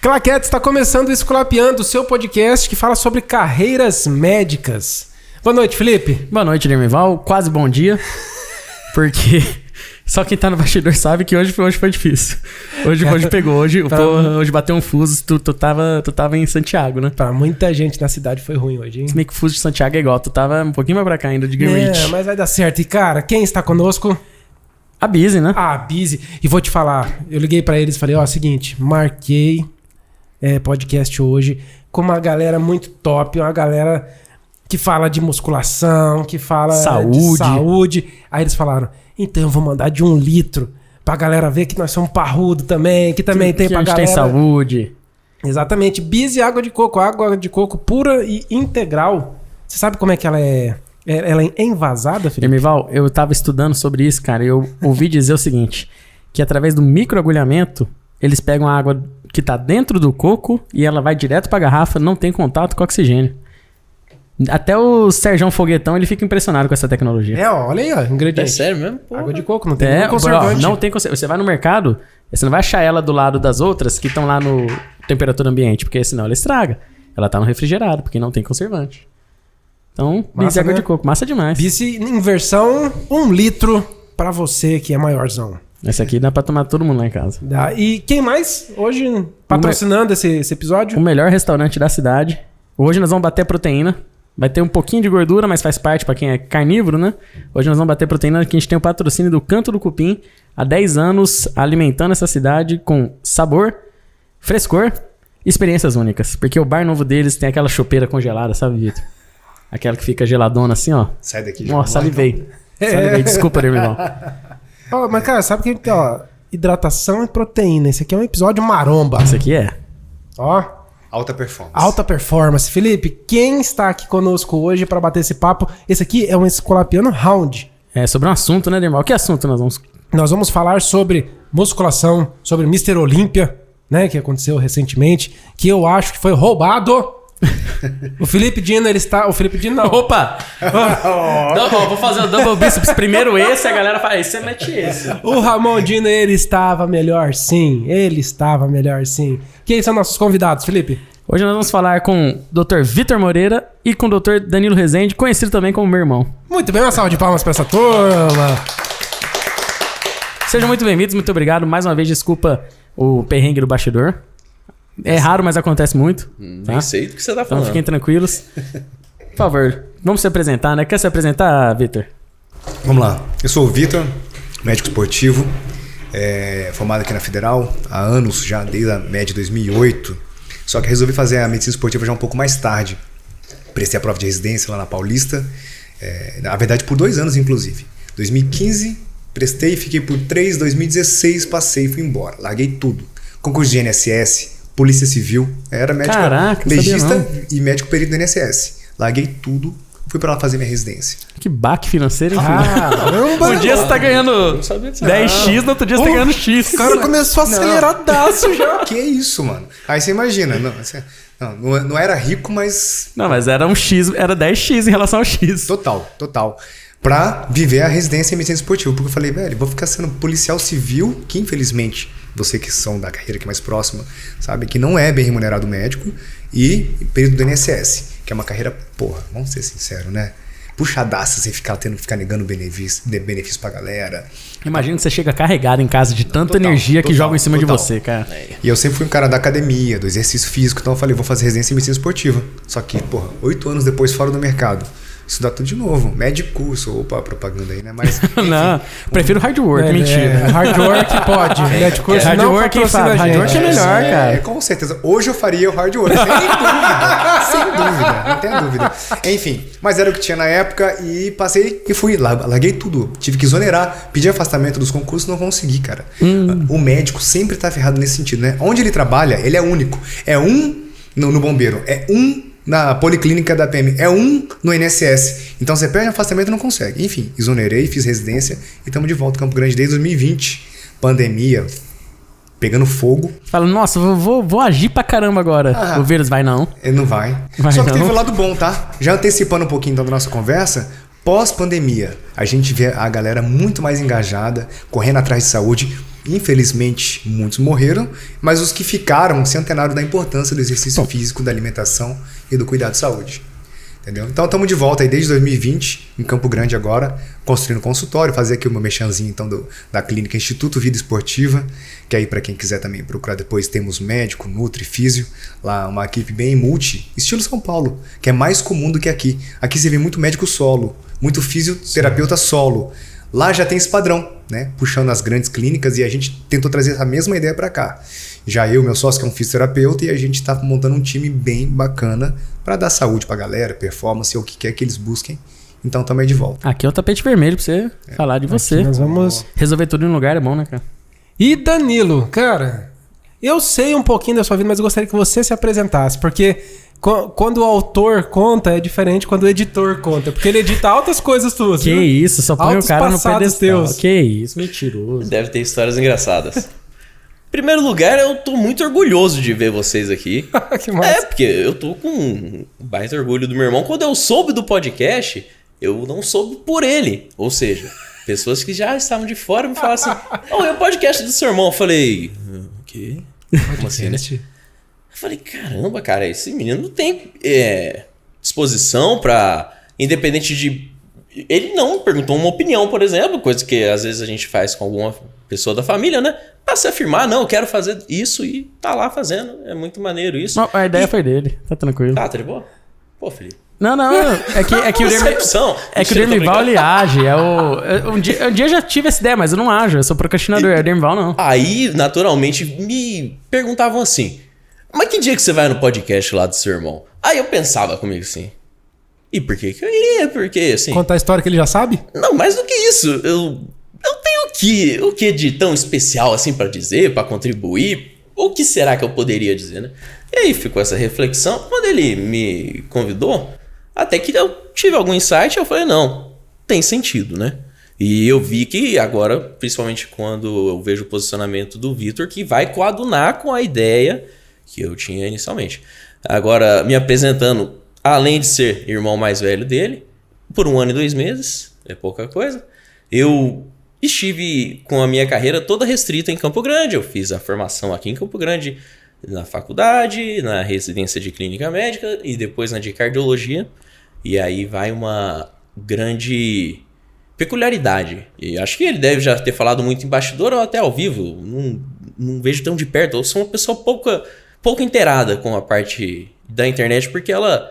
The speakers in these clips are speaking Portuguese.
Claquete, está começando o Esculapiando, o seu podcast que fala sobre carreiras médicas. Boa noite, Felipe. Boa noite, Dermival. Quase bom dia. Porque só quem tá no bastidor sabe que hoje foi difícil. Hoje pegou. Hoje bateu um fuso. Tu tava em Santiago, né? Pra muita gente na cidade foi ruim hoje, hein? Se bem que o fuso de Santiago é igual. Tu tava um pouquinho mais pra cá ainda de Greenwich. Mas vai dar certo. E, cara, quem está conosco? A Bizi, né? A Bizi. E vou te falar, eu liguei pra eles e falei, seguinte, marquei podcast hoje com uma galera muito top, uma galera que fala de musculação, que fala de saúde. Aí eles falaram, então eu vou mandar de 1 litro pra galera ver que nós somos parrudo também, que também tem pra galera... tem saúde. Exatamente. Bizi água de coco pura e integral. Você sabe como é que ela é? Ela é envasada, Felipe? Dermival, eu tava estudando sobre isso, cara. Eu ouvi dizer o seguinte, que através do microagulhamento, eles pegam a água que tá dentro do coco e ela vai direto pra garrafa, não tem contato com oxigênio. Até o Serjão Foguetão, ele fica impressionado com essa tecnologia. Olha aí, ó, ingrediente. É sério mesmo? Porra. Água de coco, não tem conservante. Não tem conservante. Você vai no mercado, você não vai achar ela do lado das outras que estão lá no temperatura ambiente, porque senão ela estraga. Ela tá no refrigerado, porque não tem conservante. Então, Bizi água de coco, massa demais. Bizi em versão 1 litro pra você que é maiorzão. Essa aqui dá pra tomar todo mundo lá em casa. E quem mais hoje patrocinando esse episódio? O melhor restaurante da cidade. Hoje nós vamos bater proteína. Vai ter um pouquinho de gordura, mas faz parte pra quem é carnívoro, né? Hoje nós vamos bater proteína, que a gente tem o patrocínio do Canto do Cupim. Há 10 anos alimentando essa cidade com sabor, frescor e experiências únicas. Porque o bar novo deles tem aquela chopeira congelada, sabe, Vitor? Aquela que fica geladona assim, ó. Sai daqui. Nossa, salivei. Salivei. Desculpa, Dermival. Mas, cara, sabe que hidratação e proteína. Esse aqui é um episódio maromba. Isso aqui é. Alta performance. Alta performance. Felipe, quem está aqui conosco hoje para bater esse papo? Esse aqui é um Esculapiando Round. É sobre um assunto, né, Dermival? Que assunto nós vamos... Nós vamos falar sobre musculação, sobre Mr. Olímpia, né? Que aconteceu recentemente. Que eu acho que foi roubado... O Felipe Dino, ele está... O Felipe Dino não. Opa! Vou fazer o double bíceps. Primeiro esse, a galera fala, você mete esse. O Ramon Dino, ele estava melhor sim. Ele estava melhor sim. Quem são nossos convidados, Felipe? Hoje nós vamos falar com o Dr. Vitor Moreira e com o Dr. Danilo Rezende, conhecido também como meu irmão. Muito bem, uma salva de palmas para essa turma. Sejam muito bem-vindos, muito obrigado. Mais uma vez, desculpa o perrengue do bastidor. É raro, mas acontece muito. Nem sei do que você tá falando. Então fiquem tranquilos. Por favor, vamos se apresentar, né? Quer se apresentar, Vitor? Vamos lá. Eu sou o Vitor, médico esportivo, formado aqui na Federal há anos já, desde a média de 2008. Só que resolvi fazer a medicina esportiva já um pouco mais tarde. Prestei a prova de residência lá na Paulista. Na verdade, por 2 anos, inclusive. 2015, prestei, fiquei por 3. 2016, passei e fui embora. Larguei tudo. Concurso de INSS, Polícia Civil, era médico legista e médico perito do INSS. Larguei tudo, fui pra lá fazer minha residência. Que baque financeiro, hein? Caramba! Um dia você tá ganhando 10x, no outro dia você tá ganhando X. O cara começou aceleradaço já. Que isso, mano? Aí você imagina, não era rico, mas... Não, mas era um X, era 10x em relação ao X. Total. Pra viver a residência em medicina esportiva. Porque eu falei, velho, vou ficar sendo policial civil, que infelizmente... Você que são da carreira que é mais próxima, sabe? Que não é bem remunerado médico. E período do INSS, que é uma carreira, vamos ser sinceros, né? Puxadaça, você tendo que ficar negando benefício pra galera. Imagina que você chega carregado em casa de tanta energia que joga em cima de você, cara. E eu sempre fui um cara da academia, do exercício físico, então eu falei, vou fazer residência em medicina esportiva. Só que, 8 anos depois fora do mercado. Estudar tudo de novo. Médio curso. Opa, propaganda aí, né? Mas, enfim, não, prefiro hard work, mentira. Hard work pode. Médio curso hard não work patrocina. Hard work é melhor, cara. Com certeza. Hoje eu faria o hard work. Sem dúvida. Não tenho dúvida. Enfim, mas era o que tinha na época e passei e fui. Larguei tudo. Tive que exonerar. Pedi afastamento dos concursos, não consegui, cara. O médico sempre tá ferrado nesse sentido, né? Onde ele trabalha, ele é único. É um no bombeiro. É um na policlínica da PM, é um no INSS. Então você perde afastamento e não consegue. Enfim, exonerei, fiz residência e estamos de volta ao Campo Grande desde 2020. Pandemia, pegando fogo. Fala, nossa, vou agir pra caramba agora. O vírus vai não. Ele não vai. Só que teve um lado bom, tá? Já antecipando um pouquinho então da nossa conversa, pós-pandemia, a gente vê a galera muito mais engajada, correndo atrás de saúde. Infelizmente, muitos morreram, mas os que ficaram se antenaram da importância do exercício físico, da alimentação e do cuidado de saúde. Entendeu? Então estamos de volta aí desde 2020, em Campo Grande agora, construindo consultório, fazer aqui uma mexanzinha então da clínica Instituto Vida Esportiva, que aí para quem quiser também procurar depois, temos médico, nutri, físio, lá uma equipe bem multi, estilo São Paulo, que é mais comum do que aqui. Aqui você vê muito médico solo, muito fisioterapeuta solo. Lá já tem esse padrão, né? Puxando as grandes clínicas, e a gente tentou trazer essa mesma ideia para cá. Já eu, meu sócio, que é um fisioterapeuta, e a gente está montando um time bem bacana para dar saúde para a galera, performance, ou o que quer que eles busquem. Então estamos aí de volta. Aqui é o tapete vermelho para você falar de você. Nós vamos resolver tudo em um lugar, é bom, né, cara? E Danilo, cara, eu sei um pouquinho da sua vida, mas eu gostaria que você se apresentasse, porque quando o autor conta é diferente quando o editor conta, porque ele edita altas coisas tuas. Que viu? isso, só põe Altos o cara no passados pedestal. teus. Que isso, mentiroso. Deve ter histórias engraçadas. Em primeiro lugar, eu tô muito orgulhoso de ver vocês aqui. Que massa. Porque eu tô com um baita orgulho do meu irmão. Quando eu soube do podcast, eu não soube por ele. Ou seja, pessoas que já estavam de fora me falaram assim: é o podcast do seu irmão. Eu falei: o quê? Como assim, né? Eu falei: caramba, cara, esse menino não tem disposição pra... Independente de... Ele não perguntou uma opinião, por exemplo, coisa que às vezes a gente faz com alguma pessoa da família, né? Pra se afirmar, não, eu quero fazer isso, e tá lá fazendo. É muito maneiro isso. Não, a ideia foi dele, tá tranquilo. Tá de boa? Pô, Felipe. Não, é que o Dermival ele age. Um dia eu já tive essa ideia, mas eu não ajo, eu sou procrastinador. É o Dermival, não. Aí, naturalmente, me perguntavam assim: mas que dia que você vai no podcast lá do seu irmão? Aí eu pensava comigo assim: e por que eu iria? Porque assim. Contar a história que ele já sabe? Não, mais do que isso. Eu tenho o que de tão especial assim pra dizer, pra contribuir? O que será que eu poderia dizer, né? E aí ficou essa reflexão. Quando ele me convidou, até que eu tive algum insight, eu falei: não, tem sentido, né? E eu vi que agora, principalmente quando eu vejo o posicionamento do Vitor, que vai coadunar com a ideia que eu tinha inicialmente. Agora, me apresentando, além de ser irmão mais velho dele, por 1 ano e 2 meses, é pouca coisa, eu estive com a minha carreira toda restrita em Campo Grande. Eu fiz a formação aqui em Campo Grande, na faculdade, na residência de clínica médica e depois na de cardiologia. E aí vai uma grande peculiaridade. E acho que ele deve já ter falado muito em bastidor ou até ao vivo. Não vejo tão de perto. Eu sou uma pessoa pouco inteirada com a parte da internet, porque ela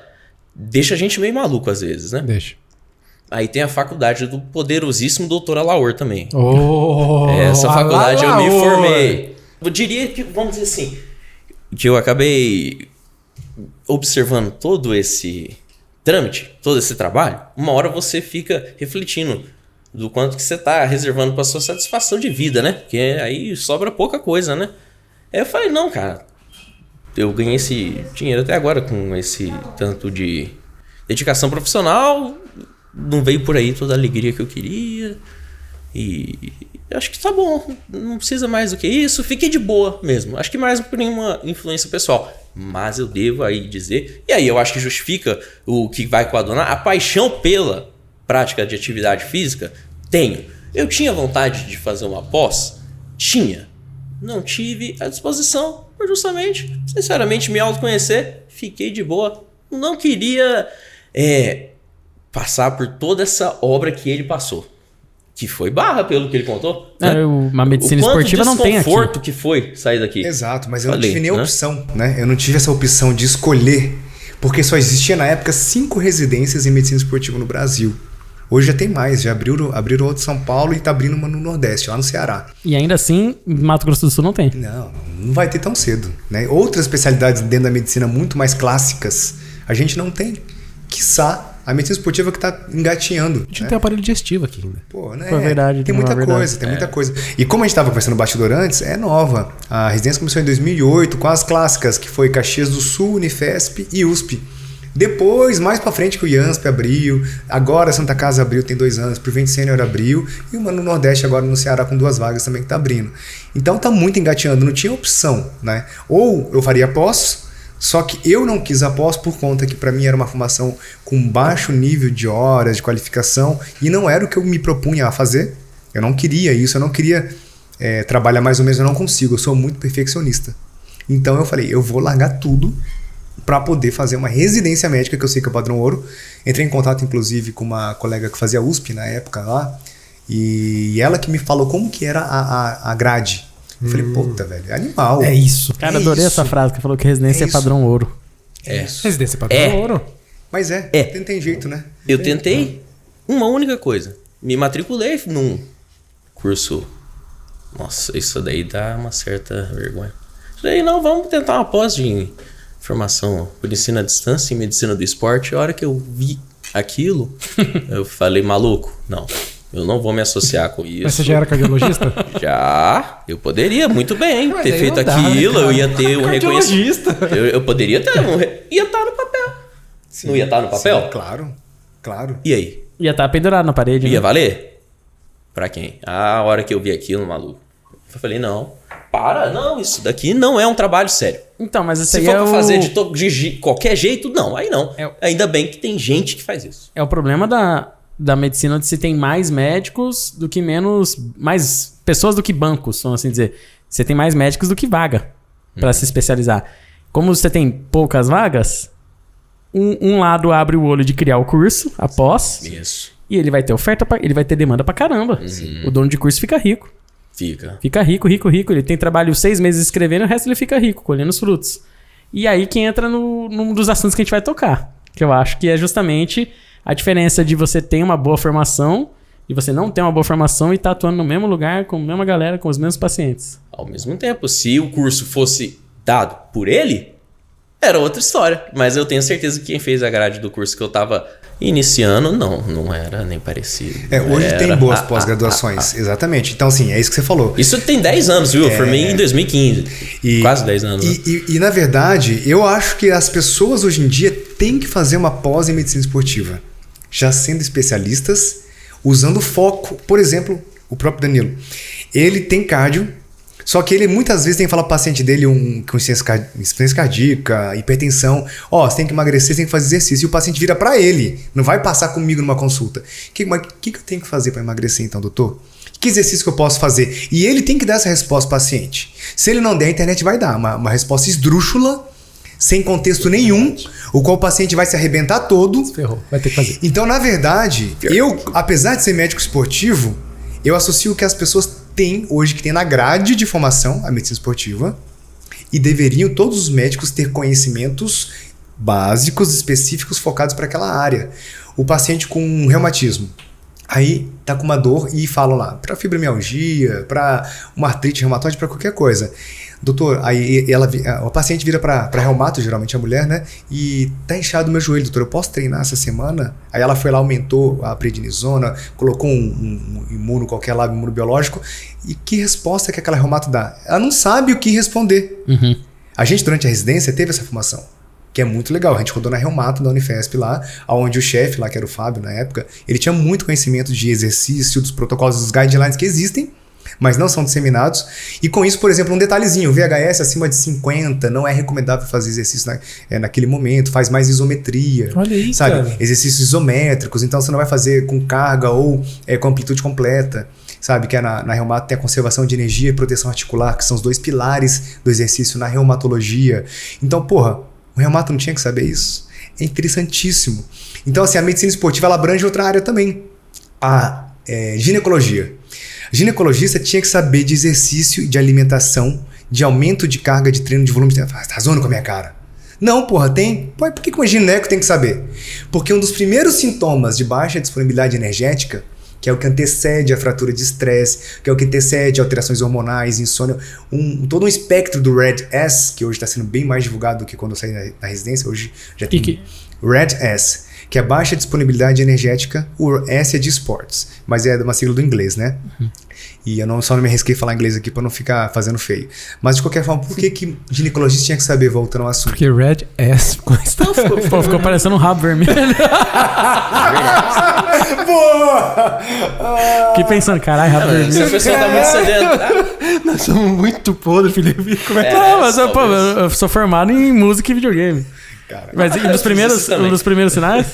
deixa a gente meio maluco às vezes, né? Deixa. Aí tem a faculdade do poderosíssimo Dr. Alaor também. Essa faculdade eu me formei. Eu diria que, vamos dizer assim, que eu acabei observando todo esse trâmite, todo esse trabalho. Uma hora você fica refletindo do quanto que você está reservando para sua satisfação de vida, né? Porque aí sobra pouca coisa, né? Aí eu falei: não, cara, eu ganhei esse dinheiro até agora com esse tanto de dedicação profissional, não veio por aí toda a alegria que eu queria, e acho que tá bom, não precisa mais do que isso, fiquei de boa mesmo, acho que mais por uma influência pessoal, mas eu devo aí dizer, e aí eu acho que justifica o que vai coadunar, a paixão pela prática de atividade física, eu tinha vontade de fazer uma pós? Tinha, não tive a disposição, por justamente, sinceramente, me autoconhecer, fiquei de boa, não queria passar por toda essa obra que ele passou. Que foi barra, pelo que ele contou. Né? Uma medicina esportiva não tem aqui. O conforto que foi sair daqui. Exato, mas eu não tive nem opção, né? Eu não tive essa opção de escolher, porque só existia na época 5 residências em medicina esportiva no Brasil. Hoje já tem mais, já abriram outra em São Paulo e tá abrindo uma no Nordeste, lá no Ceará. E ainda assim, Mato Grosso do Sul não tem. Não vai ter tão cedo, né? Outras especialidades dentro da medicina muito mais clássicas, a gente não tem. Quiçá a medicina esportiva que tá engatinhando. A gente não tem aparelho digestivo aqui ainda. Pô, né? Foi verdade. Tem muita coisa. E como a gente tava conversando no bastidor antes, é nova. A residência começou em 2008 com as clássicas, que foi Caxias do Sul, Unifesp e USP. Depois, mais pra frente, que o IANSP abriu, agora a Santa Casa abriu, tem 2 anos, Prevent Senior abriu, e uma no Nordeste agora no Ceará com 2 vagas também que tá abrindo. Então tá muito engateando, não tinha opção, né? Ou eu faria pós, só que eu não quis a pós por conta que para mim era uma formação com baixo nível de horas, de qualificação, e não era o que eu me propunha a fazer. Eu não queria isso, eu não queria trabalha mais ou menos, eu não consigo, eu sou muito perfeccionista. Então eu falei, eu vou largar tudo para poder fazer uma residência médica, que eu sei que é o padrão ouro. Entrei em contato, inclusive, com uma colega que fazia USP na época lá, e ela que me falou como que era a grade. Eu falei, puta, velho, é animal. É isso. Cara, adorei essa frase que falou que residência é padrão ouro. Residência padrão ouro. Mas não tem jeito, né? Eu tentei uma única coisa. Me matriculei num curso. Nossa, isso daí dá uma certa vergonha. Falei, não, vamos tentar uma pós de formação por ensino à distância em medicina do esporte. A hora que eu vi aquilo, eu falei, maluco, não, eu não vou me associar com isso. Mas você já era cardiologista? Já, eu poderia muito bem Mas ter aí feito não dá, aquilo, né, eu ia ter um cardiologista. reconhecimento. Eu poderia ter, ia estar no papel. Sim, não ia estar no papel? Sim, claro. E aí? Ia estar pendurado na parede, Ia né? valer? Pra quem? A hora que eu vi aquilo, maluco, eu falei, não, não, isso daqui não é um trabalho sério. Então, mas isso Se aí for é pra o... fazer de qualquer jeito, não, aí não. É- Ainda bem que tem gente que faz isso. É o problema da medicina onde se tem mais médicos do que menos... Mais pessoas do que bancos, vamos assim dizer. Você tem mais médicos do que vaga pra se especializar. Como você tem poucas vagas, um lado abre o olho de criar o curso após Isso. e ele vai ter oferta, ele vai ter demanda pra caramba. O dono de curso fica rico. Fica rico. Ele tem trabalho 6 meses escrevendo e o resto ele fica rico, colhendo os frutos. E aí que entra num dos assuntos que a gente vai tocar. Que eu acho que é justamente a diferença de você ter uma boa formação e você não ter uma boa formação e estar atuando no mesmo lugar, com a mesma galera, com os mesmos pacientes. Ao mesmo tempo, se o curso fosse dado por ele, era outra história. Mas eu tenho certeza que quem fez a grade do curso que eu tava iniciando, não era nem parecido. Hoje tem boas pós-graduações, exatamente. Então, assim, é isso que você falou. Isso tem 10 anos, viu? Eu formei em 2015. Quase 10 anos. Né? E, na verdade, eu acho que as pessoas hoje em dia têm que fazer uma pós em medicina esportiva. Já sendo especialistas, usando foco. Por exemplo, o próprio Danilo. Ele tem cardio, só que ele muitas vezes tem que falar pro paciente dele com insuficiência cardíaca, hipertensão. Você tem que emagrecer, você tem que fazer exercício. E o paciente vira para ele. Não vai passar comigo numa consulta. O que eu tenho que fazer para emagrecer então, doutor? Que exercício que eu posso fazer? E ele tem que dar essa resposta pro paciente. Se ele não der, a internet vai dar uma resposta esdrúxula, sem contexto nenhum, o qual o paciente vai se arrebentar todo. Ferrou, vai ter que fazer. Então, na verdade, apesar de ser médico esportivo, eu associo o que as pessoas têm hoje, que tem na grade de formação, a medicina esportiva, e deveriam todos os médicos ter conhecimentos básicos, específicos, focados para aquela área. O paciente com reumatismo, aí tá com uma dor e falam lá, para fibromialgia, para uma artrite reumatoide, para qualquer coisa. Doutor, aí o paciente vira para reumato, geralmente a mulher, né? E tá inchado o meu joelho, doutor, eu posso treinar essa semana? Aí ela foi lá, aumentou a prednisona, colocou um imuno qualquer lá, um imunobiológico. E que resposta que aquela reumato dá? Ela não sabe o que responder. Uhum. A gente, durante a residência, teve essa formação, que é muito legal. A gente rodou na Reumato da Unifesp lá, onde o chefe lá, que era o Fábio na época, ele tinha muito conhecimento de exercício, dos protocolos, dos guidelines que existem, mas não são disseminados. E com isso, por exemplo, um detalhezinho, o VHS acima de 50 não é recomendável fazer exercício naquele momento, faz mais isometria. Olha aí, sabe? cara. Exercícios isométricos, então você não vai fazer com carga ou com amplitude completa. Sabe que na reumato tem a conservação de energia e proteção articular, que são os 2 pilares do exercício na reumatologia. Então, o reumato não tinha que saber isso? É interessantíssimo. Então, assim, a medicina esportiva ela abrange outra área também. A ginecologia. Ginecologista tinha que saber de exercício, de alimentação, de aumento de carga de treino, de volume de treino. Tá zoando com a minha cara. Não, tem. Por que uma gineco tem que saber? Porque um dos primeiros sintomas de baixa disponibilidade energética, que é o que antecede a fratura de estresse, que é o que antecede alterações hormonais, insônia, todo um espectro do RED-S, que hoje está sendo bem mais divulgado do que quando eu saí da residência, hoje já tem RED-S, que é baixa disponibilidade energética, o S é de esportes, mas é uma sigla do inglês, né? Uhum. E eu só não me arrisquei a falar inglês aqui para não ficar fazendo feio. Mas de qualquer forma, por que ginecologista tinha que saber, voltando ao assunto? Porque Red S ficou parecendo um rabo vermelho. Boa! Fiquei pensando, caralho, rabo vermelho. Se a pessoa tá muito sedenta. Nós somos muito podres, Felipe. Como é que Não, mas eu sou formado em música e videogame. Cara, mas um dos primeiros sinais...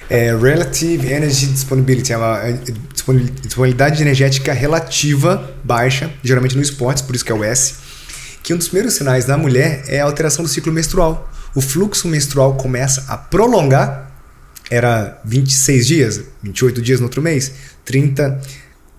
Relative Energy Disponibility, é uma disponibilidade energética relativa baixa, geralmente no esportes, por isso que é o S, que um dos primeiros sinais da mulher é a alteração do ciclo menstrual. O fluxo menstrual começa a prolongar, era 26 dias, 28 dias no outro mês, 30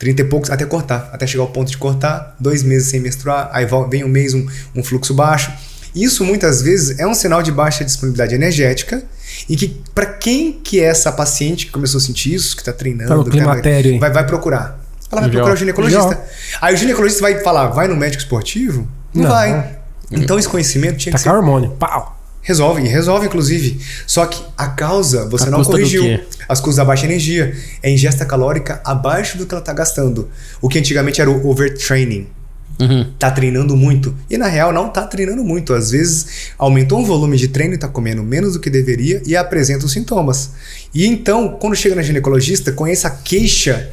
e poucos, até cortar, até chegar ao ponto de cortar, 2 meses sem menstruar, aí vem um mês um fluxo baixo. Isso muitas vezes é um sinal de baixa disponibilidade energética e que para quem que é essa paciente que começou a sentir isso, que está treinando, vai procurar. Ela vai procurar o ginecologista. Aí o ginecologista vai falar, vai no médico esportivo? Não vai. Então esse conhecimento tinha que ser... hormônio, pau! Resolve inclusive. Só que a causa você não corrigiu. As custas da baixa energia. É ingesta calórica abaixo do que ela está gastando. O que antigamente era o overtraining. Tá treinando muito. E na real não tá treinando muito. Às vezes aumentou o volume de treino e tá comendo menos do que deveria e apresenta os sintomas. E então, quando chega na ginecologista com essa queixa,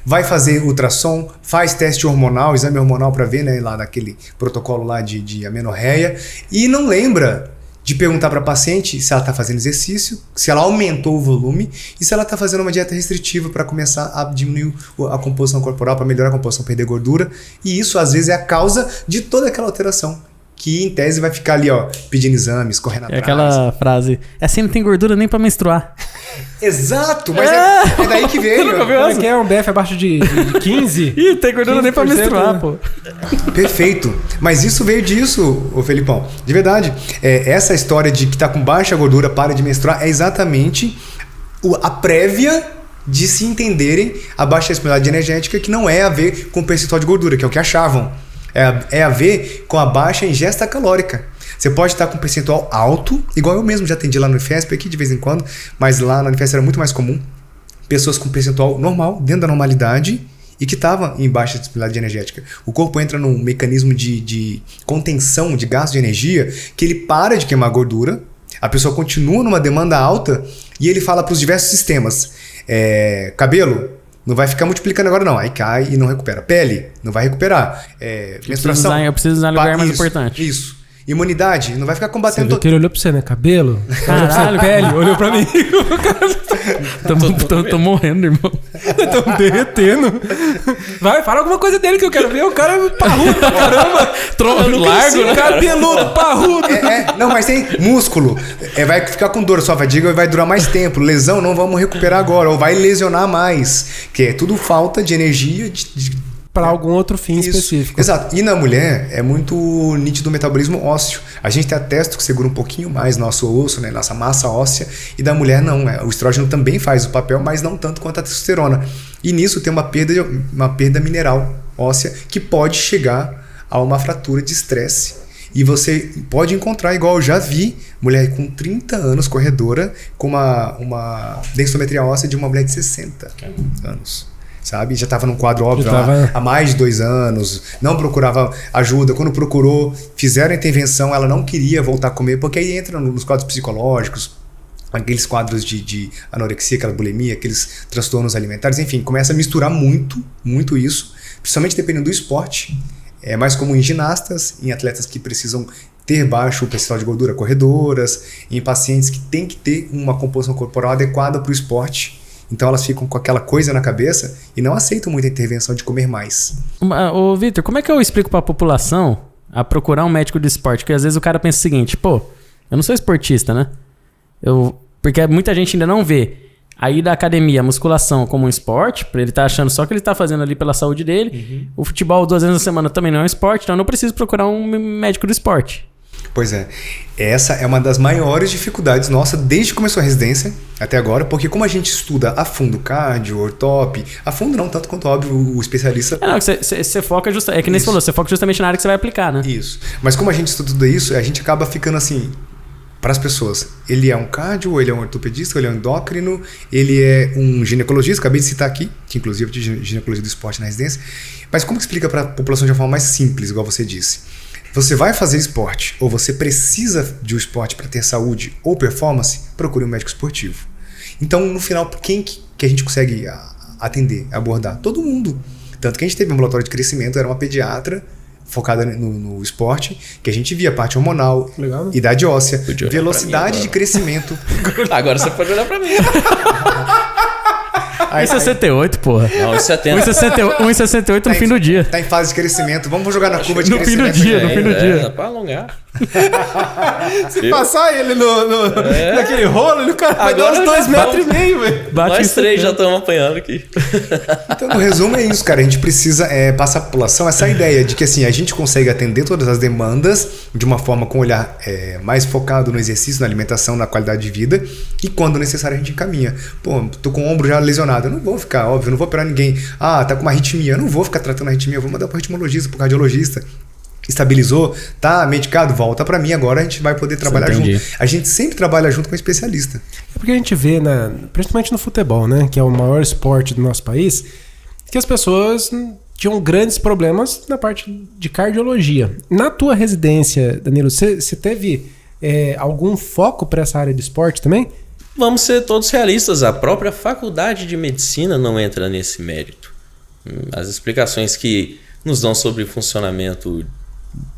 vai fazer ultrassom, faz teste hormonal, exame hormonal para ver, né, lá naquele protocolo lá de amenorreia, e não lembra de perguntar para a paciente se ela está fazendo exercício, se ela aumentou o volume e se ela está fazendo uma dieta restritiva para começar a diminuir a composição corporal, para melhorar a composição, perder gordura. E isso às vezes é a causa de toda aquela alteração, que em tese vai ficar ali, ó, pedindo exames, correndo atrás. É aquela frase, assim não tem gordura nem para menstruar. Exato, mas é daí que veio. Que é um BF abaixo de 15? Ih, tem gordura nem pra menstruar, pô. Perfeito. Mas isso veio disso, ô Felipão. De verdade. Essa história de que tá com baixa gordura, para de menstruar, é exatamente a prévia de se entenderem a baixa disponibilidade energética, que não é a ver com o percentual de gordura, que é o que achavam. É a ver com a baixa ingesta calórica. Você pode estar com um percentual alto, igual eu mesmo já atendi lá no Unifesp aqui de vez em quando, mas lá na Unifesp era muito mais comum. Pessoas com percentual normal, dentro da normalidade, e que estavam em baixa disponibilidade energética. O corpo entra num mecanismo de contenção de gasto de energia, que ele para de queimar gordura, a pessoa continua numa demanda alta, e ele fala para os diversos sistemas, cabelo, não vai ficar multiplicando agora não, aí cai e não recupera. Pele, não vai recuperar. Menstruação. Eu preciso usar no lugar mais importante. Isso. Imunidade, não vai ficar combatendo... Você viu que ele olhou pra você, né? Cabelo? Caralho, pele, olhou pra mim. Tô morrendo, irmão. Tô derretendo. Vai, fala alguma coisa dele que eu quero ver. O cara é parrudo pra caramba. Tronco largo, né? Cabeludo, parrudo. Não, mas tem músculo. Vai ficar com dor, sua fadiga vai durar mais tempo. Lesão não vamos recuperar agora, ou vai lesionar mais. Que é tudo falta de energia, para algum outro fim específico. Exato. E na mulher é muito nítido o metabolismo ósseo. A gente tem a testo que segura um pouquinho mais nosso osso, né, nossa massa óssea, e da mulher não. O estrógeno também faz o papel, mas não tanto quanto a testosterona. E nisso tem uma perda mineral óssea que pode chegar a uma fratura de estresse. E você pode encontrar, igual eu já vi, mulher com 30 anos, corredora, com uma densitometria óssea de uma mulher de 60 anos. Sabe? Já estava num quadro óbvio há mais de 2 anos, não procurava ajuda. Quando procurou, fizeram a intervenção, ela não queria voltar a comer, porque aí entra nos quadros psicológicos, aqueles quadros de anorexia, aquela bulimia, aqueles transtornos alimentares, enfim, começa a misturar muito, muito isso, principalmente dependendo do esporte. É mais comum em ginastas, em atletas que precisam ter baixo percentual de gordura, corredoras, em pacientes que têm que ter uma composição corporal adequada para o esporte. Então elas ficam com aquela coisa na cabeça e não aceitam muita intervenção de comer mais. Ô Vitor, como é que eu explico pra população a procurar um médico de esporte? Porque às vezes o cara pensa o seguinte, pô, eu não sou esportista, né? Porque muita gente ainda não vê aí da academia, a musculação como um esporte, ele tá achando só que ele tá fazendo ali pela saúde dele. O futebol 2 vezes na semana também não é um esporte, então eu não preciso procurar um médico do esporte. Pois é, essa é uma das maiores dificuldades nossa desde que começou a residência até agora, porque como a gente estuda a fundo cardio, ortop, a fundo não tanto quanto óbvio o especialista... Você foca justamente, que nem você falou, você foca justamente na área que você vai aplicar, né? Isso, mas como a gente estuda tudo isso, a gente acaba ficando assim, para as pessoas, ele é um cardio, ele é um ortopedista, ele é um endócrino, ele é um ginecologista, acabei de citar aqui, que inclusive eu tive ginecologia do esporte na residência, mas como que explica para a população de uma forma mais simples, igual você disse? Você vai fazer esporte ou você precisa de um esporte para ter saúde ou performance, procure um médico esportivo. Então, no final, quem que a gente consegue atender, abordar? Todo mundo. Tanto que a gente teve um ambulatório de crescimento, era uma pediatra focada no esporte, que a gente via a parte hormonal, Legal, né? idade óssea, Podia olhar velocidade pra mim de crescimento. Agora você pode olhar pra mim. 1,68, porra. Não, 1,70. 1,68 no fim do dia. Tá em fase de crescimento. Vamos jogar na curva de No fim do crescimento. dia, no fim do dia. Dá pra alongar. Se passar ele naquele rolo, o cara vai dar uns Agora 2,5 metros, velho. Bate Nós em 3 já 70. estamos apanhando aqui. Então, no resumo, é isso, cara. A gente precisa passar à população essa ideia de que assim, a gente consegue atender todas as demandas de uma forma com um olhar mais focado no exercício, na alimentação, na qualidade de vida, e quando necessário a gente encaminha. Pô, tô com o ombro já lesionado. Eu não vou ficar, óbvio, eu não vou operar ninguém. Ah, tá com uma arritmia. Eu não vou ficar tratando a arritmia. Eu vou mandar pro ritmologista, pro cardiologista. Estabilizou, tá medicado, volta pra mim, agora a gente vai poder trabalhar entendi. junto. A gente sempre trabalha junto com um especialista. É porque a gente vê, principalmente no futebol, né, que é o maior esporte do nosso país, que as pessoas tinham grandes problemas na parte de cardiologia. Na tua residência, Danilo, você teve algum foco para essa área de esporte também? Vamos ser todos realistas. A própria faculdade de medicina não entra nesse mérito. As explicações que nos dão sobre o funcionamento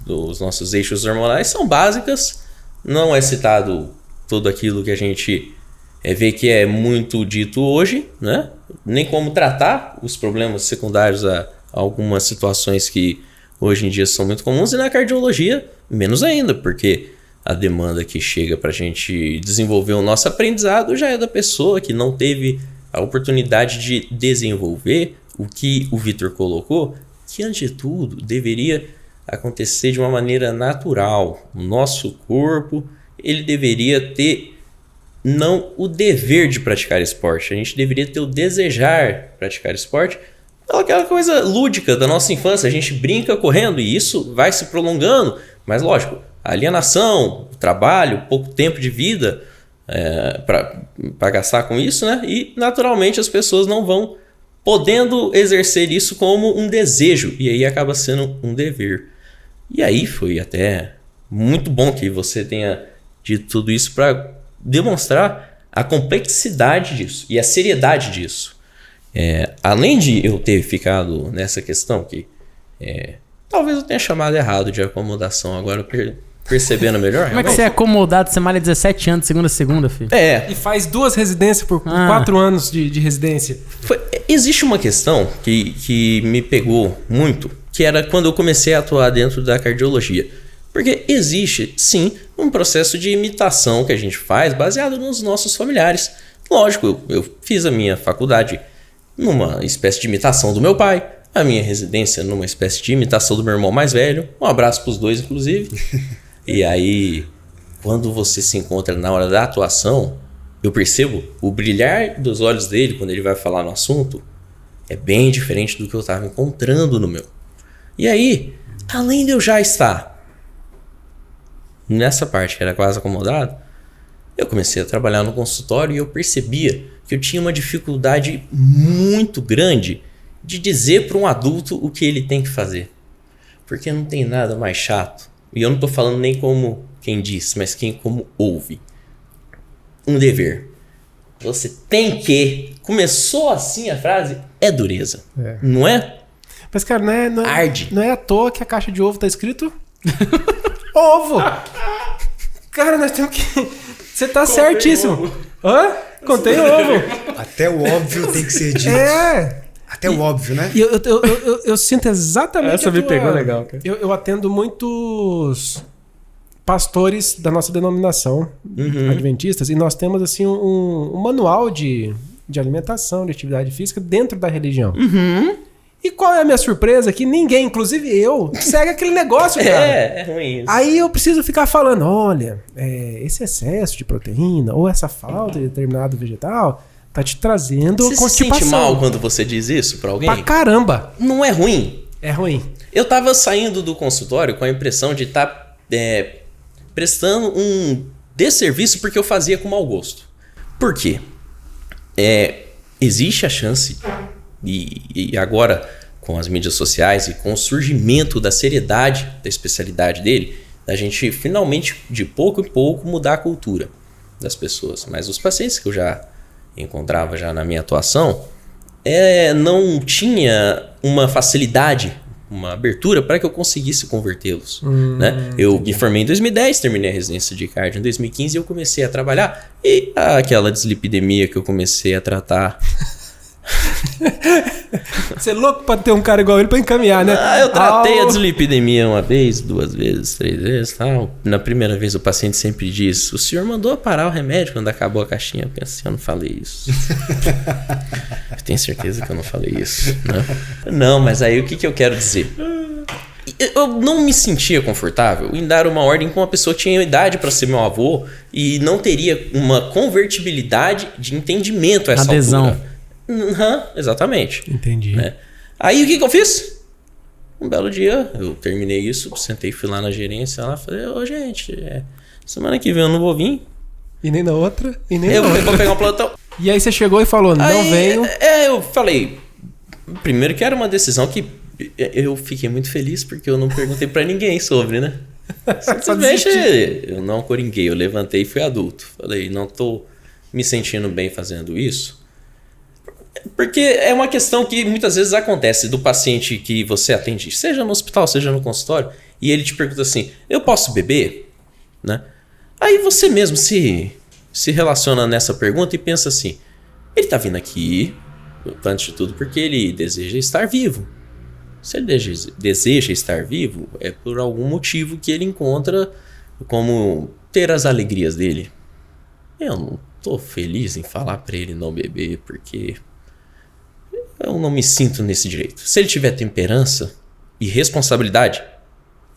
dos nossos eixos hormonais são básicas. Não é citado tudo aquilo que a gente vê que é muito dito hoje, né? Nem como tratar os problemas secundários a algumas situações que hoje em dia são muito comuns. E na cardiologia, menos ainda, porque a demanda que chega para a gente desenvolver o nosso aprendizado já é da pessoa que não teve a oportunidade de desenvolver o que o Vitor colocou, que antes de tudo deveria acontecer de uma maneira natural. O nosso corpo, ele deveria ter não o dever de praticar esporte, a gente deveria ter o desejar praticar esporte, aquela coisa lúdica da nossa infância. A gente brinca correndo e isso vai se prolongando, mas lógico, a alienação, o trabalho, pouco tempo de vida para gastar com isso, né? E naturalmente as pessoas não vão podendo exercer isso como um desejo, e aí acaba sendo um dever. E aí foi até muito bom que você tenha dito tudo isso para demonstrar a complexidade disso e a seriedade disso. Além de eu ter ficado nessa questão que talvez eu tenha chamado errado de acomodação, agora percebendo melhor. Como é que você é acomodado? Você malha 17 anos, segunda a segunda, filho. E faz 2 residências por 4 anos de residência. Existe uma questão que me pegou muito, que era quando eu comecei a atuar dentro da cardiologia. Porque existe, sim, um processo de imitação que a gente faz baseado nos nossos familiares. Lógico, eu fiz a minha faculdade numa espécie de imitação do meu pai, a minha residência numa espécie de imitação do meu irmão mais velho. Um abraço para os dois, inclusive. E aí, quando você se encontra na hora da atuação, eu percebo o brilhar dos olhos dele quando ele vai falar no assunto é bem diferente do que eu estava encontrando no meu. E aí, além de eu já estar nessa parte que era quase acomodado, eu comecei a trabalhar no consultório e eu percebia que eu tinha uma dificuldade muito grande de dizer para um adulto o que ele tem que fazer. Porque não tem nada mais chato. E eu não estou falando nem como quem diz, mas como ouve. Um dever. Você tem que... Começou assim a frase, é dureza. Não é? Mas, cara, não é, Arde. Não é à toa que a caixa de ovo tá escrito ovo. Cara, nós temos que... Você tá certíssimo. Hã? Contei ovo. Até o óbvio tem que ser dito. Até o óbvio, né? E eu sinto exatamente Essa me pegou legal, cara. Eu atendo muitos pastores da nossa denominação, adventistas, e nós temos assim um manual de alimentação, de atividade física dentro da religião. E qual é a minha surpresa? Que ninguém, inclusive eu, segue aquele negócio, cara. É ruim isso. Aí eu preciso ficar falando, olha, esse excesso de proteína ou essa falta de determinado vegetal tá te trazendo Você se constipação. sente mal quando você diz isso pra alguém? Pra caramba. Não é ruim. É ruim. Eu tava saindo do consultório com a impressão de estar prestando um desserviço porque eu fazia com mau gosto. Por quê? Existe a chance, e agora com as mídias sociais e com o surgimento da seriedade da especialidade dele, da gente finalmente, de pouco em pouco, mudar a cultura das pessoas. Mas os pacientes que eu já encontrava já na minha atuação, não tinha uma facilidade uma abertura para que eu conseguisse convertê-los. Né? Eu me formei em 2010, terminei a residência de cardio em 2015 e eu comecei a trabalhar. E aquela dislipidemia que eu comecei a tratar... Você é louco pra ter um cara igual ele pra encaminhar, né? Eu tratei a dislipidemia uma vez, 2 vezes, 3 vezes, tal. Na primeira vez o paciente sempre diz: o senhor mandou parar o remédio quando acabou a caixinha. Eu pensei, eu não falei isso. Eu tenho certeza que eu não falei isso, né? Não, mas aí o que eu quero dizer? Eu não me sentia confortável em dar uma ordem com uma pessoa que tinha idade para ser meu avô e não teria uma convertibilidade de entendimento a essa altura. Exatamente. Entendi. Né? Aí o que eu fiz? Um belo dia, eu terminei isso, sentei, fui lá na gerência, lá falei, gente, semana que vem eu não vou vir. E nem na outra, e nem na outra. Eu vou pegar um plantão. E aí você chegou e falou, não venho. Eu falei, primeiro que era uma decisão que eu fiquei muito feliz porque eu não perguntei pra ninguém sobre, né? Simplesmente eu não coringuei, eu levantei e fui adulto. Falei, não tô me sentindo bem fazendo isso. Porque é uma questão que muitas vezes acontece do paciente que você atende, seja no hospital, seja no consultório, e ele te pergunta assim, eu posso beber? Né? Aí você mesmo se relaciona nessa pergunta e pensa assim, ele está vindo aqui, antes de tudo, porque ele deseja estar vivo. Se ele deseja estar vivo, é por algum motivo que ele encontra como ter as alegrias dele. Eu não estou feliz em falar para ele não beber, porque... eu não me sinto nesse direito. Se ele tiver temperança e responsabilidade,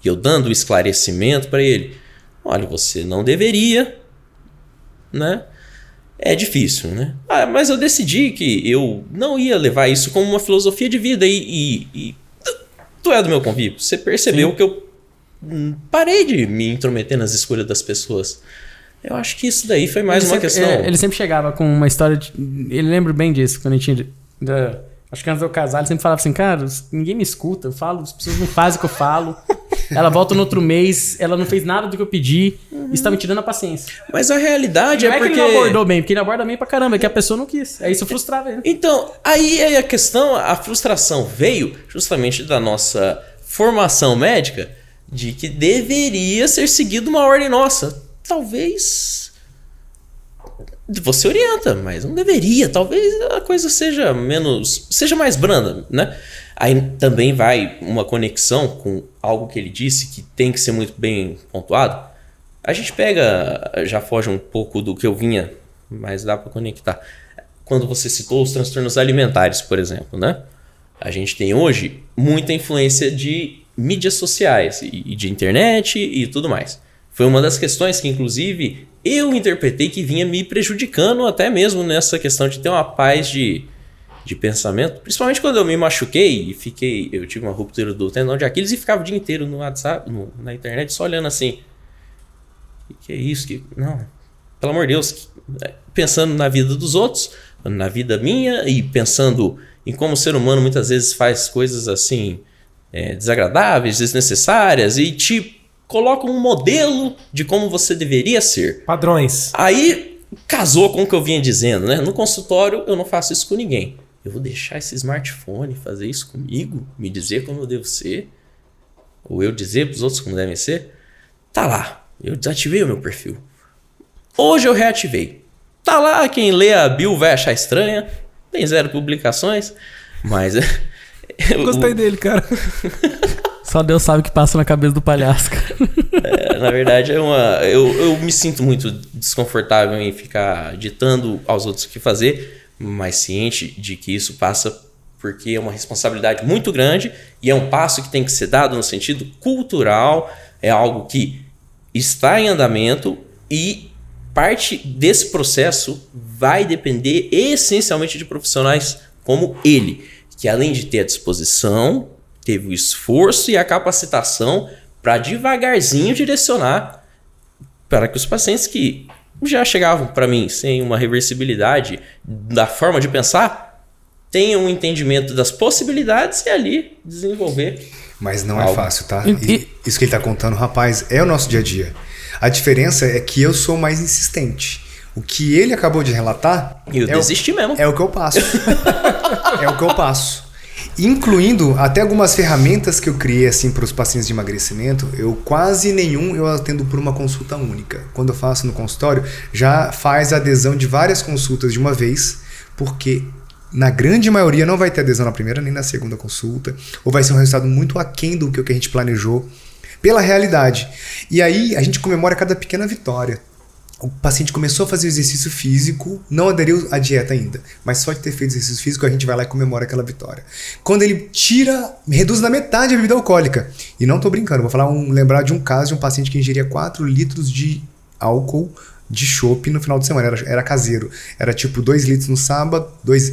e eu dando o esclarecimento para ele, olha, você não deveria, né? É difícil, né? Mas eu decidi que eu não ia levar isso como uma filosofia de vida e tu é do meu convívio. Você percebeu Sim. que eu parei de me intrometer nas escolhas das pessoas. Eu acho que isso daí foi mais uma questão... Ele sempre chegava com uma história de... Ele lembra bem disso, quando a gente... Acho que antes de eu casar, ele sempre falava assim, cara, ninguém me escuta, eu falo, as pessoas não fazem o que eu falo. Ela volta no outro mês, ela não fez nada do que eu pedi, isso tá me tirando a paciência. Mas a realidade não é porque... que ele não abordou bem, porque ele aborda bem pra caramba, é que a pessoa não quis. Aí isso frustrava ele. Então, aí a questão, a frustração veio justamente da nossa formação médica de que deveria ser seguido uma ordem nossa. Talvez... você orienta, mas não deveria. Talvez a coisa seja mais branda, né? Aí também vai uma conexão com algo que ele disse que tem que ser muito bem pontuado. A gente já foge um pouco do que eu vinha, mas dá para conectar. Quando você citou os transtornos alimentares, por exemplo, né? A gente tem hoje muita influência de mídias sociais e de internet e tudo mais. Foi uma das questões que, inclusive, eu interpretei que vinha me prejudicando até mesmo nessa questão de ter uma paz de pensamento. Principalmente quando eu me machuquei e eu tive uma ruptura do tendão de Aquiles e ficava o dia inteiro no WhatsApp, na internet, só olhando assim. Que é isso? Não, pelo amor de Deus. Pensando na vida dos outros, na vida minha e pensando em como o ser humano muitas vezes faz coisas assim desagradáveis, desnecessárias e coloca um modelo de como você deveria ser. Padrões. Aí casou com o que eu vinha dizendo, né? No consultório eu não faço isso com ninguém. Eu vou deixar esse smartphone fazer isso comigo? Me dizer como eu devo ser? Ou eu dizer para os outros como devem ser? Tá lá. Eu desativei o meu perfil. Hoje eu reativei. Tá lá, quem lê a bio vai achar estranha. Tem 0 publicações. Mas... Gostei dele, cara. Só Deus sabe o que passa na cabeça do palhaço. Na verdade, eu me sinto muito desconfortável em ficar ditando aos outros o que fazer, mas ciente de que isso passa porque é uma responsabilidade muito grande e é um passo que tem que ser dado no sentido cultural, é algo que está em andamento e parte desse processo vai depender essencialmente de profissionais como ele, que além de ter a disposição, teve o esforço e a capacitação para devagarzinho direcionar para que os pacientes que já chegavam para mim sem uma reversibilidade da forma de pensar tenham um entendimento das possibilidades e ali desenvolver. Mas não é fácil, tá? Isso que ele está contando, rapaz, é o nosso dia a dia. A diferença é que eu sou mais insistente. O que ele acabou de relatar... Eu desisti mesmo. É o que eu passo. É o que eu passo. Incluindo até algumas ferramentas que eu criei assim para os pacientes de emagrecimento, quase nenhum eu atendo por uma consulta única. Quando eu faço no consultório, já faz a adesão de várias consultas de uma vez, porque na grande maioria não vai ter adesão na primeira nem na segunda consulta, ou vai ser um resultado muito aquém do que a gente planejou, pela realidade. E aí a gente comemora cada pequena vitória. O paciente começou a fazer exercício físico, não aderiu à dieta ainda, mas só de ter feito exercício físico a gente vai lá e comemora aquela vitória. Quando ele reduz na metade a bebida alcoólica, e não tô brincando, vou lembrar de um caso de um paciente que ingeria 4 litros de álcool de chopp no final de semana, era caseiro, era tipo 2 litros no sábado, 2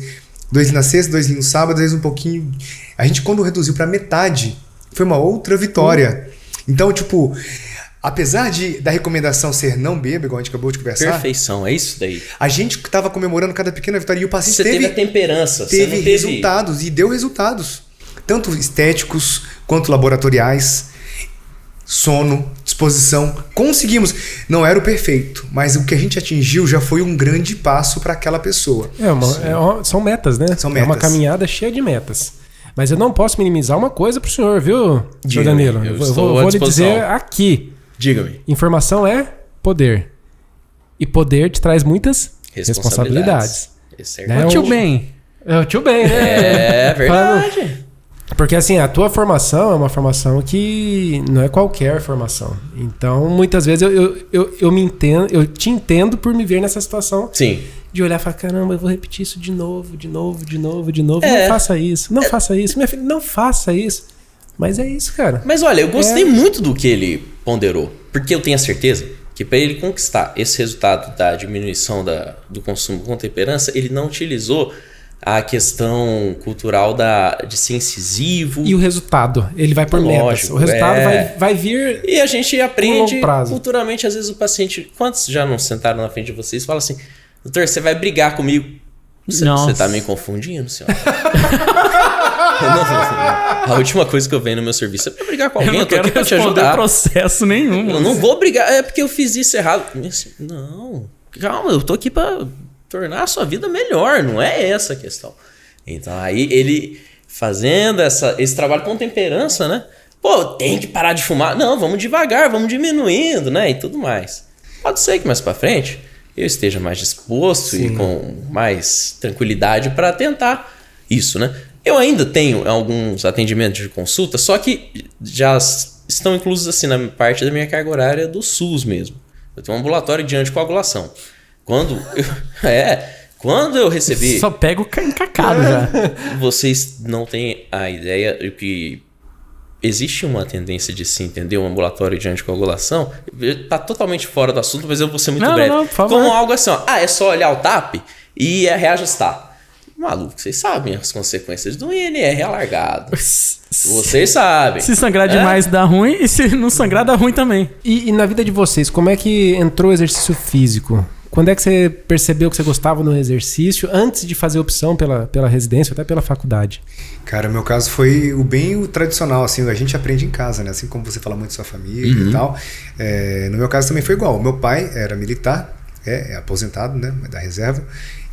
litros na sexta, 2 litros no sábado, às vezes um pouquinho. A gente quando reduziu pra metade, foi uma outra vitória. Então, tipo... Apesar da recomendação ser não beba, igual a gente acabou de conversar... Perfeição, é isso daí. A gente estava comemorando cada pequena vitória e o paciente teve a temperança. Teve resultados e deu resultados. Tanto estéticos quanto laboratoriais. Sono, disposição. Conseguimos. Não era o perfeito, mas o que a gente atingiu já foi um grande passo para aquela pessoa. São metas, né? São metas. É uma caminhada cheia de metas. Mas eu não posso minimizar uma coisa pro senhor, viu, senhor Danilo? Eu vou lhe dizer aqui. Diga-me. Informação é poder. E poder te traz muitas responsabilidades. Né? O tio Ben. É o tio Ben, né? É verdade. Porque assim, a tua formação é uma formação que não é qualquer formação. Então, muitas vezes eu te entendo por me ver nessa situação. Sim. De olhar e falar, caramba, eu vou repetir isso de novo. Não faça isso. Não faça isso. Minha filha, não faça isso. Mas é isso, cara. Mas olha, eu gostei muito do que ele ponderou. Porque eu tenho a certeza que para ele conquistar esse resultado da diminuição do consumo com temperança, ele não utilizou a questão cultural de ser incisivo. E o resultado, ele vai por metas. O resultado vai vir. E a gente aprende culturalmente, às vezes o paciente... Quantos já não sentaram na frente de vocês e falam assim, doutor, você vai brigar comigo? Você tá me confundindo, senhor? A última coisa que eu venho no meu serviço é pra brigar com alguém. Eu tô aqui pra te ajudar. Processo nenhum. Eu não vou brigar. É porque eu fiz isso errado. Não, calma, eu tô aqui pra tornar a sua vida melhor. Não é essa a questão. Então aí ele fazendo esse trabalho com temperança, né? Pô, tem que parar de fumar. Não, vamos devagar, vamos diminuindo, né? E tudo mais. Pode ser que mais pra frente eu esteja mais disposto e com mais tranquilidade para tentar isso, né? Eu ainda tenho alguns atendimentos de consulta, só que já estão inclusos assim na parte da minha carga horária do SUS mesmo. Eu tenho um ambulatório de anticoagulação. Quando eu recebi... Só pego encacado já. Vocês não têm a ideia de que existe uma tendência de se entender um ambulatório de anticoagulação. Tá totalmente fora do assunto, mas eu vou ser muito breve. Não, por favor. Como algo assim, ó. É só olhar o TAP e reajustar. Maluco, vocês sabem as consequências do INR alargado. Vocês sabem. Se sangrar demais dá ruim e se não sangrar dá ruim também. E na vida de vocês, como é que entrou o exercício físico? Quando é que você percebeu que você gostava do exercício antes de fazer opção pela residência ou até pela faculdade? Cara, o meu caso foi o tradicional, assim, a gente aprende em casa, né? Assim como você fala muito da sua família e tal. No meu caso também foi igual. O meu pai era militar, é aposentado, né? Da reserva.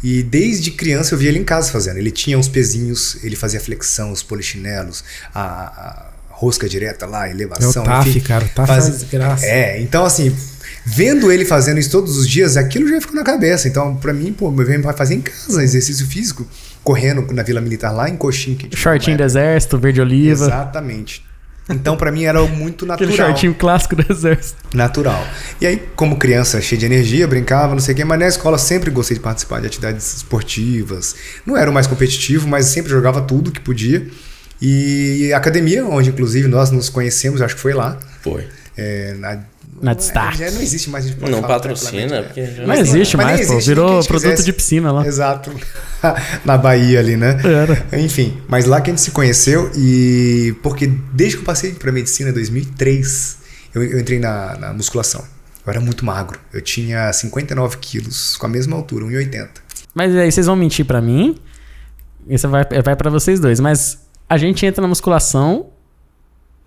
E desde criança eu via ele em casa fazendo. Ele tinha uns pezinhos, ele fazia flexão, os polichinelos, a rosca direta lá, elevação. É o TAF, cara. O TAF faz graça. Então assim, vendo ele fazendo isso todos os dias, aquilo já ficou na cabeça. Então, pra mim, pô, meu vai fazer em casa exercício físico, correndo na Vila Militar lá em Coxim. Shortinho do exército, verde oliva. Exatamente. Então, pra mim, era muito natural. Aquele shortinho clássico do exército. Natural. E aí, como criança, cheia de energia, brincava, não sei o quê, mas na escola sempre gostei de participar de atividades esportivas. Não era o mais competitivo, mas sempre jogava tudo que podia. E a academia, onde inclusive nós nos conhecemos, acho que foi lá. Foi. Na Destaque. Já não existe mais, a gente pode não falar patrocina, porque já não existe mais, existe, virou produto de piscina lá. Exato. Na Bahia ali, né? Era. Enfim, mas lá que a gente se conheceu e... Porque desde que eu passei pra medicina em 2003, eu entrei na musculação. Eu era muito magro. Eu tinha 59 quilos, com a mesma altura, 1,80. Mas aí vocês vão mentir pra mim, isso vai pra vocês dois, mas a gente entra na musculação...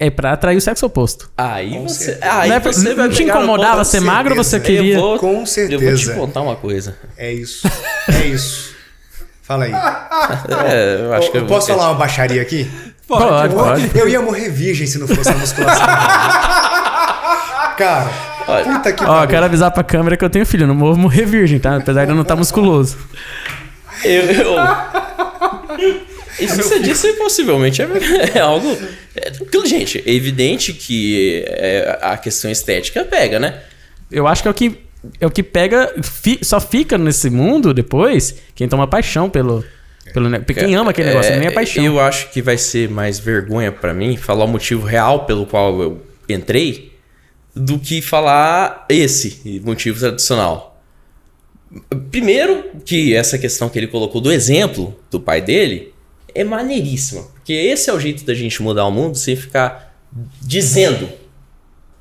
É pra atrair o sexo oposto. Aí Com você. certeza. Aí não você vai te incomodava ser magro ou você queria? Com certeza. Eu vou te contar uma coisa. É isso. É isso. Fala aí. Eu acho que eu posso falar uma baixaria aqui? Pode. Eu ia morrer virgem se não fosse a musculação. Cara, puta que pariu. Quero avisar pra câmera que eu tenho filho. Eu não vou morrer virgem, tá? Apesar de eu não estar musculoso. Isso que você disse possivelmente é algo... gente, é evidente que a questão estética pega, né? Eu acho que é o que pega... Só fica nesse mundo depois quem toma paixão pelo quem ama aquele negócio, nem é paixão. Eu acho que vai ser mais vergonha pra mim falar o motivo real pelo qual eu entrei do que falar esse motivo tradicional. Primeiro, que essa questão que ele colocou do exemplo do pai dele é maneiríssima. Porque esse é o jeito da gente mudar o mundo sem ficar dizendo.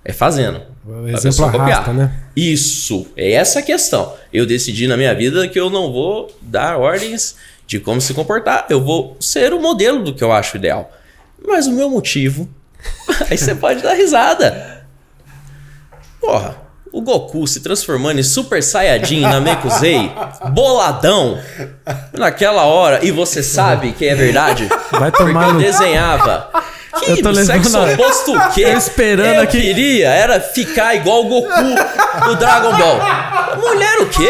É fazendo. O exemplo arrasta, né? Isso. É essa a questão. Eu decidi na minha vida que eu não vou dar ordens de como se comportar. Eu vou ser o modelo do que eu acho ideal. Mas o meu motivo... Aí você pode dar risada. Porra, o Goku se transformando em Super Saiyajin na Namekusei, boladão, naquela hora, e você sabe que é verdade. Vai tomar porque eu desenhava. Eu tô sexo levando oposto o quê? Eu esperando eu aqui. queria era ficar igual o Goku do Dragon Ball. Mulher o quê?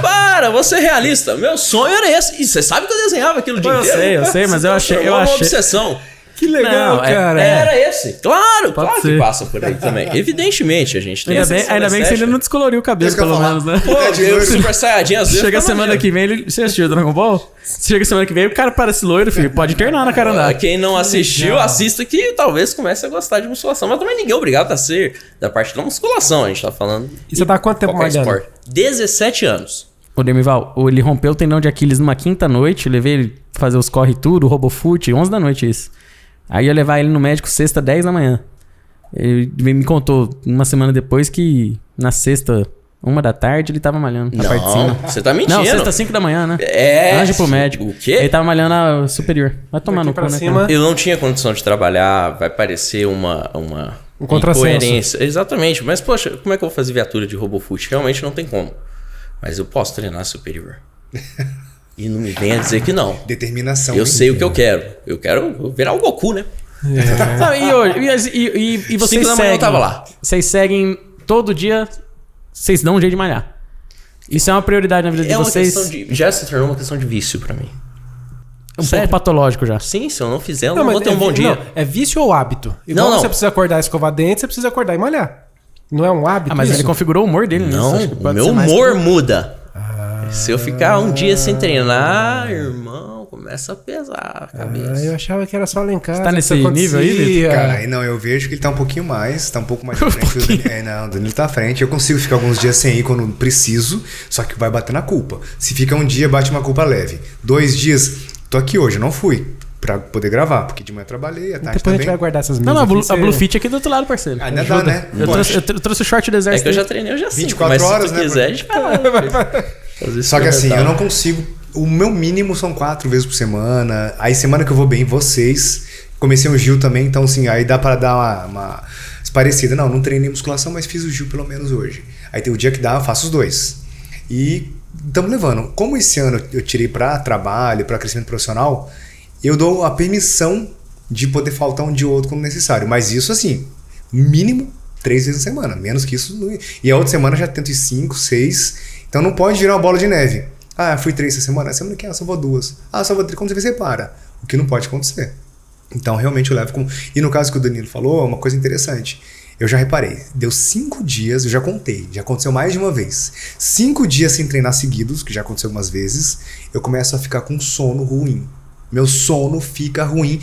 Para, você é realista. Meu sonho era esse. E você sabe que eu desenhava aquilo o dia inteiro? Eu sei, mas eu achei... uma obsessão. Que legal, cara. Era esse. Claro Pode ser. que passa por aí também. Evidentemente, a gente tem Ainda bem que você ainda não descoloriu o cabelo, Isso que eu pelo ia menos, falar. né? Pô, eu Super Saiyajin às vezes. Chega ficava semana maneiro. que vem, você assistiu o Dragon Ball? Chega semana que vem, o cara parece loiro, filho. Pode internar na cara andar. Quem não assistiu, assista que talvez comece a gostar de musculação. Mas também ninguém é obrigado a ser da parte da musculação. A gente tá falando. E você tá há quanto tempo qualquer malhando? esporte. 17 anos. Ô, Demival, ele rompeu o tendão de Aquiles numa quinta-noite, levei ele fazer os corre tudo, o RoboFoot, 11 da noite isso. Aí eu ia levar ele no médico sexta, 10 da manhã. Ele me contou uma semana depois que na sexta, 1 da tarde, ele tava malhando na parte de cima. Você tá mentindo. Não, sexta, 5 da manhã, né? É. Antes pro médico. O quê? Ele tava malhando a superior. Vai tomar Daqui no cu, pra né, cima. cara? Eu não tinha condição de trabalhar, vai parecer uma contrassenso. incoerência. Exatamente, mas poxa, como é que eu vou fazer viatura de RoboFoot? Realmente não tem como. Mas eu posso treinar superior. E não me venha dizer que não. Determinação. Eu sei o que eu quero. Eu quero virar o Goku, né? Não, e vocês 5 da manhã eu seguem? tava lá. Vocês seguem todo dia, vocês dão um jeito de malhar. Isso é uma prioridade na vida de É uma vocês? questão de... Já se tornou uma questão de vício pra mim. Um pouco patológico já. Sim, se eu não fizer, eu não vou ter um bom dia. Não, é vício ou hábito? Igual Não. você precisa acordar e escovar dente, você precisa acordar e malhar. Não é um hábito Mas isso? ele configurou o humor dele nisso. Não, Acho que o pode meu ser mais humor muda. Se eu ficar um dia sem treinar, irmão, começa a pesar a cabeça. Eu achava que era só lá em casa. Você tá nesse que isso nível aí, acontecia. Vitor? Cara, aí não, eu vejo que ele tá um pouquinho mais, tá um pouco mais à frente do Danilo. Não, o Danilo tá à frente. Eu consigo ficar alguns dias sem ir quando preciso, só que vai bater na culpa. Se fica um dia, bate uma culpa leve. 2 dias, tô aqui hoje, não fui pra poder gravar, porque de manhã eu trabalhei, à tarde Depois a também. gente vai guardar essas Não, mesas. a Blue Fit aqui do outro lado, parceiro. Ainda dá, né? Eu trouxe o short do É exército. que eu já treinei, eu já sei. 24 mas horas, se tu né, quiser, a gente vai lá. Só que assim, eu não consigo. O meu mínimo são 4 vezes por semana. Aí semana que eu vou bem, vocês. Comecei o Gil também, então assim, aí dá pra dar uma parecida. Não treinei musculação, mas fiz o Gil pelo menos hoje. Aí tem o dia que dá, eu faço os 2. E estamos levando. Como esse ano eu tirei pra trabalho, pra crescimento profissional, eu dou a permissão de poder faltar um dia ou outro quando necessário. Mas isso assim, mínimo 3 vezes na semana. Menos que isso. E a outra semana eu já tento ir 5, 6. Então não pode virar uma bola de neve. Ah, fui 3 essa semana. Essa semana que só vou 2. Ah, só vou 3. Quando você vê, você para. O que não pode acontecer. Então realmente eu levo como... E no caso que o Danilo falou, é uma coisa interessante. Eu já reparei. Deu 5 dias, eu já contei. Já aconteceu mais de uma vez. 5 dias sem treinar seguidos, que já aconteceu algumas vezes, eu começo a ficar com sono ruim. Meu sono fica ruim.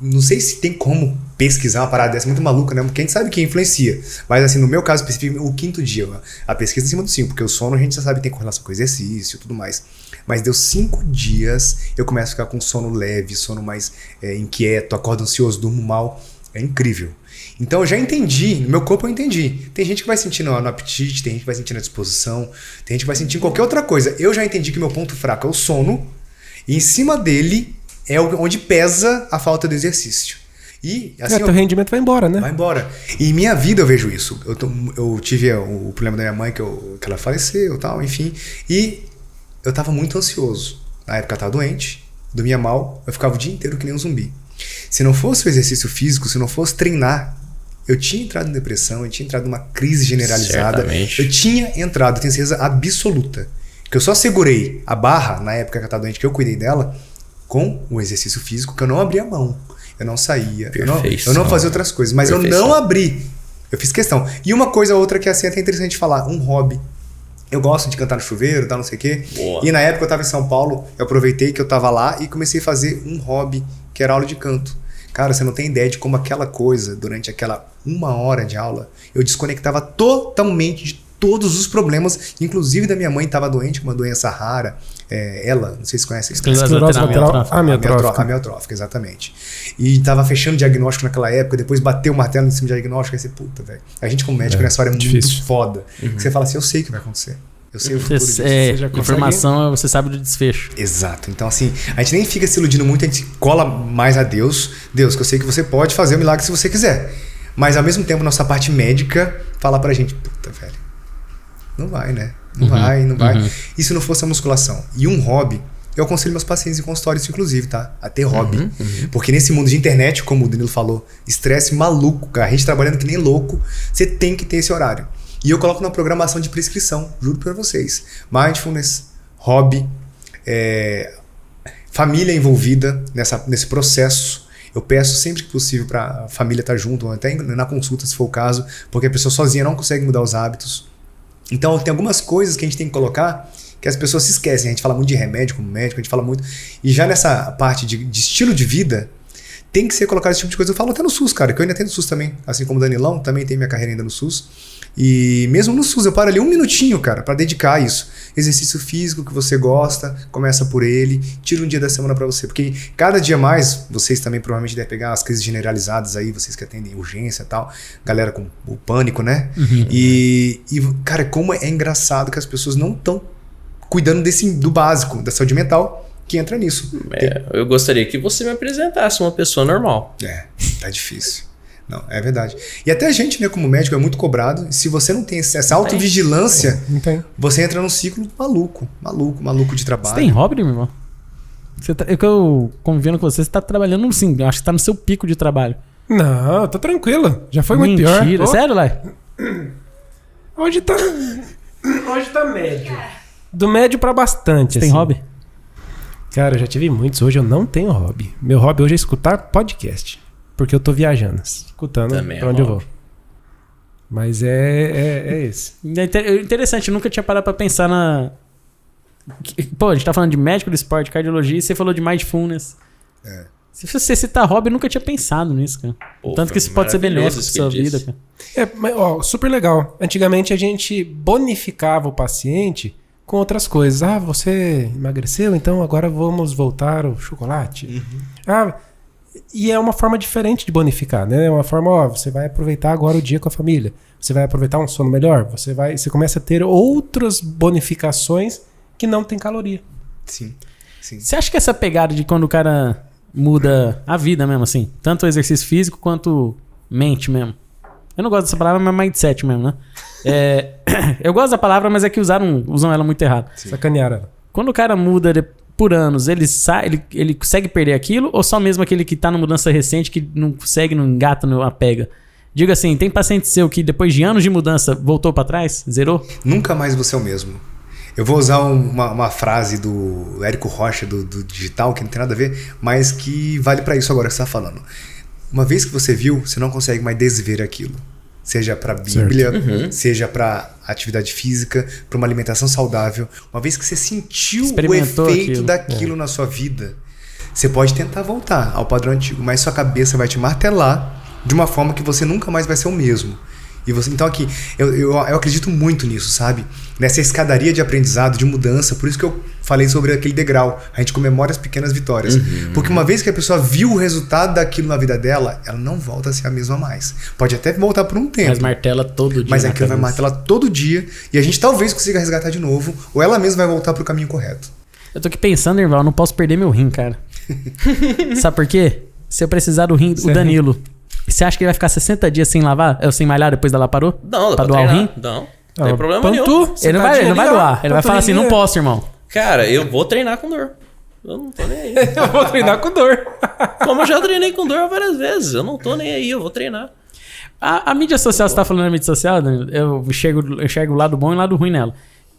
Não sei se tem como pesquisar uma parada dessa, muito maluca, né? Porque a gente sabe que influencia. Mas assim, no meu caso específico, o 5º dia, a pesquisa em cima do 5, porque o sono a gente já sabe que tem correlação com exercício e tudo mais. Mas deu 5 dias, eu começo a ficar com sono leve, sono mais inquieto, acordo ansioso, durmo mal. É incrível. Então eu já entendi, no meu corpo eu entendi. Tem gente que vai sentir no apetite, tem gente que vai sentir na disposição, tem gente que vai sentir em qualquer outra coisa. Eu já entendi que meu ponto fraco é o sono, e em cima dele é onde pesa a falta do exercício. E assim, teu rendimento vai embora, né? Vai embora. E em minha vida eu vejo isso. Eu tive o problema da minha mãe, que ela faleceu e tal, enfim. E eu tava muito ansioso. Na época eu tava doente, dormia mal, eu ficava o dia inteiro que nem um zumbi. Se não fosse o exercício físico, se não fosse treinar, eu tinha entrado em depressão, eu tinha entrado numa crise generalizada. Certamente. Eu tinha entrado, eu tenho certeza absoluta, que eu só segurei a barra, na época que eu tava doente, que eu cuidei dela, com o exercício físico, que eu não abria mão. Eu não saía, eu não fazia outras coisas, mas eu não abri. Eu fiz questão. E uma coisa ou outra que assim, é até interessante falar, um hobby. Eu gosto de cantar no chuveiro, tal, não sei o quê. Boa. E na época eu tava em São Paulo, eu aproveitei que eu tava lá e comecei a fazer um hobby, que era aula de canto. Cara, você não tem ideia de como aquela coisa, durante aquela 1 hora de aula, eu desconectava totalmente de todos os problemas, inclusive da minha mãe, estava doente com uma doença rara. Ela, não sei se conhece. Esclerose lateral amiotrófica, exatamente. E tava fechando diagnóstico naquela época, depois bateu o martelo em cima do diagnóstico, aí você, puta, velho. A gente como médico nessa hora é muito foda. Você fala assim, eu sei o que vai acontecer. Eu sei o futuro disso. Você já informação, você sabe do desfecho. Exato. Então, assim, a gente nem fica se iludindo muito, a gente cola mais a Deus. Deus, que eu sei que você pode fazer o milagre se você quiser. Mas, ao mesmo tempo, nossa parte médica fala pra gente, puta, velho, não vai, né? Não vai. E se não fosse a musculação? E um hobby, eu aconselho meus pacientes em consultórios, inclusive, tá? A ter hobby. Porque nesse mundo de internet, como o Danilo falou, estresse maluco, cara. A gente trabalhando que nem louco, você tem que ter esse horário. E eu coloco na programação de prescrição, juro pra vocês. Mindfulness, hobby, família envolvida nesse processo. Eu peço sempre que possível pra família estar junto, ou até na consulta, se for o caso, porque a pessoa sozinha não consegue mudar os hábitos. Então tem algumas coisas que a gente tem que colocar que as pessoas se esquecem. A gente fala muito de remédio como médico, a gente fala muito. E já nessa parte de estilo de vida, tem que ser colocado esse tipo de coisa. Eu falo até no SUS, cara, que eu ainda tenho no SUS também. Assim como o Danilão, também tem minha carreira ainda no SUS. E mesmo no SUS, eu paro ali 1 minutinho, cara, pra dedicar a isso. Exercício físico que você gosta, começa por ele, tira um dia da semana pra você. Porque cada dia mais, vocês também provavelmente devem pegar as crises generalizadas aí, vocês que atendem urgência e tal, galera com o pânico, né? E, cara, como é engraçado que as pessoas não estão cuidando do básico, da saúde mental, que entra nisso. Eu gostaria que você me apresentasse uma pessoa normal. Tá difícil. Não, é verdade. E até a gente, né, como médico, é muito cobrado. E se você não tem essa autovigilância, você entra num ciclo maluco de trabalho. Você tem hobby, meu irmão? Eu convivendo com você tá trabalhando, sim, acho que tá no seu pico de trabalho. Não, tô tranquilo. Já foi muito pior. Mentira, sério, Lai? Hoje tá médio. Do médio pra bastante. Você tem hobby? Cara, eu já tive muitos. Hoje eu não tenho hobby. Meu hobby hoje é escutar podcast. Porque eu tô viajando, escutando também pra onde eu vou. Mas é esse. É interessante, eu nunca tinha parado pra pensar na... Pô, a gente tá falando de médico do esporte, cardiologia, e você falou de mindfulness. Se você citar hobby, eu nunca tinha pensado nisso, cara. Pô, tanto que isso pode ser benéfico pra sua vida, cara. Mas, super legal. Antigamente a gente bonificava o paciente com outras coisas. Ah, você emagreceu, então agora vamos voltar ao chocolate. E é uma forma diferente de bonificar, né? É uma forma, você vai aproveitar agora o dia com a família. Você vai aproveitar um sono melhor. Você começa a ter outras bonificações que não tem caloria. Sim. Você acha que essa pegada de quando o cara muda a vida mesmo, assim, tanto o exercício físico quanto mente mesmo? Eu não gosto dessa palavra, mas mindset mesmo, né? Eu gosto da palavra, mas é que usam ela muito errado. Sacanearam ela. Quando o cara muda por anos, ele consegue perder aquilo? Ou só mesmo aquele que tá na mudança recente que não consegue, não engata, não apega? Diga assim, tem paciente seu que depois de anos de mudança voltou pra trás? Zerou? Nunca mais você é o mesmo. Eu vou usar uma frase do Érico Rocha, do digital, que não tem nada a ver, mas que vale pra isso agora que você tá falando. Uma vez que você viu, você não consegue mais desver aquilo. Seja para Bíblia, seja para atividade física, para uma alimentação saudável. Uma vez que você sentiu o efeito daquilo na sua vida, você pode tentar voltar ao padrão antigo, mas sua cabeça vai te martelar de uma forma que você nunca mais vai ser o mesmo. Então aqui, eu acredito muito nisso, sabe? Nessa escadaria de aprendizado, de mudança. Por isso que eu falei sobre aquele degrau. A gente comemora as pequenas vitórias. Porque uma vez que a pessoa viu o resultado daquilo na vida dela, ela não volta a ser a mesma mais. Pode até voltar por um tempo. Mas martela todo dia. Mas aquilo vai martelar todo dia. E a gente talvez consiga resgatar de novo. Ou ela mesma vai voltar pro caminho correto. Eu tô aqui pensando, Irval, eu não posso perder meu rim, cara. Sabe por quê? Se eu precisar do rim, o Danilo... Você acha que ele vai ficar 60 dias sem lavar? Sem malhar depois dela parou? Não, pra doar o rim? Não tem problema nenhum. Ele não vai doar. Ele vai falar assim, não posso, irmão. Cara, eu vou treinar com dor. Eu não tô nem aí. Eu vou treinar com dor. Como eu já treinei com dor várias vezes. Eu não tô nem aí, eu vou treinar. A mídia social, você tá falando da mídia social, Danilo? Eu enxergo o lado bom e o lado ruim nela.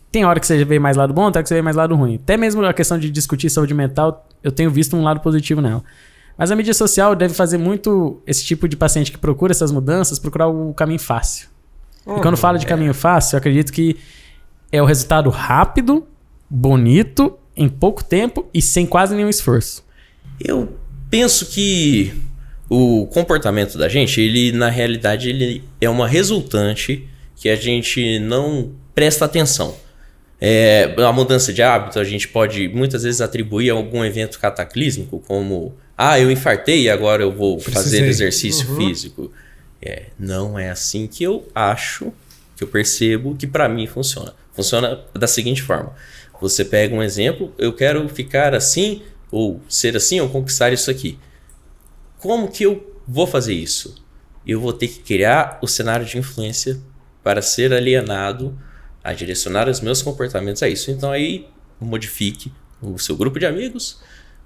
Tem hora que você vê mais lado bom, tem hora que você vê mais lado ruim. Até mesmo a questão de discutir saúde mental, eu tenho visto um lado positivo nela. Mas a mídia social deve fazer muito esse tipo de paciente que procura essas mudanças, procurar o caminho fácil. E quando fala de caminho fácil, eu acredito que é o resultado rápido, bonito, em pouco tempo e sem quase nenhum esforço. Eu penso que o comportamento da gente, ele na realidade ele é uma resultante que a gente não presta atenção. A mudança de hábito a gente pode muitas vezes atribuir a algum evento cataclísmico, como eu infartei e agora eu vou fazer exercício físico. Não é assim que eu acho, que eu percebo que para mim funciona. Funciona da seguinte forma. Você pega um exemplo, eu quero ficar assim, ou ser assim, ou conquistar isso aqui. Como que eu vou fazer isso? Eu vou ter que criar o cenário de influência para ser alienado a direcionar os meus comportamentos a isso. Então aí modifique o seu grupo de amigos,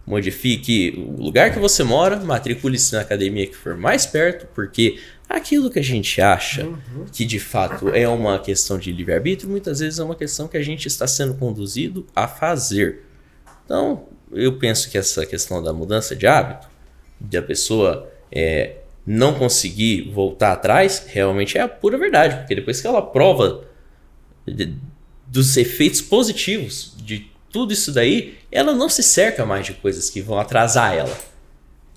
modifique o lugar que você mora, matricule-se na academia que for mais perto, porque aquilo que a gente acha que de fato é uma questão de livre-arbítrio, muitas vezes é uma questão que a gente está sendo conduzido a fazer. Então, eu penso que essa questão da mudança de hábito, da pessoa não conseguir voltar atrás, realmente é a pura verdade, porque depois que ela prova dos efeitos positivos de tudo isso daí, ela não se cerca mais de coisas que vão atrasar ela.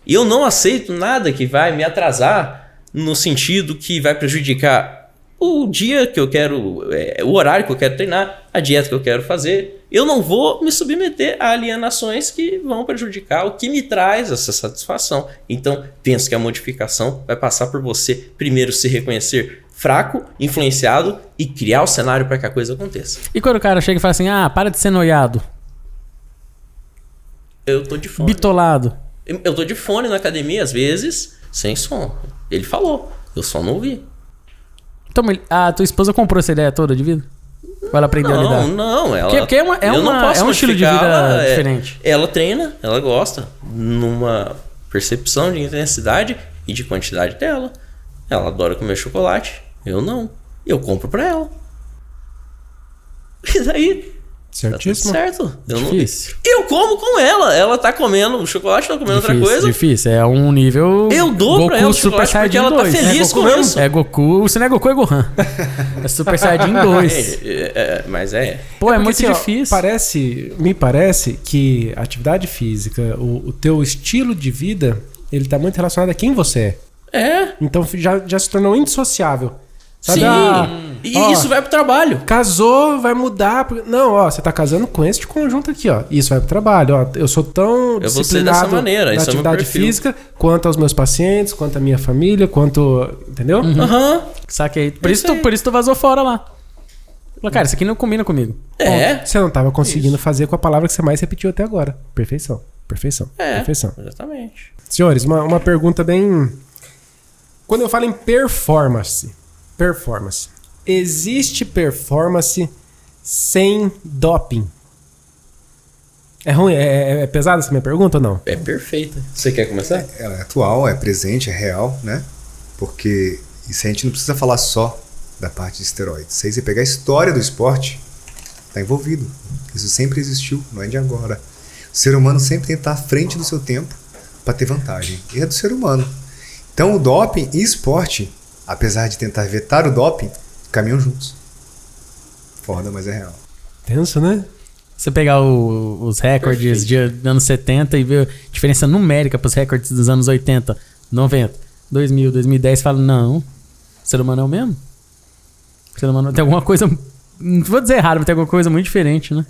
E eu não aceito nada que vai me atrasar no sentido que vai prejudicar o dia que eu quero, o horário que eu quero treinar, a dieta que eu quero fazer. Eu não vou me submeter a alienações que vão prejudicar o que me traz essa satisfação. Então, penso que a modificação vai passar por você primeiro se reconhecer fraco, influenciado e criar o cenário para que a coisa aconteça. E quando o cara chega e fala assim, para de ser noiado. Eu tô de fone. Bitolado. Eu tô de fone na academia, às vezes, sem som. Ele falou, eu só não ouvi. Então, a tua esposa comprou essa ideia toda de vida? Ou ela aprendeu a lidar? Não, ela... Porque é um estilo de vida diferente. Ela treina, ela gosta, numa percepção de intensidade e de quantidade dela. Ela adora comer chocolate, eu não. Eu compro pra ela. E daí... Certíssimo. Tá certo. Difícil. Eu como com ela. Ela tá comendo chocolate, tá comendo outra coisa. Difícil. É um nível... Eu dou Goku pra ela o Super chocolate porque Saiyajin ela tá 2. feliz com isso. É Goku... Se não é Goku, é Gohan. É Super Saiyajin 2. Mas Pô, é muito assim, difícil. Me parece que a atividade física, o teu estilo de vida, ele tá muito relacionado a quem você é. Então já se tornou indissociável. Sabe? Sim. E isso vai pro trabalho. Casou, vai mudar. Não, você tá casando com esse conjunto aqui, ó. Isso vai pro trabalho, ó. Eu sou tão disciplinado dessa maneira, na atividade física quanto aos meus pacientes, quanto à minha família, quanto... Entendeu? Saquei. Por isso tu vazou fora lá. Cara, isso aqui não combina comigo. Você não tava conseguindo fazer com a palavra que você mais repetiu até agora. Perfeição. Perfeição. Perfeição. Exatamente. Senhores, uma pergunta bem... Quando eu falo em performance, existe performance sem doping? É ruim? É pesada essa minha pergunta ou não? É perfeita. Você quer começar? Ela é atual, é presente, é real, né? Porque isso a gente não precisa falar só da parte de esteroides. Se aí você pegar a história do esporte, tá envolvido. Isso sempre existiu, não é de agora. O ser humano sempre tem que estar à frente do seu tempo para ter vantagem. E é do ser humano. Então o doping e esporte, apesar de tentar vetar o doping, caminham juntos. Foda, mas é real. Tenso, né? Você pegar os recordes de anos 70 e ver a diferença numérica para os recordes dos anos 80, 90, 2000, 2010, fala, não, o ser humano é o mesmo. O ser humano tem alguma coisa, não vou dizer errado, mas tem alguma coisa muito diferente, né?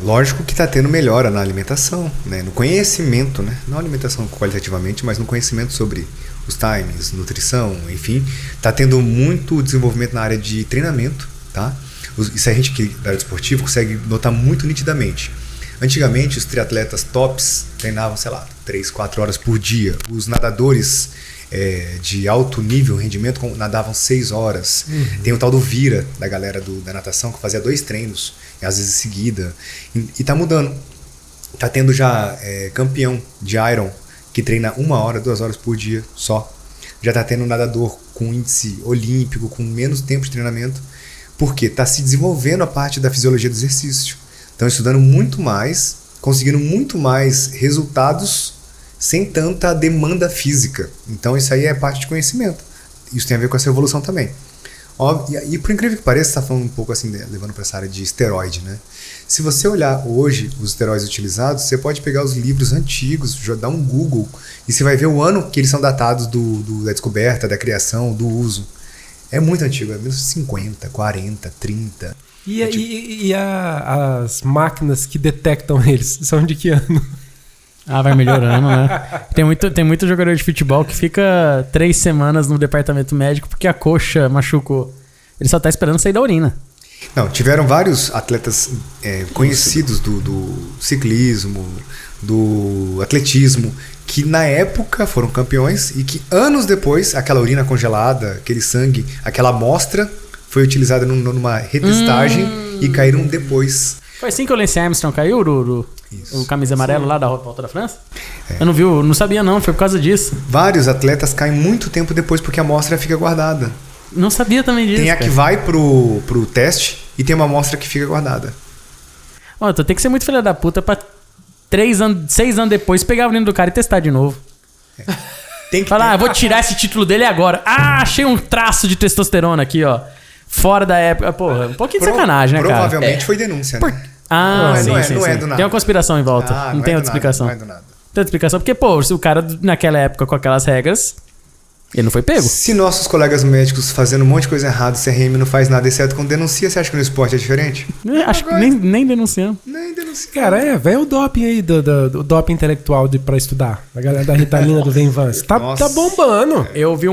Lógico que está tendo melhora na alimentação, né? No conhecimento, né? Não alimentação qualitativamente, mas no conhecimento sobre os timings, nutrição, enfim. Está tendo muito desenvolvimento na área de treinamento, tá? Isso a gente que da área esportiva consegue notar muito nitidamente. Antigamente, os triatletas tops treinavam, 3, 4 horas por dia. Os nadadores de alto nível, rendimento, nadavam 6 horas. Tem o tal do Vira, da galera da natação, que fazia 2 treinos. às vezes seguida, e tá mudando. Tá tendo já campeão de Iron que treina 1 hora, 2 horas por dia só. Já tá tendo nadador com índice olímpico, com menos tempo de treinamento, porque tá se desenvolvendo a parte da fisiologia do exercício. Estão estudando muito mais, conseguindo muito mais resultados sem tanta demanda física. Então isso aí é parte de conhecimento. Isso tem a ver com essa evolução também. E por incrível que pareça, você está falando um pouco assim, levando para essa área de esteroide, né? Se você olhar hoje os esteroides utilizados, você pode pegar os livros antigos, dar um Google, e você vai ver o ano que eles são datados da descoberta, da criação, do uso. É muito antigo, é 1950, 40, 30. E as máquinas que detectam eles são de que ano? Vai melhorando, né? Tem muito jogador de futebol que fica 3 semanas no departamento médico porque a coxa machucou. Ele só tá esperando sair da urina. Não, tiveram vários atletas conhecidos do ciclismo, do atletismo, que na época foram campeões e que anos depois, aquela urina congelada, aquele sangue, aquela amostra foi utilizada numa retestagem e caíram depois. Foi assim que o Lance Armstrong caiu, o camisa amarelo lá da Volta da França? Eu não sabia não, foi por causa disso. Vários atletas caem muito tempo depois porque a amostra fica guardada. Não sabia também disso. Tem a que vai pro teste e tem uma amostra que fica guardada. Tu tem que ser muito filha da puta pra 6 anos depois pegar a urina do cara e testar de novo. Tem que falar, vou tirar esse título dele agora. Achei um traço de testosterona aqui, ó. Fora da época. Porra, um pouquinho de sacanagem, né, cara? Provavelmente foi denúncia, né? Sim. Não é do nada. Tem uma conspiração em volta. Não tem outra explicação. Não é do nada. Tem outra explicação. Porque, se o cara naquela época com aquelas regras, ele não foi pego. Se nossos colegas médicos fazendo um monte de coisa errada, o CRM não faz nada exceto quando denuncia, você acha que no esporte é diferente? Acho que nem denunciando. Nem denunciando. Cara, velho o doping aí, do doping intelectual pra estudar. A galera da Ritalina do Venvance. Tá bombando. Eu vi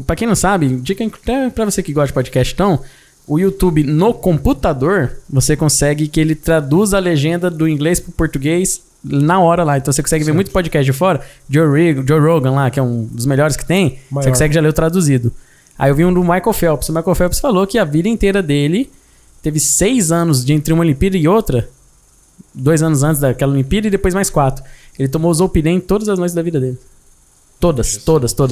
pra quem não sabe, dica até pra você que gosta de podcast, então, o YouTube no computador, você consegue que ele traduza a legenda do inglês pro português na hora lá. Então você consegue ver muito podcast de fora. Joe Rogan lá, que é um dos melhores que tem. Você consegue já ler o traduzido. Aí eu vi um do Michael Phelps. O Michael Phelps falou que a vida inteira dele teve 6 anos de entre uma Olimpíada e outra. 2 anos antes daquela Olimpíada e depois mais 4. Ele tomou Zolpidem todas as noites da vida dele. Todas.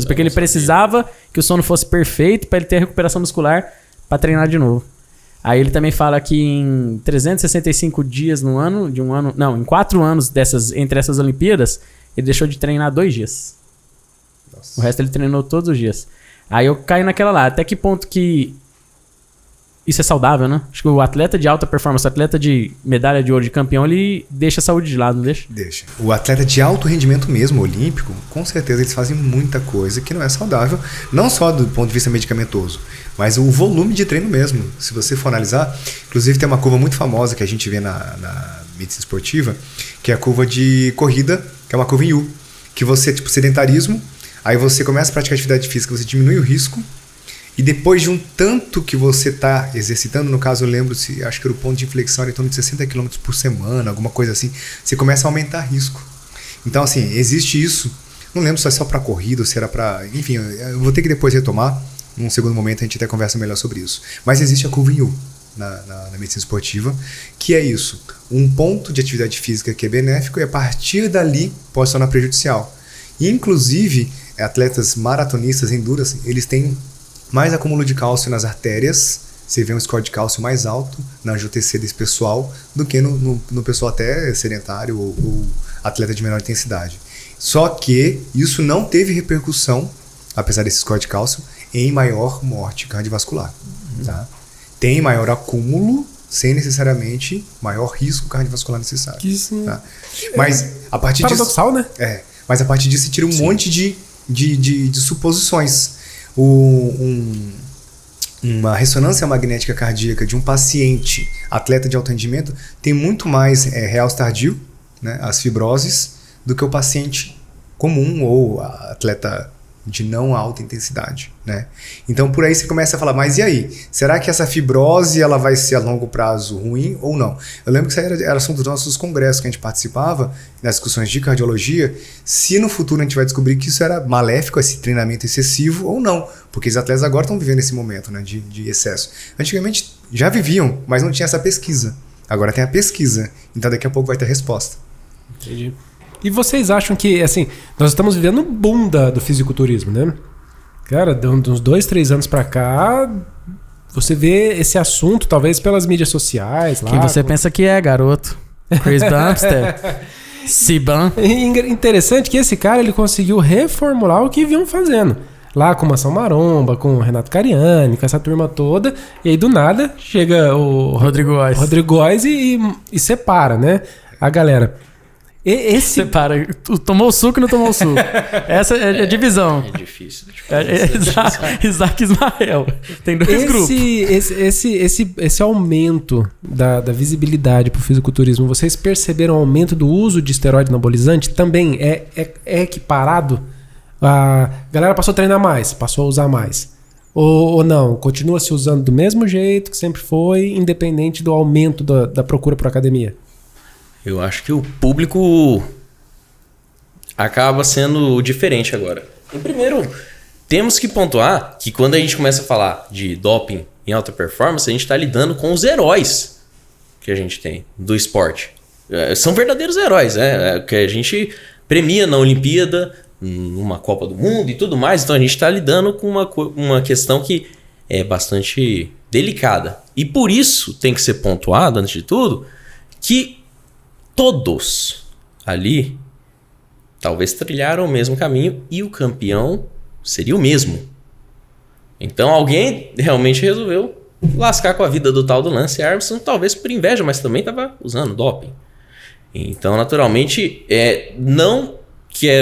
Porque ele precisava que o sono fosse perfeito para ele ter recuperação muscular para treinar de novo. Aí ele também fala que em 365 dias no ano, em 4 anos entre essas Olimpíadas, ele deixou de treinar 2 dias. Nossa. O resto ele treinou todos os dias. Aí eu caio naquela lá, até que ponto que isso é saudável, né? Acho que o atleta de alta performance, o atleta de medalha de ouro, de campeão, ele deixa a saúde de lado, não deixa? Deixa. O atleta de alto rendimento mesmo, olímpico, com certeza eles fazem muita coisa que não é saudável, não só do ponto de vista medicamentoso, mas o volume de treino mesmo. Se você for analisar, inclusive tem uma curva muito famosa que a gente vê na medicina esportiva, que é a curva de corrida, que é uma curva em U, que você, sedentarismo, aí você começa a praticar atividade física, você diminui o risco, e depois de um tanto que você está exercitando, no caso eu lembro, acho que era o ponto de inflexão era em torno de 60 km por semana, alguma coisa assim, você começa a aumentar risco. Então assim, existe isso, não lembro se é só para corrida ou se era para... Enfim, eu vou ter que depois retomar, num segundo momento a gente até conversa melhor sobre isso. Mas existe a curva em U na medicina esportiva, que é isso, um ponto de atividade física que é benéfico e a partir dali pode se tornar prejudicial. E, inclusive, atletas maratonistas, endurance, eles têm mais acúmulo de cálcio nas artérias, você vê um score de cálcio mais alto na ANGIOTC desse pessoal do que no pessoal até sedentário ou atleta de menor intensidade. Só que isso não teve repercussão, apesar desse score de cálcio, em maior morte cardiovascular. Tá? Tem maior acúmulo, sem necessariamente maior risco cardiovascular necessário. Tá? Mas a partir paradoxal, disso, né? Mas a partir disso você tira um monte de suposições. Uma ressonância magnética cardíaca de um paciente atleta de alto rendimento tem muito mais realce tardio, né, as fibroses, do que o paciente comum ou atleta de não alta intensidade, né? Então por aí você começa a falar, mas e aí? Será que essa fibrose ela vai ser a longo prazo ruim ou não? Eu lembro que isso era assunto dos nossos congressos que a gente participava, nas discussões de cardiologia, se no futuro a gente vai descobrir que isso era maléfico, esse treinamento excessivo ou não. Porque os atletas agora estão vivendo esse momento, né, de excesso. Antigamente já viviam, mas não tinha essa pesquisa. Agora tem a pesquisa, então daqui a pouco vai ter resposta. Entendi. E vocês acham que, assim, nós estamos vivendo um boom do fisiculturismo, né? Cara, de uns 2, 3 anos pra cá, você vê esse assunto, talvez pelas mídias sociais. Lá, Quem você pensa que é, garoto? Chris Bumstead, Siban. Interessante que esse cara ele conseguiu reformular o que vinham fazendo. Lá com o Mação Maromba, com o Renato Cariani, com essa turma toda. E aí, do nada, chega o Rodrigo Góes e separa, né? A galera. Separa. Tomou o suco e não tomou o suco. Essa é a divisão. É difícil. Isaac Ismael. Tem dois grupos. Esse aumento da visibilidade pro fisiculturismo, vocês perceberam o aumento do uso de esteroide anabolizante? Também é equiparado? A galera passou a treinar mais, passou a usar mais. Ou não? Continua se usando do mesmo jeito que sempre foi, independente do aumento da procura por academia? Eu acho que o público acaba sendo diferente agora. E primeiro, temos que pontuar que quando a gente começa a falar de doping em alta performance, a gente está lidando com os heróis que a gente tem do esporte. São verdadeiros heróis, que a gente premia na Olimpíada, numa Copa do Mundo e tudo mais. Então a gente está lidando com uma questão que é bastante delicada. E por isso tem que ser pontuado, antes de tudo, que todos ali talvez trilharam o mesmo caminho e o campeão seria o mesmo. Então alguém realmente resolveu lascar com a vida do tal do Lance Armstrong, talvez por inveja, mas também estava usando doping. Então, naturalmente,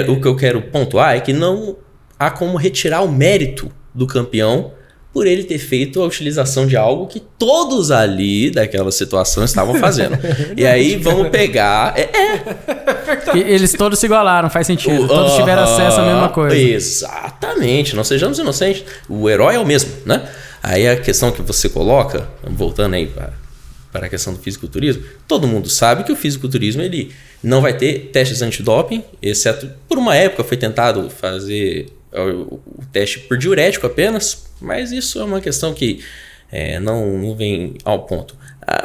o que eu quero pontuar é que não há como retirar o mérito do campeão por ele ter feito a utilização de algo que todos ali daquela situação estavam fazendo. E aí vamos pegar... Eles todos se igualaram, faz sentido. Todos tiveram acesso à mesma coisa. Exatamente, não sejamos inocentes. O herói é o mesmo, né? Aí a questão que você coloca, voltando aí para a questão do fisiculturismo, todo mundo sabe que o fisiculturismo ele não vai ter testes antidoping, exceto por uma época foi tentado fazer o teste por diurético apenas, mas isso é uma questão que não vem ao ponto.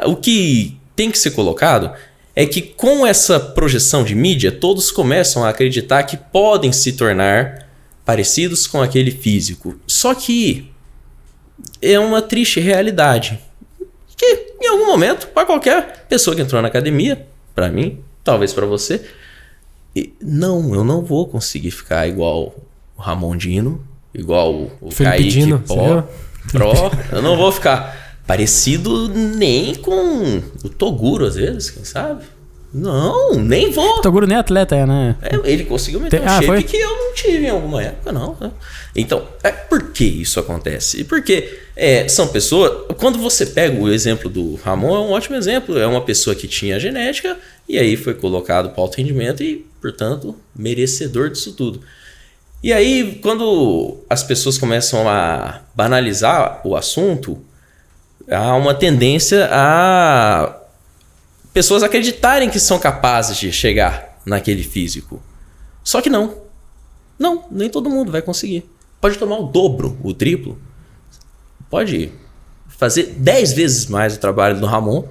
O que tem que ser colocado é que com essa projeção de mídia, todos começam a acreditar que podem se tornar parecidos com aquele físico. Só que é uma triste realidade que em algum momento, para qualquer pessoa que entrou na academia, para mim, talvez para você, eu não vou conseguir ficar igual o Ramon Dino, igual o Kaique Dino, Pro. Eu não vou ficar parecido nem com o Toguro, às vezes, quem sabe? Não, nem vou. O Toguro nem atleta né? Ele conseguiu meter um shape que eu não tive em alguma época, não. Né? Então, por que isso acontece? Porque são pessoas... Quando você pega o exemplo do Ramon, é um ótimo exemplo. É uma pessoa que tinha genética e aí foi colocado para alto rendimento e, portanto, merecedor disso tudo. E aí, quando as pessoas começam a banalizar o assunto, há uma tendência a pessoas acreditarem que são capazes de chegar naquele físico. Só que não. Não, nem todo mundo vai conseguir. Pode tomar o dobro, o triplo. Pode fazer 10 vezes mais o trabalho do Ramon.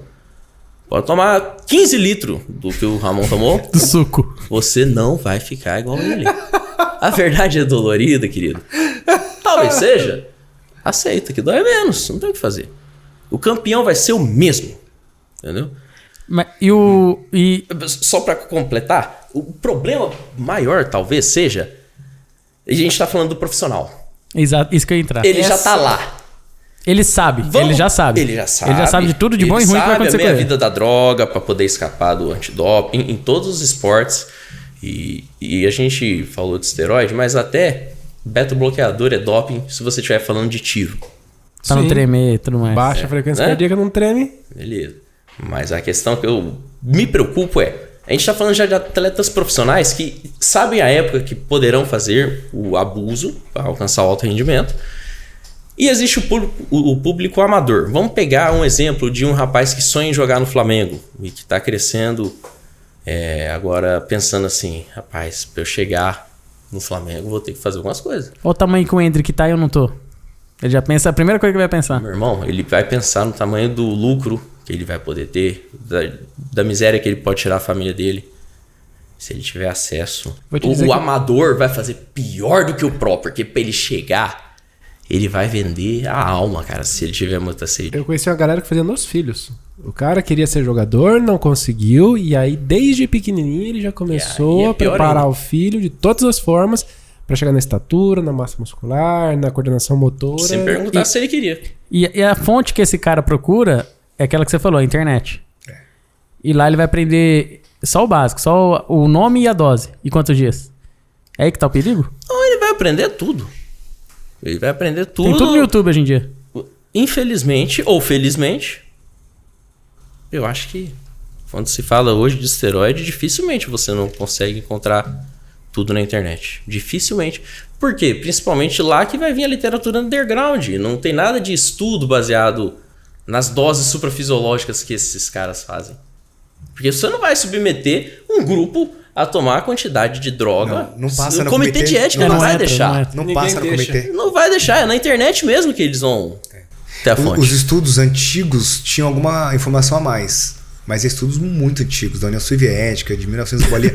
Pode tomar 15 litros do que o Ramon tomou. Do suco. Você não vai ficar igual a ele. A verdade é dolorida, querido. Talvez seja. Aceita que dói menos. Não tem o que fazer. O campeão vai ser o mesmo. Entendeu? Mas, Só para completar, o problema maior talvez seja... A gente está falando do profissional. Exato, isso que eu ia entrar. Ele já tá lá. Ele sabe, ele já sabe. Ele já sabe. Ele já sabe de tudo de bom e ruim que vai acontecer com ele. Ele sabe a vida da droga para poder escapar do antidoping em todos os esportes. E a gente falou de esteroide, mas até beta-bloqueador é doping se você estiver falando de tiro. Pra não tremer e tudo mais. Baixa frequência cardíaca não treme. Beleza. Mas a questão que eu me preocupo a gente está falando já de atletas profissionais que sabem a época que poderão fazer o abuso para alcançar o alto rendimento. E existe o público amador. Vamos pegar um exemplo de um rapaz que sonha em jogar no Flamengo e que está crescendo agora pensando assim, rapaz, para eu chegar no Flamengo vou ter que fazer algumas coisas. Olha o tamanho que o Hendrick tá e eu não tô. Ele já pensa, a primeira coisa que ele vai pensar. Meu irmão, ele vai pensar no tamanho do lucro que ele vai poder ter, da miséria que ele pode tirar a família dele. Se ele tiver acesso. O amador vai fazer pior do que o pró, porque pra ele chegar, ele vai vender a alma, cara, se ele tiver muita sede. Eu conheci uma galera que fazia nos filhos. O cara queria ser jogador, não conseguiu, e aí desde pequenininho ele já começou a preparar ainda o filho de todas as formas pra chegar na estatura, na massa muscular, na coordenação motora. Sem perguntar se ele queria. E a fonte que esse cara procura é aquela que você falou, a internet. E lá ele vai aprender só o básico, só o nome e a dose. E quantos dias? É aí que tá o perigo? Não, ele vai aprender tudo. Ele vai aprender tudo. Tem tudo no YouTube hoje em dia. Infelizmente ou felizmente, eu acho que quando se fala hoje de esteroide, dificilmente você não consegue encontrar tudo na internet. Dificilmente. Por quê? Principalmente lá que vai vir a literatura underground. Não tem nada de estudo baseado nas doses suprafisiológicas que esses caras fazem. Porque você não vai submeter um grupo a tomar a quantidade de droga. Não passa no comitê de ética não vai deixar. Não passa no comitê. Não vai deixar. É na internet mesmo que eles vão ter a fonte. Os estudos antigos tinham alguma informação a mais. Mas estudos muito antigos, da União Soviética, de 1900 bolinha.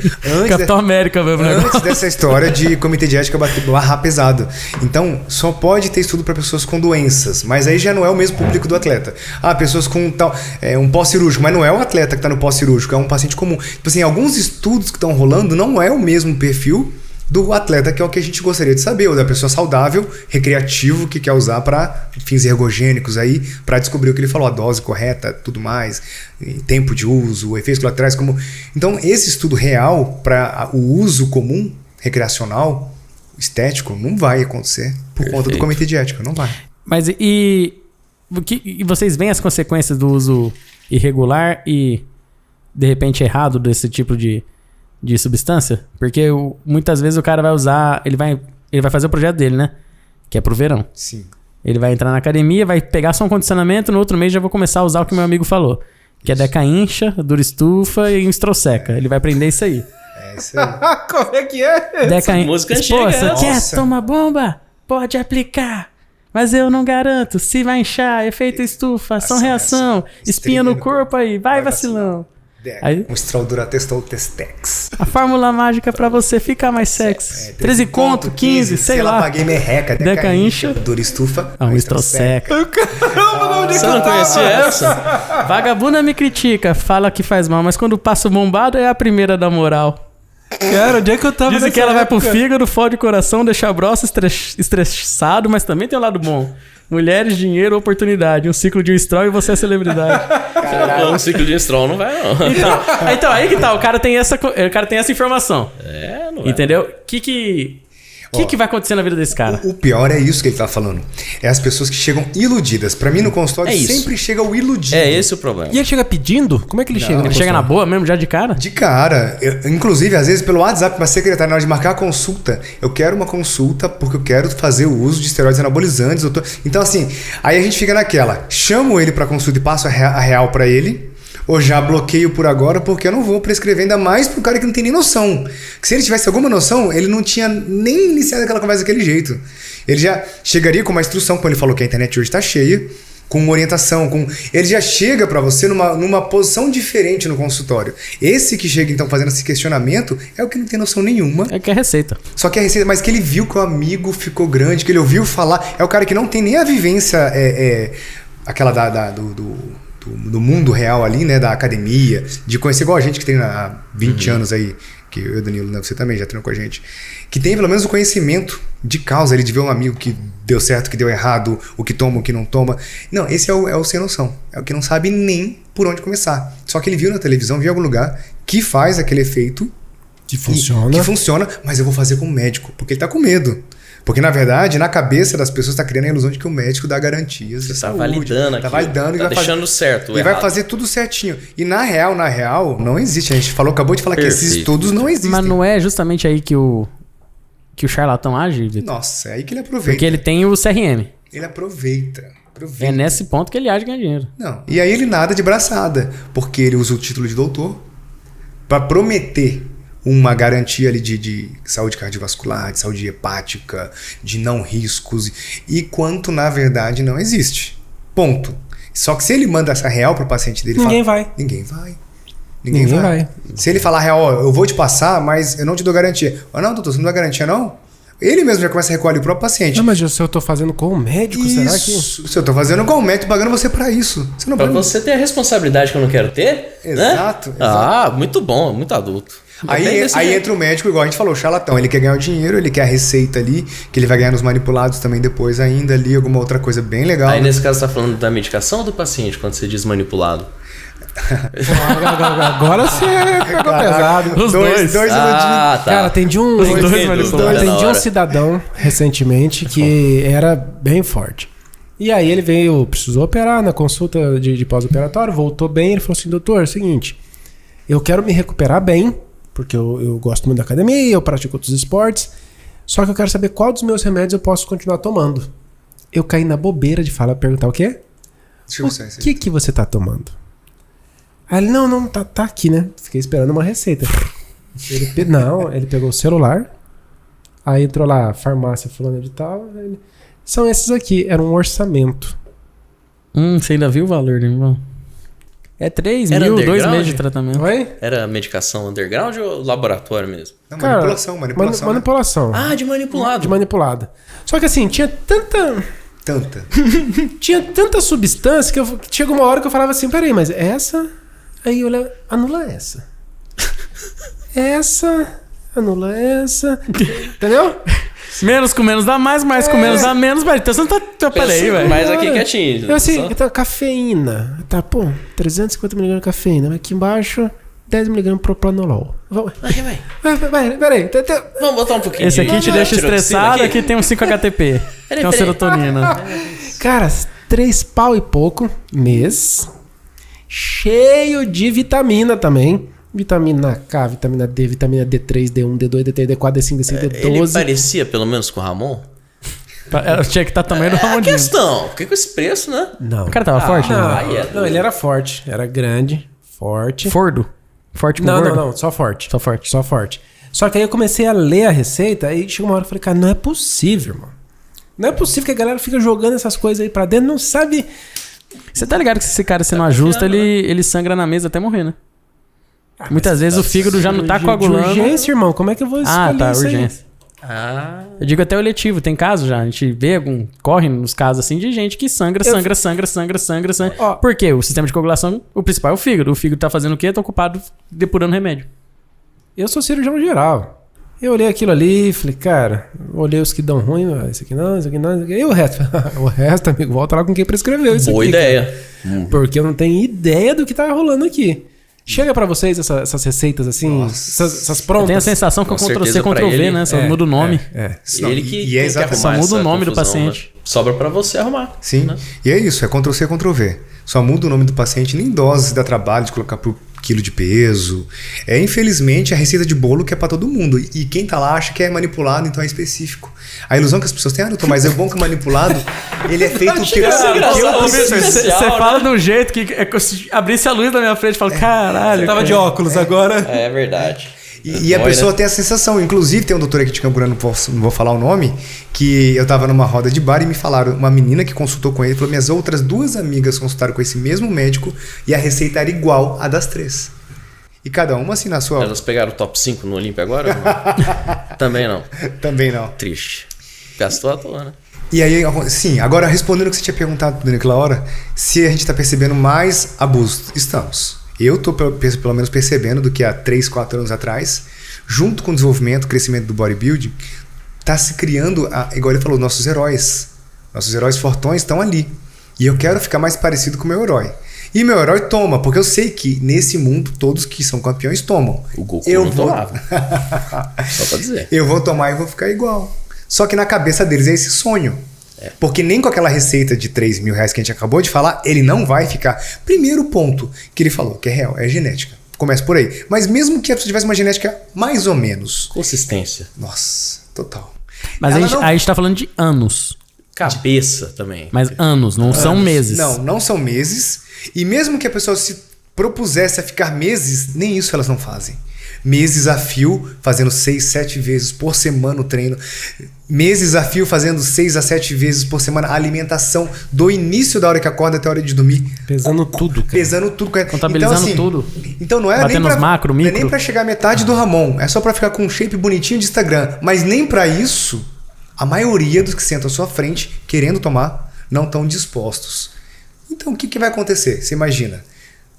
Capitão América mesmo. Antes dessa história de comitê de ética barrar pesado. Então, só pode ter estudo para pessoas com doenças. Mas aí já não é o mesmo público do atleta. Pessoas com tal, um pós-cirúrgico. Mas não é o atleta que está no pós-cirúrgico, é um paciente comum. Tipo assim, alguns estudos que estão rolando não é o mesmo perfil do atleta, que é o que a gente gostaria de saber, ou da pessoa saudável, recreativo, que quer usar para fins ergogênicos aí, para descobrir o que ele falou, a dose correta, tudo mais, tempo de uso, efeitos colaterais, como... Então, esse estudo real para o uso comum, recreacional, estético, não vai acontecer por conta do comitê de ética, não vai. Mas e vocês veem as consequências do uso irregular e, de repente, errado desse tipo de substância? Porque muitas vezes o cara vai usar, ele vai fazer o projeto dele, né? Que é pro verão. Sim. Ele vai entrar na academia, vai pegar só um condicionamento, no outro mês já vou começar a usar o que meu amigo falou. Que é Deca Incha, Dura Estufa e Instroseca. Ele vai aprender isso aí. Isso aí. Como é que é? Deca música Incha. Pô, você quer Nossa. tomar bomba? Pode aplicar. Mas eu não garanto. Se vai inchar, efeito estufa, ação reação, espinha no corpo aí, vai vacilão. Aí, um Estraldura Testol Testex. a fórmula mágica pra você ficar mais sexy. 13 conto, 15, sei lá. Paguei merreca, Deca Incha. Dura Estufa. Um Instroseca. Você não conhecia essa? Vagabunda me critica, fala que faz mal, mas quando passa o bombado é a primeira da moral. Cara, onde é que eu tava? Dizem nessa que ela vai pro época? fígado, fode o coração, deixa a broça estressado, mas também tem um lado bom. Mulheres, dinheiro, oportunidade. Um ciclo de um straw e você é celebridade. Um ciclo de Stroll não vai, não. Então, aí que tá. O cara tem essa informação. Não vai. Entendeu? O que vai acontecer na vida desse cara? O pior é isso que ele tá falando. É as pessoas que chegam iludidas. Pra mim, no consultório, É isso. sempre chega o iludido. É esse o problema. E ele chega pedindo? Como é que ele chega? Ele chega na boa mesmo, já de cara? De cara. Inclusive, às vezes, pelo WhatsApp, pra secretária, na hora de marcar a consulta, eu quero uma consulta porque eu quero fazer o uso de esteroides anabolizantes. Então, assim, aí a gente fica naquela. Chamo ele pra consulta e passo a real pra ele. Ou já bloqueio por agora, porque eu não vou prescrever ainda mais pro cara que não tem nem noção. Que se ele tivesse alguma noção, ele não tinha nem iniciado aquela conversa daquele jeito. Ele já chegaria com uma instrução, como ele falou que a internet hoje tá cheia, com uma orientação, ele já chega pra você numa posição diferente no consultório. Esse que chega, então, fazendo esse questionamento, é o que não tem noção nenhuma. É que é receita. Só que a receita, mas que ele viu que o amigo ficou grande, que ele ouviu falar, é o cara que não tem nem a vivência, aquela do mundo real ali, né, da academia, de conhecer igual a gente que tem há 20 anos aí, que eu e o Danilo, né, você também já treinou com a gente, que tem pelo menos o conhecimento de causa ali, de ver um amigo que deu certo, que deu errado, o que toma, o que não toma. Não, esse é o sem noção, é o que não sabe nem por onde começar. Só que ele viu na televisão, viu em algum lugar, que faz aquele efeito, Que funciona. que funciona, mas eu vou fazer com o médico, porque ele tá com medo. Porque, na verdade, na cabeça das pessoas está criando a ilusão de que o médico dá garantias de saúde. Validando aqui. Tá validando. Tá deixando certo. E vai fazer tudo certinho. E na real, não existe. A gente acabou de falar que esses estudos não existem. Mas não é justamente aí que o charlatão age, Vitor? Nossa, é aí que ele aproveita. Porque ele tem o CRM. Ele aproveita. É nesse ponto que ele age e ganha dinheiro. Não. E aí ele nada de braçada. Porque ele usa o título de doutor para prometer uma garantia ali de saúde cardiovascular, de saúde hepática, de não riscos, e quanto na verdade não existe. Ponto. Só que se ele manda essa real pro paciente dele, Ninguém vai. Ninguém vai. Se ele falar real, ó, eu vou te passar, mas eu não te dou garantia. Não, doutor, você não dá garantia não? Ele mesmo já começa a recolher o próprio paciente. Não, mas se eu tô fazendo com o médico, isso. será que... Se eu tô fazendo com o médico, pagando você pra isso. Você não Pra pode... você ter a responsabilidade que eu não quero ter, Exato, né? exato. Ah, muito bom, muito adulto. Aí entra o médico, igual a gente falou, o charlatão. Ele quer ganhar o dinheiro, ele quer a receita ali, que ele vai ganhar nos manipulados também depois ainda ali, alguma outra coisa bem legal. Aí nesse caso você tá falando da medicação ou do paciente, quando você diz manipulado? Agora você pegou pesado. Os dois. Tá. Cara, atendi um cidadão recentemente que era bem forte. E aí ele veio, precisou operar na consulta de pós-operatório, voltou bem. Ele falou assim: doutor, é o seguinte, eu quero me recuperar bem, porque eu gosto muito da academia, eu pratico outros esportes, só que eu quero saber qual dos meus remédios eu posso continuar tomando. Eu caí na bobeira de perguntar o quê? O que você tá tomando? Aí ele, não, tá aqui, né? Fiquei esperando uma receita. Ele pegou o celular, aí entrou lá, farmácia fulana de tal. São esses aqui, era um orçamento. Você ainda viu o valor, né, irmão? É 3 Era mil, 2 underground? meses de tratamento. Oi? Era medicação underground ou laboratório mesmo? Não, Cara, manipulação. manipulação. Ah, de manipulado. De manipulada. Só que assim, tinha tanta substância que chegou uma hora que eu falava assim, peraí, mas essa... Aí eu olhava, anula essa. Essa, anula essa. Entendeu? Menos com menos dá mais, mais com menos dá menos, velho. Então você não tá... Peraí, velho. Mas aqui quietinho. Eu assim, então, cafeína. Tá, 350mg de cafeína. Mas aqui embaixo, 10mg propranolol. Vai, peraí. Vamos botar um pouquinho. Esse aqui te deixa estressado, aqui aqui tem um 5-HTP. Que é uma serotonina. Cara, 3 pau e pouco mês. Cheio de vitamina também. Vitamina K, vitamina D, vitamina D3, D1, D2, D3, D4, D5, D6, D12. Ele parecia pelo menos com o Ramon? Tinha que estar tamanho do É a Ramondinho. questão. Porque com esse preço, né? Não. O cara tava forte? Não, ele era forte. Era grande, forte. Fordo? Forte com gordo? Não, só forte. Só forte. Só forte. Só que aí eu comecei a ler a receita, aí chegou uma hora e falei, cara, não é possível, mano. Não é possível que a galera fica jogando essas coisas aí pra dentro, não sabe... Você tá ligado que se esse cara se não ajusta, ele sangra na mesa até morrer, né? Muitas vezes o fígado já não tá coagulando. De urgência, irmão, como é que eu vou escolher tá, isso aí? urgência. Eu digo até o eletivo, tem caso já, a gente vê corre nos casos assim de gente que sangra. Ó. Por quê? O sistema de coagulação, o principal é o fígado. O fígado tá fazendo o quê? Tá ocupado depurando remédio. Eu sou cirurgião geral. Eu olhei aquilo ali, falei, cara, olhei os que dão ruim, esse aqui não, esse aqui não, esse aqui... E o resto? O resto, amigo, volta lá com quem prescreveu isso Boa aqui. ideia. Porque eu não tenho ideia do que tá rolando aqui. Chega pra vocês essas receitas assim, essas prontas. Eu tenho a sensação que é Com Ctrl-C, certeza pra Ctrl-V, ele, né? Só muda o nome. Ele que e tem é que exatamente. arrumar Só muda o essa nome do confusão, paciente. né? Sobra pra você arrumar. Sim, né? E é isso, é Ctrl-C, Ctrl-V. Só muda o nome do paciente, nem doses dá trabalho de colocar por quilo de peso. É, infelizmente, a receita de bolo que é pra todo mundo. E quem tá lá acha que é manipulado, então é específico. A ilusão que as pessoas têm, doutor, mas é bom que o manipulado, ele é feito porque Você fala de um jeito que se abrisse a luz da minha frente e fala, caralho. Você tava de óculos agora. É verdade. E a pessoa tem a sensação, inclusive tem um doutor aqui de Campo Grande, não vou falar o nome, que eu tava numa roda de bar e me falaram, uma menina que consultou com ele, falou, minhas outras 2 amigas consultaram com esse mesmo médico e a receita era igual a das 3. E cada uma assim na sua... Elas pegaram o top 5 no Olímpia agora? Também não. Também não. Triste. Gastou à toa, né? E aí, sim, agora respondendo o que você tinha perguntado naquela hora, se a gente tá percebendo mais abuso, estamos. Eu tô pelo menos percebendo do que há 3, 4 anos atrás, junto com o desenvolvimento, o crescimento do bodybuilding, tá se criando, igual ele falou, nossos heróis. Nossos heróis fortões estão ali. E eu quero ficar mais parecido com o meu herói. E meu herói toma, porque eu sei que nesse mundo todos que são campeões tomam. O Goku eu não vou... tomava. Só pra dizer. Eu vou tomar e vou ficar igual. Só que na cabeça deles é esse sonho. Porque nem com aquela receita de 3 mil reais que a gente acabou de falar, ele não vai ficar. Primeiro ponto que ele falou, que é real, é genética. Começa por aí. Mas mesmo que a pessoa tivesse uma genética mais ou menos. Consistência. Nossa, total. Mas a gente tá falando de anos. Cabeça também. Mas anos, não são meses. Não são meses. E mesmo que a pessoa se propusesse a ficar meses, nem isso elas não fazem. Meses a fio, fazendo 6, 7 vezes por semana o treino. Meses a fio, fazendo 6 a 7 vezes por semana a alimentação, do início da hora que acorda até a hora de dormir. Pesando tudo, cara. Pesando tudo. Contabilizando então, assim, tudo. Então não é Batendo nem nos macro, micro. não é nem pra chegar à metade do Ramon. É só pra ficar com um shape bonitinho de Instagram. Mas nem pra isso, a maioria dos que sentam à sua frente, querendo tomar, não estão dispostos. Então o que vai acontecer? Você imagina.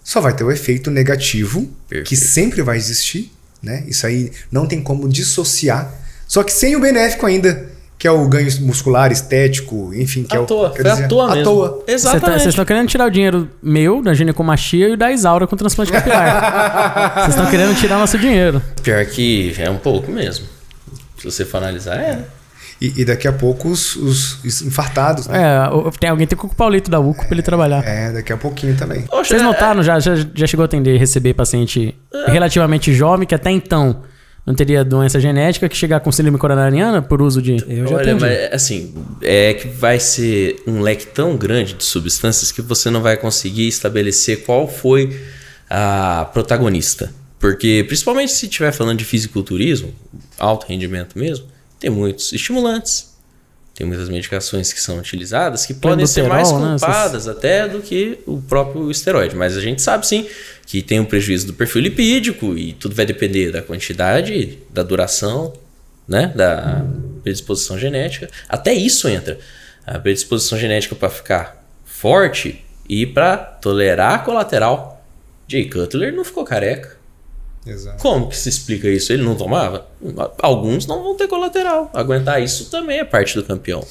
Só vai ter o efeito negativo, que sempre vai existir, né? Isso aí não tem como dissociar. Só que sem o benéfico ainda, que é o ganho muscular, estético, enfim. Que à é toa, o, foi à toa mesmo. À toa. Exatamente. Vocês estão querendo tirar o dinheiro meu, da ginecomastia, e da Isaura com transplante capilar. Vocês estão querendo tirar nosso dinheiro. Pior que é um pouco mesmo. Se você for analisar, E daqui a pouco os infartados, né? Alguém tem que ocupar o leito da UCO pra ele trabalhar. Daqui a pouquinho também. Poxa, Vocês notaram, já chegou a atender receber paciente relativamente jovem, que até então não teria doença genética, que chegar com síndrome coronariana por uso de... Eu já olha, atendi. mas assim, é que vai ser um leque tão grande de substâncias que você não vai conseguir estabelecer qual foi a protagonista. Porque, principalmente se estiver falando de fisiculturismo, alto rendimento mesmo, tem muitos estimulantes, tem muitas medicações que são utilizadas que podem ser mais culpadas até do que o próprio esteroide. Mas a gente sabe sim que tem um prejuízo do perfil lipídico e tudo vai depender da quantidade, da duração, né, da predisposição genética. Até isso entra. A predisposição genética para ficar forte e para tolerar colateral. Jay Cutler não ficou careca. Exato. Como que se explica isso? Ele não tomava? Alguns não vão ter colateral. Aguentar isso também é parte do campeão.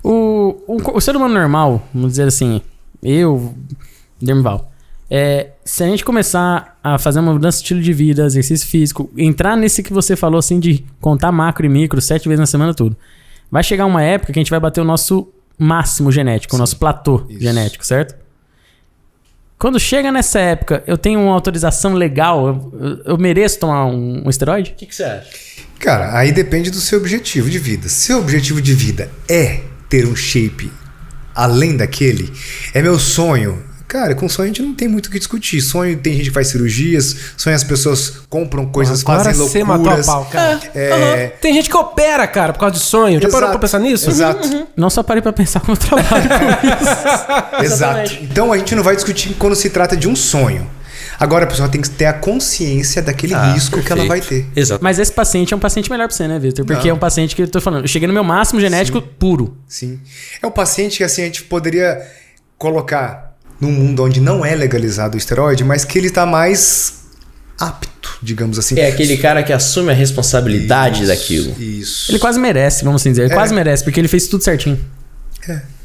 O ser humano normal, vamos dizer assim, Dermival, se a gente começar a fazer uma mudança de estilo de vida, exercício físico, entrar nesse que você falou assim de contar macro e micro 7 vezes na semana, tudo, vai chegar uma época que a gente vai bater o nosso máximo genético, o nosso platô genético, certo? Quando chega nessa época, eu tenho uma autorização legal, eu mereço tomar um esteroide? O que você acha? Cara, aí depende do seu objetivo de vida. Seu objetivo de vida é ter um shape além daquele, é meu sonho. Cara, com sonho a gente não tem muito o que discutir. Sonho, tem gente que faz cirurgias, sonho as pessoas compram coisas, fazem loucuras. Você matou a pau, cara. Tem gente que opera, cara, por causa de sonho. Já parou pra pensar nisso? Exato. Não só parei pra pensar como eu trabalho com isso. Exato. Então a gente não vai discutir quando se trata de um sonho. Agora a pessoa tem que ter a consciência daquele risco que ela vai ter. Exato. Mas esse paciente é um paciente melhor pra você, né, Vitor? Porque é um paciente que eu tô falando, eu cheguei no meu máximo genético puro. Sim. É um paciente que assim a gente poderia colocar num mundo onde não é legalizado o esteroide, mas que ele tá mais apto, digamos assim. É aquele cara que assume a responsabilidade daquilo. Isso. Ele quase merece, vamos assim dizer. Ele quase merece, porque ele fez tudo certinho.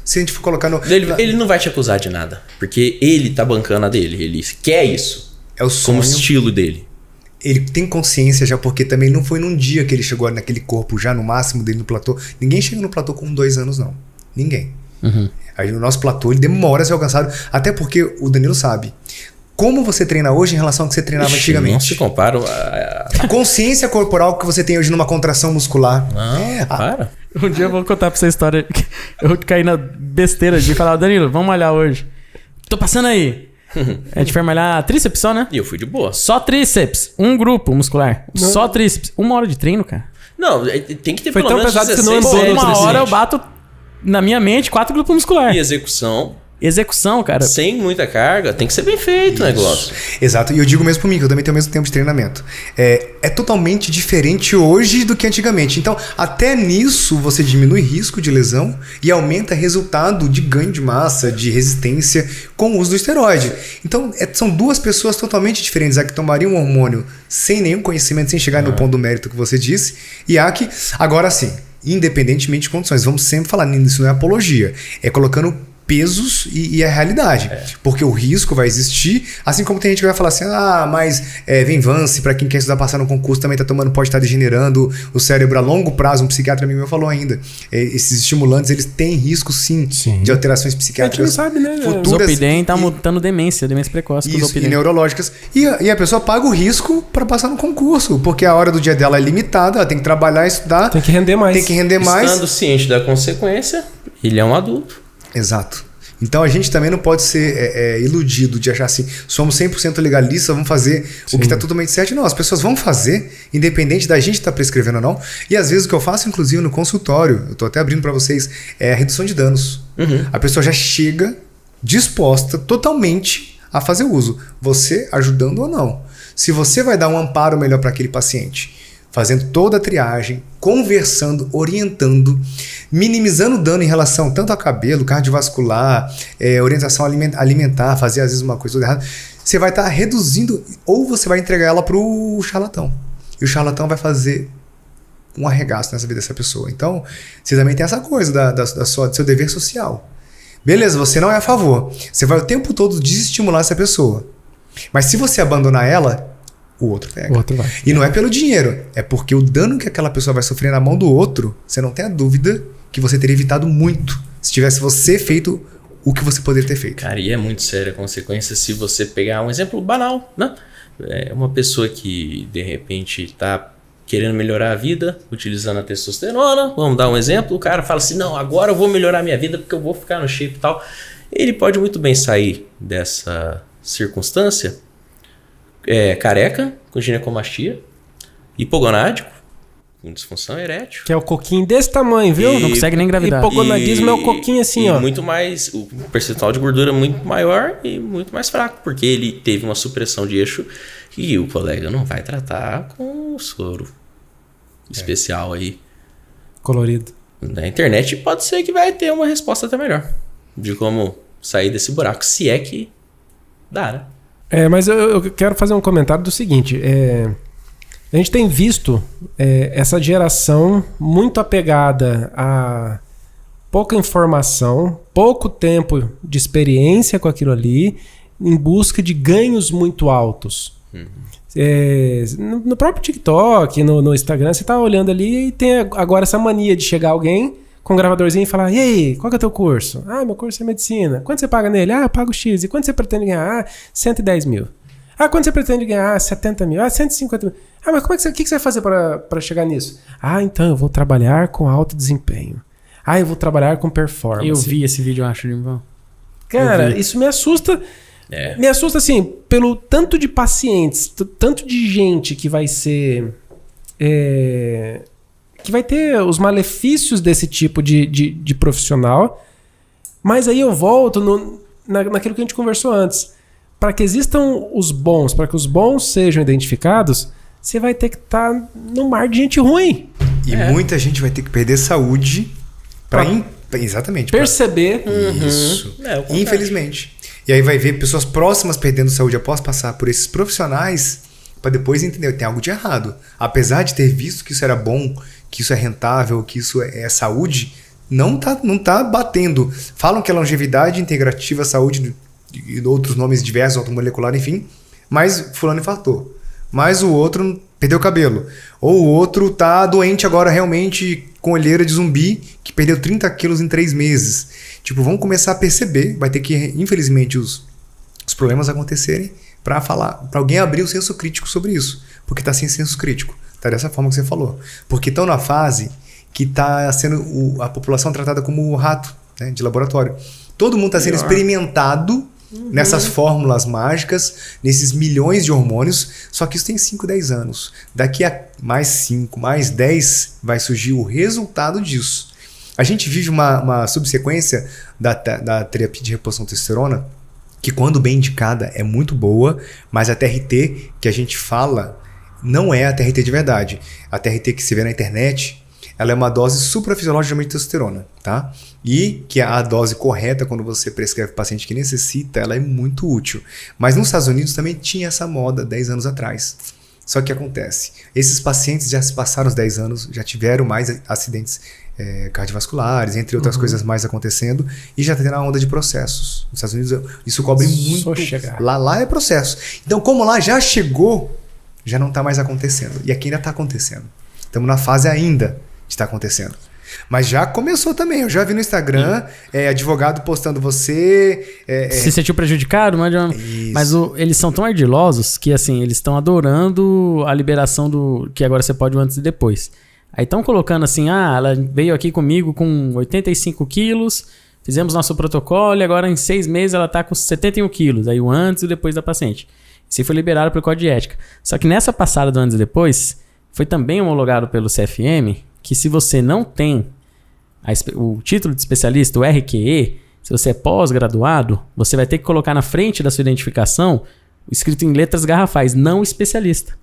Se a gente for colocar no... Ele não vai te acusar de nada. Porque ele tá bancando a dele. Ele quer isso. É o sonho. Como estilo dele. Ele tem consciência já, porque também não foi num dia que ele chegou naquele corpo já no máximo dele no platô. Ninguém chega no platô com 2 anos, não. Ninguém. Aí no nosso platô ele demora a ser alcançado, até porque o Danilo sabe como você treina hoje em relação ao que você treinava antigamente. Não se compara a consciência corporal que você tem hoje numa contração muscular. Não, para. Um dia eu vou contar pra você a história. Eu caí na besteira de falar, Danilo, vamos malhar hoje. Tô passando aí. A gente foi malhar tríceps só, né? E eu fui de boa. Só tríceps. Um grupo muscular. Não. Só tríceps. 1 hora de treino, cara. Não, tem que ter Foi pelo tão menos pesado que 16 não andou no Uma tríceps. hora eu bato na minha mente 4 grupos musculares. E execução, Execução, cara. sem muita carga, tem que ser bem feito o negócio. Exato, e eu digo mesmo por mim, que eu também tenho o mesmo tempo de treinamento. É totalmente diferente hoje do que antigamente. Então, até nisso você diminui risco de lesão e aumenta resultado de ganho de massa, de resistência com o uso do esteroide. Então, são duas pessoas totalmente diferentes. A que tomaria um hormônio sem nenhum conhecimento, sem chegar no ponto do mérito que você disse, e a que, agora sim, independentemente de condições, vamos sempre falar nisso, não é apologia, é colocando pesos e a realidade. Porque o risco vai existir, assim como tem gente que vai falar assim, mas Venvance, para quem quer estudar passar no concurso, também tá tomando, pode estar degenerando o cérebro a longo prazo, um psiquiatra amigo meu falou ainda. Esses estimulantes, eles têm risco sim. de alterações psiquiátricas a gente não sabe, né? futuras. Zolpidem tá mutando demência precoce com Isso, e Zolpidem. neurológicas. E a pessoa paga o risco para passar no concurso, porque a hora do dia dela é limitada, ela tem que trabalhar, estudar. Tem que render mais. Tem que render mais. Estando ciente da consequência, ele é um adulto. Exato. Então a gente também não pode ser iludido de achar assim, somos 100% legalistas, vamos fazer o que está totalmente certo. Não, as pessoas vão fazer, independente da gente estar prescrevendo ou não. E às vezes o que eu faço, inclusive no consultório, eu estou até abrindo para vocês, é a redução de danos. A pessoa já chega disposta totalmente a fazer uso, você ajudando ou não. Se você vai dar um amparo melhor para aquele paciente, fazendo toda a triagem, conversando, orientando, minimizando o dano em relação tanto a cabelo, cardiovascular, orientação alimentar, fazer às vezes uma coisa errada, você vai estar reduzindo, ou você vai entregar ela para o charlatão. E o charlatão vai fazer um arregaço nessa vida dessa pessoa. Então, você também tem essa coisa do seu dever social. Beleza, você não é a favor. Você vai o tempo todo desestimular essa pessoa. Mas se você abandonar ela, o outro pega. O outro vai. E não é pelo dinheiro, é porque o dano que aquela pessoa vai sofrer na mão do outro, você não tem a dúvida que você teria evitado muito se tivesse você feito o que você poderia ter feito. Cara, e é muito séria a consequência se você pegar um exemplo banal, né? É uma pessoa que, de repente, está querendo melhorar a vida, utilizando a testosterona, vamos dar um exemplo, o cara fala assim, não, agora eu vou melhorar a minha vida porque eu vou ficar no shape e tal. Ele pode muito bem sair dessa circunstância careca, com ginecomastia, hipogonádico, com disfunção erétil. Que é o coquinho desse tamanho, viu? Não consegue nem engravidar. Hipogonadismo é o coquinho assim, ó. Muito mais, o percentual de gordura muito maior e muito mais fraco, porque ele teve uma supressão de eixo e o colega não vai tratar com soro especial aí. Colorido. Na internet pode ser que vai ter uma resposta até melhor de como sair desse buraco, se é que dá, né? Mas eu quero fazer um comentário do seguinte. A gente tem visto essa geração muito apegada a pouca informação, pouco tempo de experiência com aquilo ali, em busca de ganhos muito altos. No próprio TikTok, no Instagram, você tá olhando ali e tem agora essa mania de chegar alguém com um gravadorzinho e falar: e aí, qual que é o teu curso? Ah, meu curso é medicina. Quanto você paga nele? Ah, eu pago X. E quanto você pretende ganhar? Ah, 110 mil. Ah, quanto você pretende ganhar? Ah, 70 mil. Ah, 150 mil. Ah, mas o que você vai fazer para chegar nisso? Ah, então eu vou trabalhar com alto desempenho. Ah, eu vou trabalhar com performance. Eu vi esse vídeo, eu acho, Limbão. Cara, isso me assusta. Me assusta, assim, pelo tanto de pacientes, tanto de gente que vai ser... que vai ter os malefícios desse tipo de profissional. Mas aí eu volto naquilo que a gente conversou antes. Para que existam os bons, para que os bons sejam identificados, você vai ter que estar no mar de gente ruim. E muita gente vai ter que perder saúde para exatamente perceber isso. Infelizmente. E aí vai ver pessoas próximas perdendo saúde após passar por esses profissionais, para depois entender que tem algo de errado. Apesar de ter visto que isso era bom, que isso é rentável, que isso é saúde, não tá batendo. Falam que é longevidade integrativa, saúde e outros nomes diversos, automolecular, enfim, mas fulano infartou. Mas o outro perdeu o cabelo. Ou o outro tá doente agora realmente com olheira de zumbi, que perdeu 30 quilos em 3 meses. Tipo, vamos começar a perceber, vai ter que, infelizmente, os problemas acontecerem para alguém abrir o senso crítico sobre isso. Porque tá sem senso crítico. Tá dessa forma que você falou. Porque estão na fase que tá sendo a população tratada como rato, né, de laboratório. Todo mundo tá sendo experimentado nessas fórmulas mágicas, nesses milhões de hormônios, só que isso tem 5, 10 anos. Daqui a mais 5, mais 10 vai surgir o resultado disso. A gente vive uma subsequência da terapia de reposição de testosterona, que quando bem indicada é muito boa, mas a TRT que a gente fala não é a TRT de verdade. A TRT que se vê na internet, ela é uma dose suprafisiológica de testosterona, tá? E que a dose correta, quando você prescreve para o paciente que necessita, ela é muito útil. Mas nos Estados Unidos também tinha essa moda 10 anos atrás. Só que acontece, esses pacientes já se passaram os 10 anos, já tiveram mais acidentes cardiovasculares, entre outras coisas mais acontecendo, e já está tendo a onda de processos. Nos Estados Unidos isso cobre muito. Lá é processo. Então, como lá já chegou, já não está mais acontecendo. E aqui ainda está acontecendo. Estamos na fase ainda de estar acontecendo. Mas já começou também. Eu já vi no Instagram advogado postando você... Se sentiu prejudicado, mas eles são tão ardilosos que assim, eles estão adorando a liberação do que agora você pode antes e depois. Aí estão colocando assim, ela veio aqui comigo com 85 quilos, Fizemos nosso protocolo e agora em 6 meses ela tá com 71 quilos. Aí o antes e o depois da paciente. Isso foi liberado pelo Código de Ética. Só que nessa passada do antes e depois, foi também homologado pelo CFM que se você não tem o título de especialista, o RQE, se você é pós-graduado, você vai ter que colocar na frente da sua identificação escrito em letras garrafais, não especialista.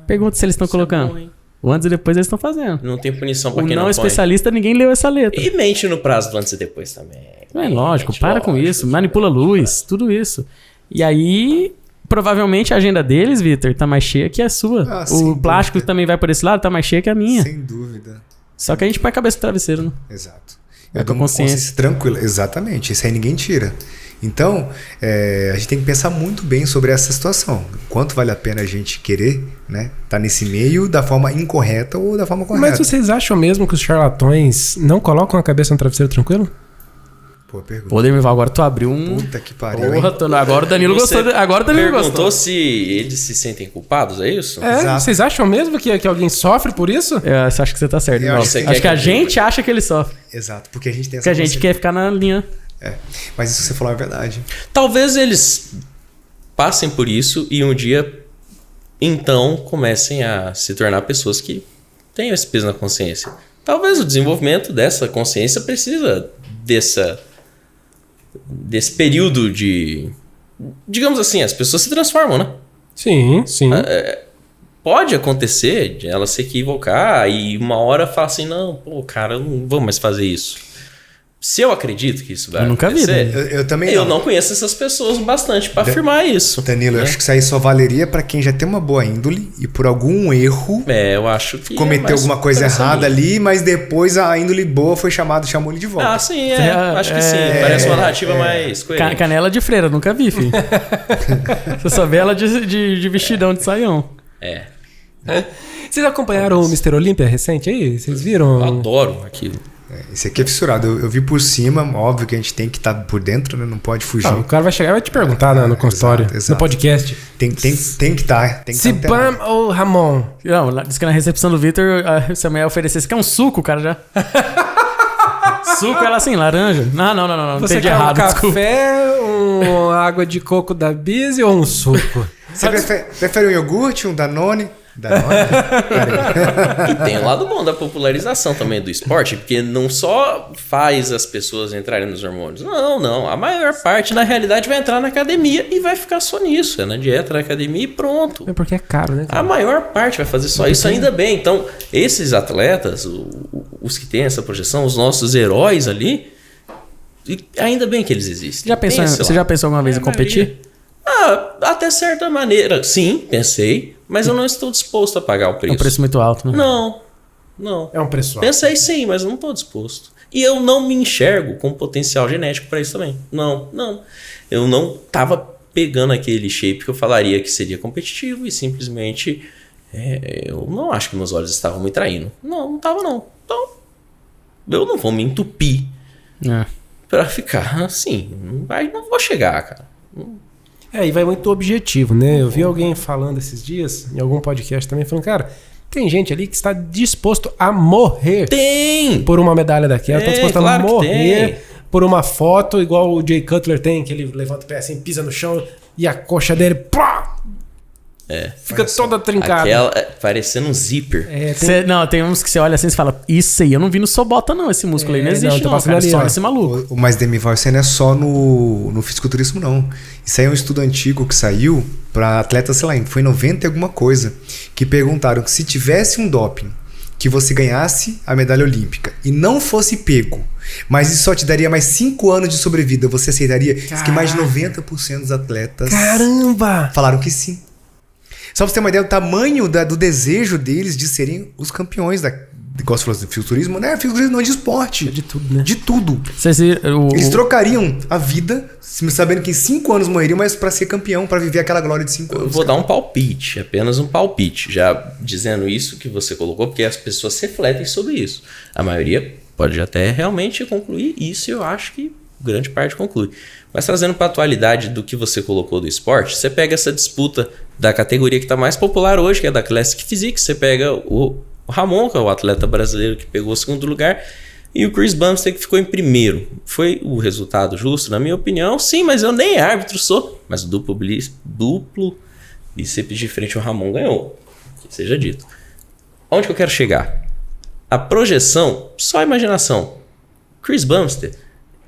Pergunta se eles estão colocando. O antes e depois eles estão fazendo. Não tem punição pra O quem não não especialista, ninguém leu essa letra. E mente no prazo do antes e depois também. É lógico, para com isso. Manipula luz, tudo isso. E aí, provavelmente a agenda deles, Vitor, tá mais cheia que a sua. O plástico também vai por esse lado, tá mais cheia que a minha. Sem dúvida. Só que a gente põe a cabeça no travesseiro, né? Exato. É com consciência tranquila. Exatamente. Isso aí ninguém tira. Então, a gente tem que pensar muito bem sobre essa situação. Quanto vale a pena a gente querer, né, tá nesse meio da forma incorreta ou da forma correta. Mas vocês acham mesmo que os charlatões não colocam a cabeça no travesseiro tranquilo? Pô, pergunta. Pô, Demival, agora tu abriu um... Puta que pariu, Porra, agora o Danilo Você gostou. Agora o Danilo perguntou gostou. se eles se sentem culpados, é isso? Exato. Vocês acham mesmo que alguém sofre por isso? Eu acho que você tá certo. Eu Não. acho que você Acho que a quer gente acha que ele sofre. Exato, porque a gente tem essa Porque a gente consciência. quer ficar na linha. Mas isso que você falou é verdade. Talvez eles passem por isso e um dia, então, comecem a se tornar pessoas que tenham esse peso na consciência. Talvez o desenvolvimento dessa consciência precisa desse período de... Digamos assim, as pessoas se transformam, né? Sim. Pode acontecer de ela se equivocar e uma hora falar assim, não, pô, cara, eu não vou mais fazer isso. Se eu acredito que isso vai Eu nunca vi, acontecer, Eu também eu não conheço essas pessoas bastante para afirmar isso. Danilo, eu né? acho que isso aí só valeria pra quem já tem uma boa índole e por algum erro Eu acho que... cometeu alguma coisa errada ali, mas depois a índole boa foi chamou ele de volta. Ah, sim, acho que sim. Parece uma narrativa mais coerente. Canela de freira, nunca vi, filho. Você só vê ela de vestidão de saião. Vocês acompanharam o Mr. Olímpia recente aí? Vocês viram? Eu adoro aquilo. Esse aqui é fissurado. Eu vi por cima, óbvio que a gente tem que estar por dentro, né? Não pode fugir. O cara vai chegar e vai te perguntar no consultório, exato. no podcast. Tem que estar. Tem que Cipam ou Ramon? Não, diz que na recepção do Vitor, se a mulher oferecesse, quer um suco, cara, já. Suco, ela assim, laranja. Não. Você Entendi quer errado, um desculpa. café, uma água de coco da Bizzy ou um suco? Você prefere um iogurte, um Danone? E tem o lado bom da popularização também do esporte, porque não só faz as pessoas entrarem nos hormônios. Não. A maior parte, na realidade, vai entrar na academia e vai ficar só nisso. É na dieta, na academia e pronto. É porque é caro, né? A maior parte vai fazer só isso, ainda bem. Então, esses atletas, os que têm essa projeção, os nossos heróis ali, ainda bem que eles existem. Você já pensou alguma vez em competir? Até certa maneira. Sim, pensei. Mas eu não estou disposto a pagar o preço. É um preço muito alto, né? Não. É um preço alto. Pensei sim, mas eu não estou disposto. E eu não me enxergo com potencial genético para isso também. Não. Eu não estava pegando aquele shape que eu falaria que seria competitivo e simplesmente eu não acho que meus olhos estavam me traindo. Não estava não. Então, eu não vou me entupir para ficar assim. Não vou chegar, cara. E vai muito objetivo, né? Eu vi alguém falando esses dias, em algum podcast também, falando, cara, tem gente ali que está disposto a morrer por uma medalha daquela, está disposto a morrer por uma foto, igual o Jay Cutler tem, que ele levanta o pé assim, pisa no chão e a coxa dele fica toda trincada. Aquela, parecendo um zíper. Tem uns que você olha assim e fala, isso aí eu não vi no Sobota não, esse músculo aí não existe não, cara, ali, só esse maluco. Mas Demival, isso aí não é só no fisiculturismo não. Isso aí é um estudo antigo que saiu para atletas, sei lá, foi em 90 e alguma coisa, que perguntaram que se tivesse um doping que você ganhasse a medalha olímpica e não fosse pego, mas isso só te daria mais 5 anos de sobrevida, você aceitaria? Diz que mais de 90% dos atletas falaram que sim. Só pra você ter uma ideia do tamanho do desejo deles de serem os campeões igual você falou do fisiculturismo, né? Fisiculturismo não é de esporte. É de tudo, né? De tudo. Eles trocariam a vida, sabendo que em 5 anos morreriam, mas pra ser campeão, pra viver aquela glória de 5 anos. Eu vou dar um palpite, apenas um palpite. Já dizendo isso que você colocou, porque as pessoas refletem sobre isso. A maioria pode até realmente concluir isso, eu acho que grande parte conclui. Mas trazendo para a atualidade do que você colocou do esporte, você pega essa disputa da categoria que está mais popular hoje, que é da Classic Physique, você pega o Ramon, que é o atleta brasileiro que pegou o 2º lugar, E o Chris Bumstead que ficou em primeiro. Foi o resultado justo, na minha opinião? Sim, mas eu nem árbitro sou. Mas o duplo bíceps de frente o Ramon ganhou. Que seja dito. Onde que eu quero chegar? A projeção, só a imaginação. Chris Bumstead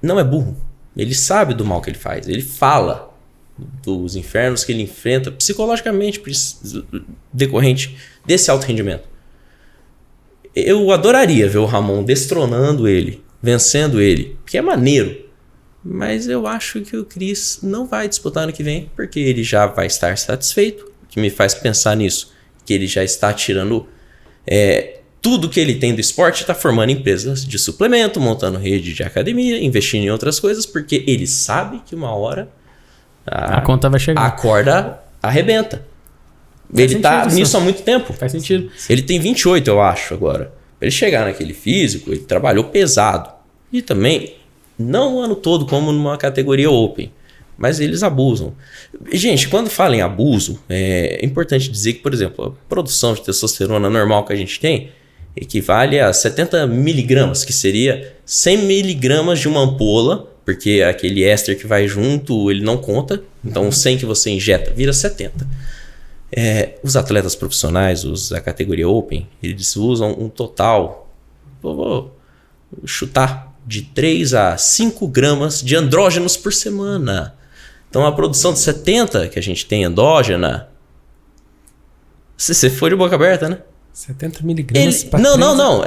não é burro. Ele sabe do mal que ele faz. Ele fala dos infernos que ele enfrenta psicologicamente decorrente desse alto rendimento. Eu adoraria ver o Ramon destronando ele, vencendo ele, que é maneiro. Mas eu acho que o Chris não vai disputar ano que vem, porque ele já vai estar satisfeito. O que me faz pensar nisso, que ele já está tirando tudo que ele tem do esporte, está formando empresas de suplemento, montando rede de academia, investindo em outras coisas, porque ele sabe que uma hora a conta vai chegar. A corda arrebenta. Ele tá nisso há muito tempo. Faz sentido. Ele tem 28, eu acho, agora. Pra ele chegar naquele físico, ele trabalhou pesado. E também, não o ano todo como numa categoria open, mas eles abusam. Gente, quando fala em abuso, é importante dizer que, por exemplo, a produção de testosterona normal que a gente tem equivale a 70 miligramas, que seria 100 miligramas de uma ampola, porque aquele éster que vai junto, ele não conta. Então, o 100 que você injeta vira 70. Os atletas profissionais, os da categoria Open, eles usam um total, vou chutar, de 3 a 5 gramas de andrógenos por semana. Então, a produção de 70 que a gente tem endógena, se você for de boca aberta, né? 70 miligramas para Não.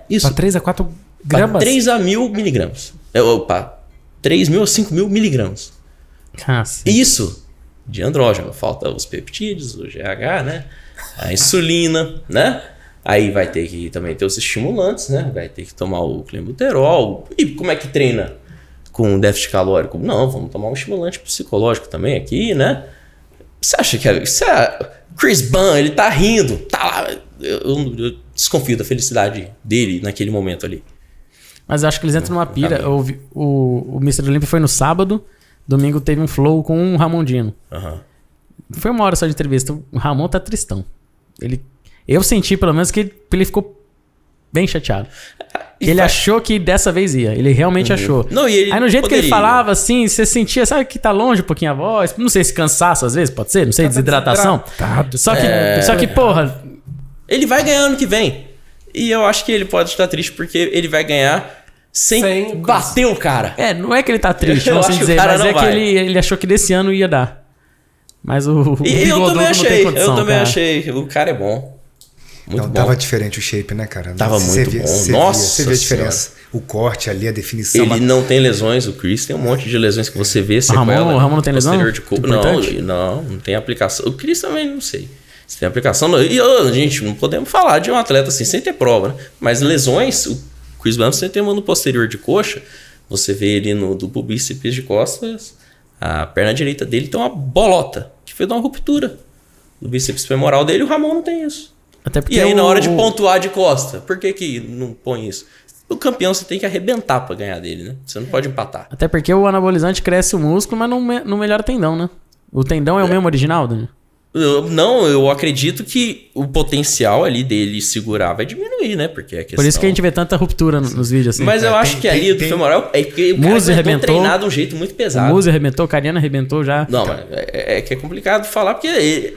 Isso. Para 3 a 4 gramas? Para 3 a 1000 miligramas. 3.000 a 5.000 miligramas. Isso de andrógeno. Falta os peptídeos, o GH, né? A insulina, né? Aí vai ter que também ter os estimulantes, né? Vai ter que tomar o clenbuterol. E como é que treina com déficit calórico? Não, vamos tomar um estimulante psicológico também aqui, né? Você acha que Chris Bum, ele tá rindo, tá lá. Eu desconfio da felicidade dele naquele momento ali. Mas eu acho que eles entram numa pira. O Mr. Olympia foi no sábado, domingo teve um flow com o Ramondino. Foi uma hora só de entrevista. O Ramon tá tristão. Eu senti, pelo menos, que ele ficou bem chateado. Ele achou que dessa vez ia. Ele realmente achou. Não, e aí no jeito que ele falava, assim, você sentia, sabe que tá longe um pouquinho a voz? Não sei se cansaço às vezes, pode ser? Não sei, desidratação. Só que, porra... Ele vai ganhar ano que vem. E eu acho que ele pode estar triste porque ele vai ganhar sem bater o cara. Não é que ele tá triste, vamos dizer, mas é que ele achou que desse ano ia dar. Mas o eu também achei. O cara é bom. Muito bom. Tava diferente o shape, né, cara? Tava muito bom. Você vê a diferença. O corte ali, a definição. Ele não tem lesões, o Chris tem um monte de lesões que você vê. O Ramon não tem lesão? Não tem aplicação. O Chris também não sei. Se tem aplicação. E, gente, não podemos falar de um atleta assim sem ter prova, né? Mas lesões, o Chris Bumstead tem uma no posterior de coxa. Você vê ele no duplo bíceps de costas. A perna direita dele tem uma bolota que fez uma ruptura do bíceps femoral dele. O Ramon não tem isso. Até porque e aí, na hora de pontuar de costa, por que não põe isso? O campeão você tem que arrebentar pra ganhar dele, né? Você não pode empatar. Até porque o anabolizante cresce o músculo, mas não melhora o tendão, né? O tendão é o mesmo original, Daniel? Eu acredito que o potencial ali dele segurar vai diminuir, né? Porque a questão... Por isso que a gente vê tanta ruptura nos vídeos assim. Mas eu acho que ali do femoral é porque o cara arrebentou treinado de um jeito muito pesado. O Muzi arrebentou, o Cariano arrebentou já. Não, mas é que é complicado falar porque,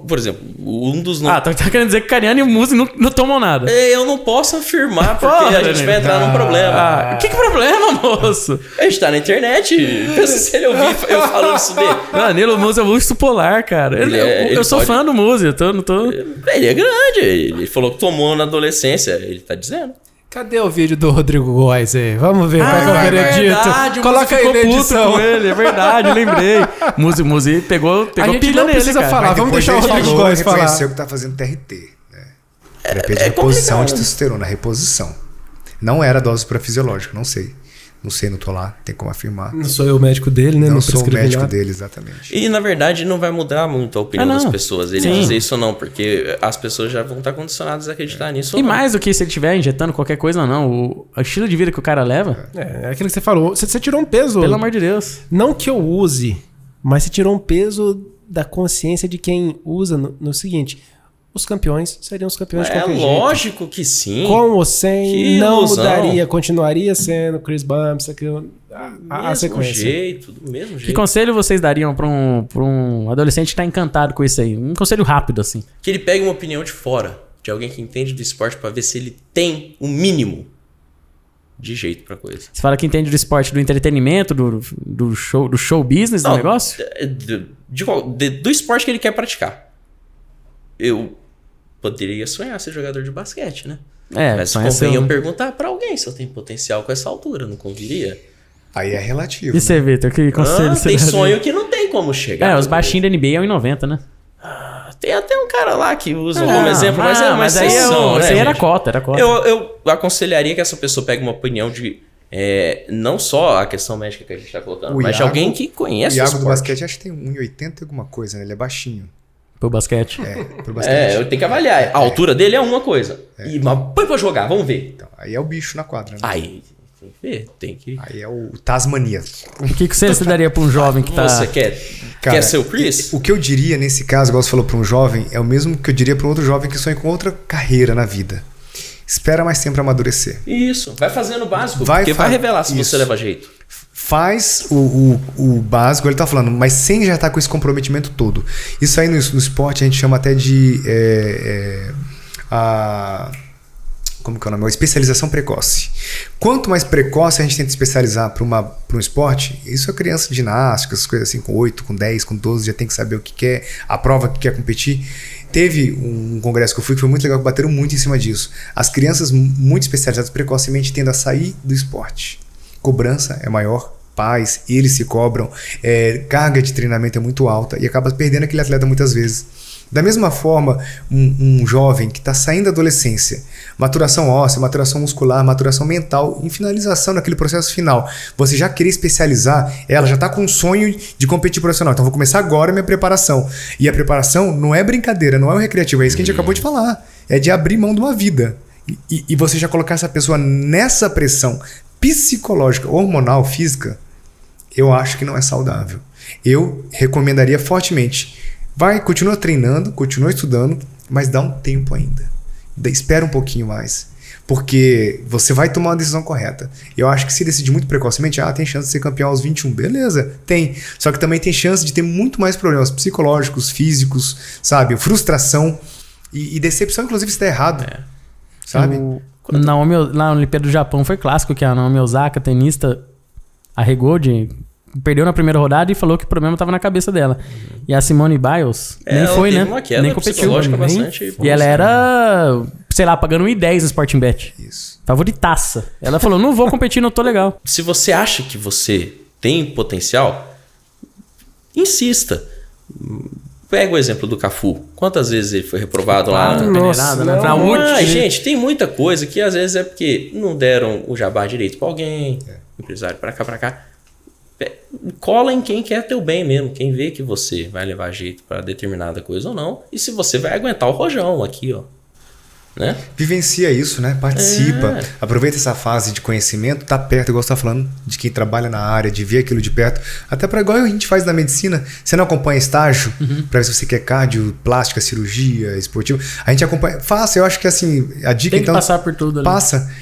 por exemplo, um dos... tá querendo dizer que o Cariano e o Muzi não tomam nada. Eu não posso afirmar porque a gente vai entrar num problema. Que problema, moço? A gente tá na internet. Pensa se ele ouvir eu falando isso dele. Danilo, o Muzi é um urso polar, cara. Eu sou fã do Muzi, eu não tô... Ele é grande, ele falou que tomou na adolescência, ele tá dizendo. Cadê o vídeo do Rodrigo Góes aí? Vamos ver qual é o veredito. Coloca aí na edição. Com ele, é verdade, lembrei. Muzi pegou pilha nele, precisa cara. falar, vamos deixar o Rodrigo Góes falar. Reconheceu que tá fazendo TRT, né? Terapia de reposição de testosterona, reposição. Não era dose fisiológica, não sei. Não sei, não tô lá, tem como afirmar. Não sou eu o médico dele, né? Não sou o médico dele, exatamente. E, na verdade, não vai mudar muito a opinião das pessoas. Ele dizer isso ou não, porque as pessoas já vão estar condicionadas a acreditar nisso ou não. E mais do que se ele estiver injetando qualquer coisa ou não, o estilo de vida que o cara leva... É aquilo que você falou. Você tirou um peso... Pelo amor de Deus. Não que eu use, mas você tirou um peso da consciência de quem usa no seguinte... os campeões seriam os campeões de qualquer lógico que sim. jeito. Com ou sem, Que não ilusão. mudaria, continuaria sendo Chris Bumps, a sequência. Do mesmo jeito. Que conselho vocês dariam pra um adolescente que tá encantado com isso aí? Um conselho rápido, assim. Que ele pegue uma opinião de fora, de alguém que entende do esporte, pra ver se ele tem o mínimo de jeito pra coisa. Você fala que entende do esporte, do entretenimento, do show business do negócio? Do esporte que ele quer praticar. Eu poderia sonhar ser jogador de basquete, né? Mas convém eu perguntar pra alguém se eu tenho potencial com essa altura, não conviria? Aí é relativo. E você, Vitor, que conselho você Tem daria? sonho que não tem como chegar. Os baixinhos da NBA é 1,90, né? Tem até um cara lá que usa como exemplo, mas é uma exceção, né, aí era gente? cota, era cota. Eu aconselharia que essa pessoa pegue uma opinião de não só a questão médica que a gente tá colocando, mas de alguém que conhece o Iago esporte. do basquete acho que tem 1,80 e alguma coisa, né? Ele é baixinho. Pro basquete. Pro basquete. Eu tenho que avaliar. A altura dele é uma coisa. Mas põe pra jogar, vamos ver. Então, aí é o bicho na quadra, né? Aí tem que ver, tem que... Aí é o Tasmania. O que você daria pra um jovem que tá... Você quer ser o Chris? O que eu diria nesse caso, igual você falou pra um jovem, é o mesmo que eu diria pra um outro jovem que sonha com outra carreira na vida. Espera mais tempo pra amadurecer. Isso, vai fazendo o básico, Vai porque vai revelar se isso. você leva jeito. Faz o básico, ele tá falando, mas sem já estar com esse comprometimento todo. Isso aí no esporte a gente chama até de como que é o nome? Uma especialização precoce. Quanto mais precoce a gente tenta especializar para um esporte, isso é criança de ginástica, essas coisas assim, com 8, com 10, com 12, já tem que saber o que quer, a prova que quer competir. Teve um congresso que eu fui que foi muito legal, que bateram muito em cima disso. As crianças muito especializadas precocemente tendem a sair do esporte. Cobrança é maior, pais, eles se cobram, carga de treinamento é muito alta e acaba perdendo aquele atleta muitas vezes. Da mesma forma, um jovem que está saindo da adolescência, maturação óssea, maturação muscular, maturação mental, em finalização naquele processo final, você já querer especializar, ela já está com um sonho de competir profissional. Então vou começar agora a minha preparação. E a preparação não é brincadeira, não é um recreativo, é isso que a gente acabou de falar. É de abrir mão de uma vida. E você já colocar essa pessoa nessa pressão psicológica, hormonal, física, eu acho que não é saudável. Eu recomendaria fortemente. Continua treinando, continua estudando, mas dá um tempo ainda. Espera um pouquinho mais. Porque você vai tomar uma decisão correta. Eu acho que se decidir muito precocemente, tem chance de ser campeão aos 21. Beleza, tem. Só que também tem chance de ter muito mais problemas psicológicos, físicos, sabe? Frustração e decepção, inclusive, se der errado. Sabe? Na Olimpíada do Japão foi clássico que a Naomi Osaka, tenista, arregou perdeu na primeira rodada e falou que o problema estava na cabeça dela. E a Simone Biles nem foi, né? Nem competiu. E ela era, sei lá, pagando 1,10 no Sporting Bet. Isso. Favoritaça. Ela falou, não vou competir, não tô legal. Se você acha que você tem potencial, insista. Pega o exemplo do Cafu. Quantas vezes ele foi reprovado lá? Na última. Gente, tem muita coisa que às vezes é porque não deram o jabá direito pra alguém, empresário pra cá. Cola em quem quer teu bem mesmo, quem vê que você vai levar jeito pra determinada coisa ou não, e se você vai aguentar o rojão aqui, ó. Né? Vivencia isso, né? Participa. Aproveita essa fase de conhecimento, tá perto, igual você tá falando, de quem trabalha na área, de ver aquilo de perto. Até para igual a gente faz na medicina. Você não acompanha estágio para ver se você quer cardio, plástica, cirurgia, esportivo. A gente acompanha. Faça, eu acho que assim, a dica tem que então. Passar por tudo ali. Passa.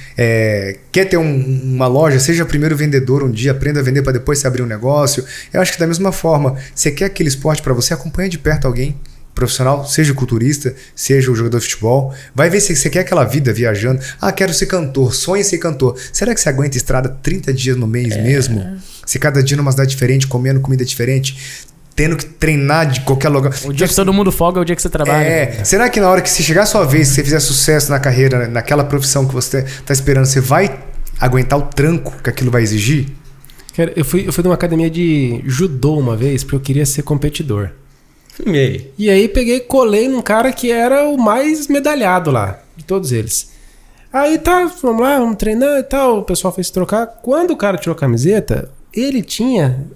Quer ter uma loja, seja o primeiro vendedor um dia, aprenda a vender para depois você abrir um negócio. Eu acho que da mesma forma, você quer aquele esporte para você, acompanha de perto alguém profissional, seja o culturista, seja o jogador de futebol, vai ver se você quer aquela vida viajando. Quero ser cantor, sonha em ser cantor. Será que você aguenta estrada 30 dias no mês mesmo? Se cada dia numa cidade diferente, comendo comida diferente, tendo que treinar de qualquer lugar. O dia que todo mundo folga é o dia que você trabalha. Será que na hora que se chegar a sua vez, se você fizer sucesso na carreira, naquela profissão que você está esperando, você vai aguentar o tranco que aquilo vai exigir? Eu fui numa academia de judô uma vez, porque eu queria ser competidor. E aí colei num cara que era o mais medalhado lá, de todos eles. Aí vamos lá, vamos treinar e tal, o pessoal foi se trocar. Quando o cara tirou a camiseta, ele tinha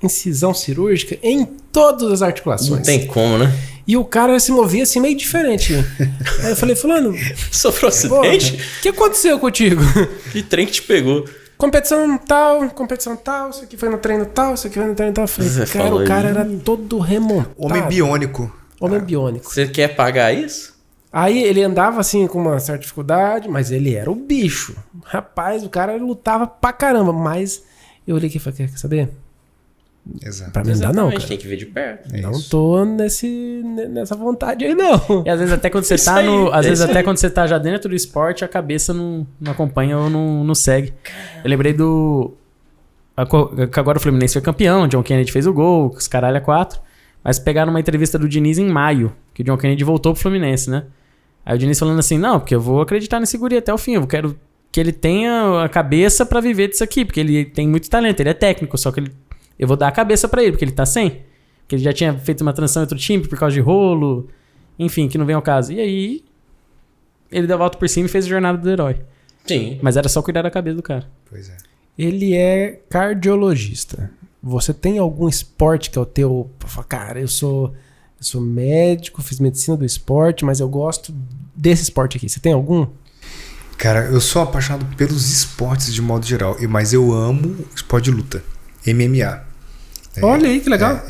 incisão cirúrgica em todas as articulações. Não tem como, né? E o cara se movia assim meio diferente. Aí eu falei, fulano... Sofreu acidente? O que aconteceu contigo? Que trem que te pegou? Competição tal, isso aqui foi no treino tal, isso aqui foi no treino tal. Eu falei, o cara era todo remontado. Homem biônico. Homem biônico. Você quer pagar isso? Aí ele andava assim com uma certa dificuldade, mas ele era o bicho. Rapaz, o cara lutava pra caramba, mas eu olhei aqui e falei, quer saber? Exato. Pra mim não dá não, cara. Tem que ver de perto. Não tô nessa vontade aí, não. E às vezes até quando você tá até quando você tá já dentro do esporte, a cabeça não acompanha ou não segue. Eu lembrei que agora o Fluminense foi campeão, o John Kennedy fez o gol, os caralho a 4. Mas pegaram uma entrevista do Diniz em maio, que o John Kennedy voltou pro Fluminense, né? Aí o Diniz falando assim, não, porque eu vou acreditar nesse guri até o fim, eu quero que ele tenha a cabeça pra viver disso aqui, porque ele tem muito talento, ele é técnico, só que eu vou dar a cabeça pra ele, porque ele tá sem. Porque ele já tinha feito uma transição em outro time por causa de rolo, enfim, que não vem ao caso. E aí, ele deu a volta por cima e fez a jornada do herói. Sim. Mas era só cuidar da cabeça do cara. Pois é. Ele é cardiologista. Você tem algum esporte que é o teu... Cara, eu sou médico, fiz medicina do esporte, mas eu gosto desse esporte aqui. Você tem algum? Cara, eu sou apaixonado pelos esportes de modo geral, mas eu amo esporte de luta. MMA. Olha aí, que legal.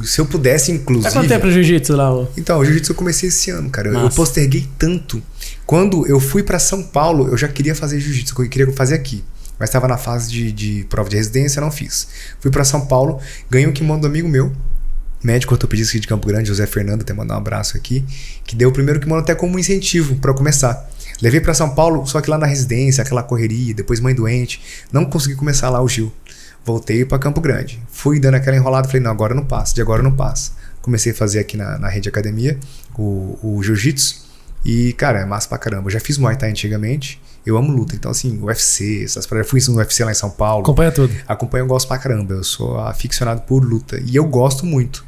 Se eu pudesse, inclusive... Tá quanto tempo o jiu-jitsu lá? Então, o jiu-jitsu eu comecei esse ano, cara. Nossa. Eu posterguei tanto. Quando eu fui pra São Paulo, eu já queria fazer jiu-jitsu, eu queria fazer aqui. Mas estava na fase de prova de residência, não fiz. Fui pra São Paulo, ganhei um kimono do amigo meu, médico ortopedista aqui de Campo Grande, José Fernando, até mandar um abraço aqui, que deu o primeiro kimono até como incentivo pra começar. Levei pra São Paulo, só que lá na residência, aquela correria, depois mãe doente, não consegui começar lá o Gil. Voltei pra Campo Grande. Fui dando aquela enrolada, falei, não, agora não passa, de agora não passa. Comecei a fazer aqui na rede academia, o jiu-jitsu, e, cara, é massa pra caramba. Eu já fiz Muay Thai antigamente, eu amo luta, então assim, UFC, essas paradas. Fui no UFC lá em São Paulo. Acompanha tudo. Acompanho, eu gosto pra caramba, eu sou aficionado por luta, e eu gosto muito.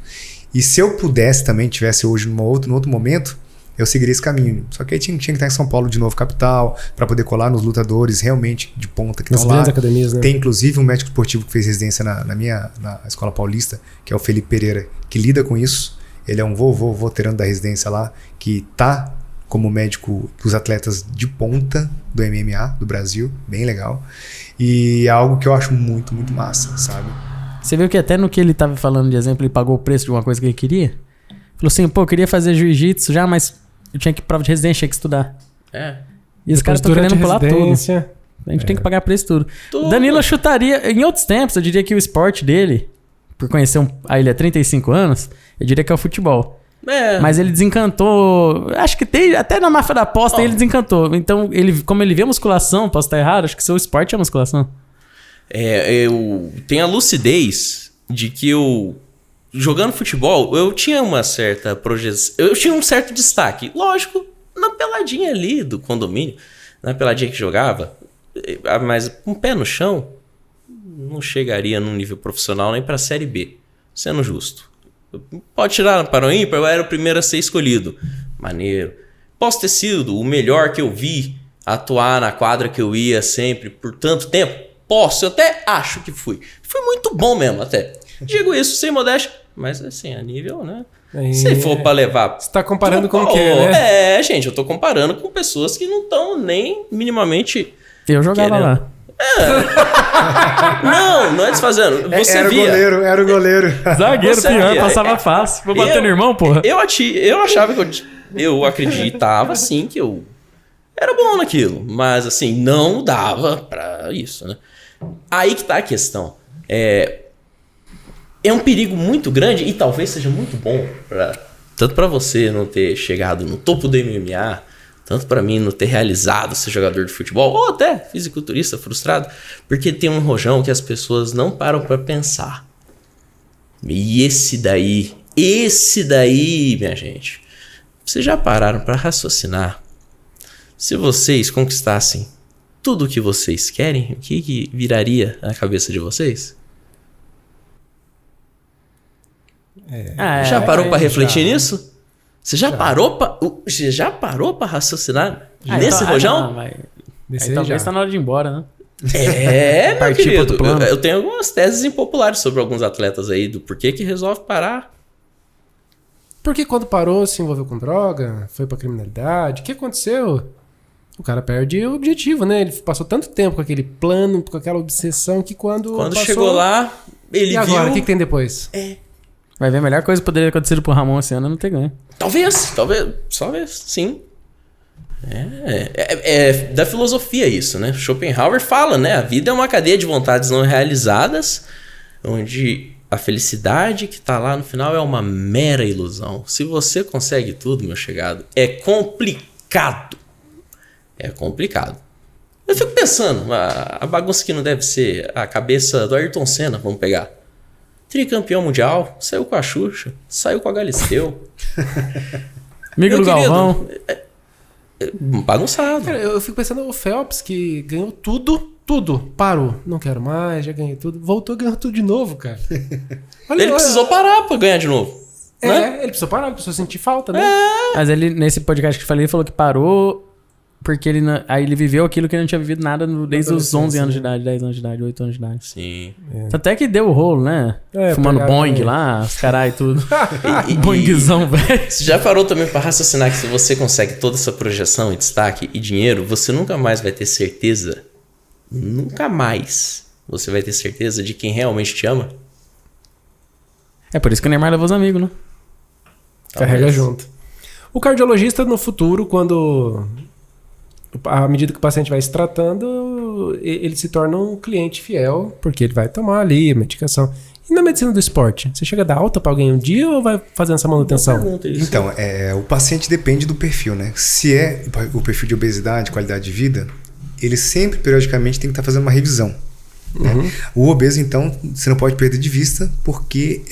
E se eu pudesse também, tivesse hoje num outro momento, eu seguiria esse caminho. Só que aí tinha que estar em São Paulo de novo, capital, pra poder colar nos lutadores realmente de ponta que estão lá. Academias, né? Tem inclusive um médico esportivo que fez residência na Escola Paulista, que é o Felipe Pereira, que lida com isso. Ele é um veterano da residência lá, que tá como médico dos atletas de ponta do MMA do Brasil, bem legal. E é algo que eu acho muito, muito massa, sabe? Você viu que até no que ele tava falando de exemplo, ele pagou o preço de uma coisa que ele queria? Falou assim, pô, eu queria fazer jiu-jitsu já, mas eu tinha que ir prova de residência, tinha que estudar. E os caras estão querendo pular tudo. A gente tem que pagar preço tudo. Danilo chutaria, em outros tempos, eu diria que o esporte dele, por conhecer ele há 35 anos, eu diria que é o futebol. Mas ele desencantou. Acho que até na máfia da aposta ele desencantou. Então, como ele vê musculação, posso estar errado, acho que seu esporte é musculação. Eu tenho a lucidez de que eu, jogando futebol, eu tinha uma certa projeção. Eu tinha um certo destaque. Lógico, na peladinha ali do condomínio, na peladinha que jogava, mas com um pé no chão, não chegaria num nível profissional nem pra Série B, sendo justo. Pode tirar para o ímpar, eu era o primeiro a ser escolhido. Maneiro. Posso ter sido o melhor que eu vi atuar na quadra que eu ia sempre por tanto tempo? Posso, eu até acho que fui. Fui muito bom mesmo até. Digo isso sem modéstia, mas assim, a nível, né? Se for pra levar... Você tá comparando com o quê, né? Gente, eu tô comparando com pessoas que não estão nem minimamente... Eu jogava lá. Não é desfazendo. Você era via. Era o goleiro. Zagueiro Você pior, via. passava fácil. Vou bater no irmão, porra. Eu achava que eu acreditava, sim, que eu era bom naquilo. Mas, assim, não dava pra isso, né? Aí que tá a questão. É um perigo muito grande e talvez seja muito bom tanto pra você não ter chegado no topo do MMA, tanto pra mim não ter realizado ser jogador de futebol, ou até fisiculturista frustrado, porque tem um rojão que as pessoas não param pra pensar. E esse daí, minha gente, vocês já pararam pra raciocinar? Se vocês conquistassem tudo o que vocês querem, o que viraria na cabeça de vocês? Já parou pra refletir nisso? Você já parou pra raciocinar nesse rojão? Talvez tá na hora de ir embora, né? Meu Partir querido. pro outro plano. Eu tenho algumas teses impopulares sobre alguns atletas aí do porquê que resolve parar. Porque quando parou, se envolveu com droga, foi pra criminalidade, o que aconteceu? O cara perde o objetivo, né? Ele passou tanto tempo com aquele plano, com aquela obsessão, que quando passou... chegou lá, ele e agora, viu... o que tem depois? Vai ver, a melhor coisa que poderia acontecer pro Ramon esse ano é não ter ganho. Talvez, sim. É da filosofia isso, né? Schopenhauer fala, né? A vida é uma cadeia de vontades não realizadas, onde a felicidade que tá lá no final é uma mera ilusão. Se você consegue tudo, meu chegado, é complicado. É complicado. Eu fico pensando, a bagunça que não deve ser a cabeça do Ayrton Senna, vamos pegar. Tricampeão mundial, saiu com a Xuxa, saiu com a Galisteu. Amigo do Galvão. Bagunçado. Cara, eu fico pensando o Phelps, que ganhou tudo, parou. Não quero mais, já ganhei tudo. Voltou, ganhou tudo de novo, cara. Olha, Ele precisou parar pra ganhar de novo. Né? Ele precisou parar, precisou sentir falta, né? Mas ele, nesse podcast que eu falei, ele falou que parou porque aí ele viveu aquilo que ele não tinha vivido nada desde os 11 anos de idade, 10 anos de idade, 8 anos de idade. Sim. Até que deu o rolo, né? Fumando Boeing lá, os carai e tudo. Boingzão, velho. Você já parou também pra raciocinar que se você consegue toda essa projeção e destaque e dinheiro, você nunca mais vai ter certeza, nunca mais você vai ter certeza de quem realmente te ama? É por isso que o Neymar levou os amigos, né? Carrega junto. O cardiologista, no futuro, quando... à medida que o paciente vai se tratando, ele se torna um cliente fiel, porque ele vai tomar ali a medicação. E na medicina do esporte? Você chega a dar alta para alguém um dia ou vai fazendo essa manutenção? Então, o paciente depende do perfil, né? Se é o perfil de obesidade, qualidade de vida, ele sempre, periodicamente, tem que estar fazendo uma revisão. Né? O obeso, então, você não pode perder de vista, porque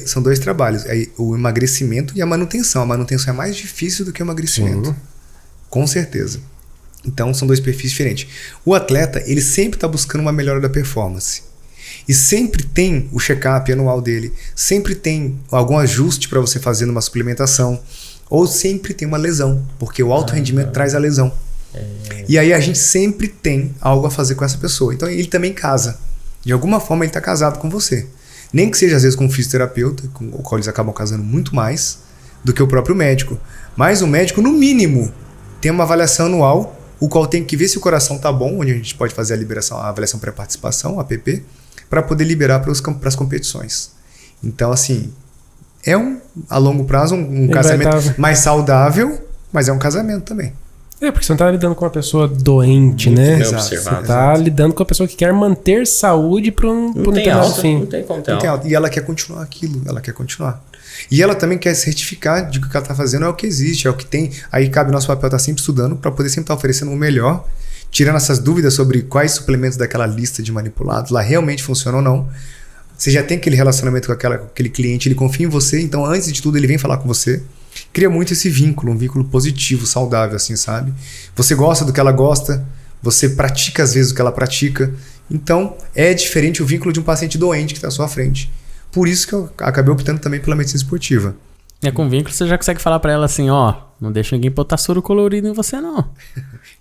são dois trabalhos, o emagrecimento e a manutenção. A manutenção é mais difícil do que o emagrecimento. Com certeza. Então, são dois perfis diferentes. O atleta, ele sempre está buscando uma melhora da performance. E sempre tem o check-up anual dele, sempre tem algum ajuste para você fazer numa suplementação, ou sempre tem uma lesão, porque o alto rendimento traz a lesão. E aí a gente sempre tem algo a fazer com essa pessoa. Então ele também casa. De alguma forma ele está casado com você. Nem que seja às vezes com um fisioterapeuta, com o qual eles acabam casando muito mais do que o próprio médico. Mas o médico, no mínimo, tem uma avaliação anual, o qual tem que ver se o coração está bom, onde a gente pode fazer a avaliação pré-participação, APP, para poder liberar para as competições. Então, assim, a longo prazo um casamento mais saudável, mas é um casamento também. Porque você não tá lidando com uma pessoa doente, né? Você tá lidando com uma pessoa que quer manter saúde para um determinado fim. Não tem como ter alta. E ela quer continuar aquilo, ela quer continuar. E ela também quer certificar de que o que ela está fazendo é o que existe, é o que tem. Aí cabe o nosso papel estar sempre estudando para poder sempre estar oferecendo o melhor, tirando essas dúvidas sobre quais suplementos daquela lista de manipulados lá realmente funcionam ou não. Você já tem aquele relacionamento com aquele cliente, ele confia em você, então antes de tudo ele vem falar com você. Cria muito esse vínculo, um vínculo positivo, saudável, assim, sabe? Você gosta do que ela gosta, você pratica às vezes o que ela pratica. Então, é diferente o vínculo de um paciente doente que está à sua frente. Por isso que eu acabei optando também pela medicina esportiva. Com vínculo você já consegue falar pra ela assim, não deixa ninguém botar soro colorido em você não.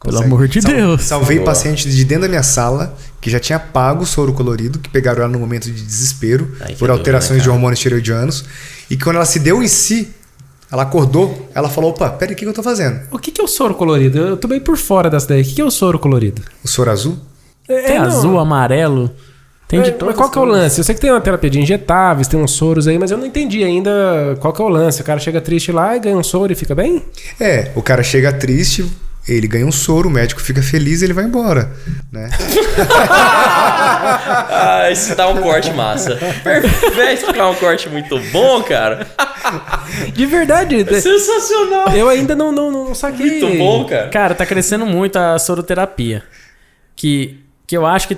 Pelo amor de Deus. Salvei paciente de dentro da minha sala que já tinha pago o soro colorido, que pegaram ela no momento de desespero por alterações de hormônios tireoidianos. E quando ela se deu em si, ela acordou, ela falou, opa, peraí, o que eu tô fazendo? O que é o soro colorido? Eu tô bem por fora dessa daí. O que é o soro colorido? O soro azul? Tem azul, amarelo... Tem de mas qual que é o lance? Eu sei que tem uma terapia de injetáveis, tem uns soros aí, mas eu não entendi ainda qual que é o lance. O cara chega triste lá e ganha um soro e fica bem? O cara chega triste, ele ganha um soro, o médico fica feliz e ele vai embora, né? Isso dá um corte massa. Perfeito, ficar um corte muito bom, cara. De verdade. Sensacional. Eu ainda não saquei. Muito bom, cara. Cara, tá crescendo muito a soroterapia. Que eu acho que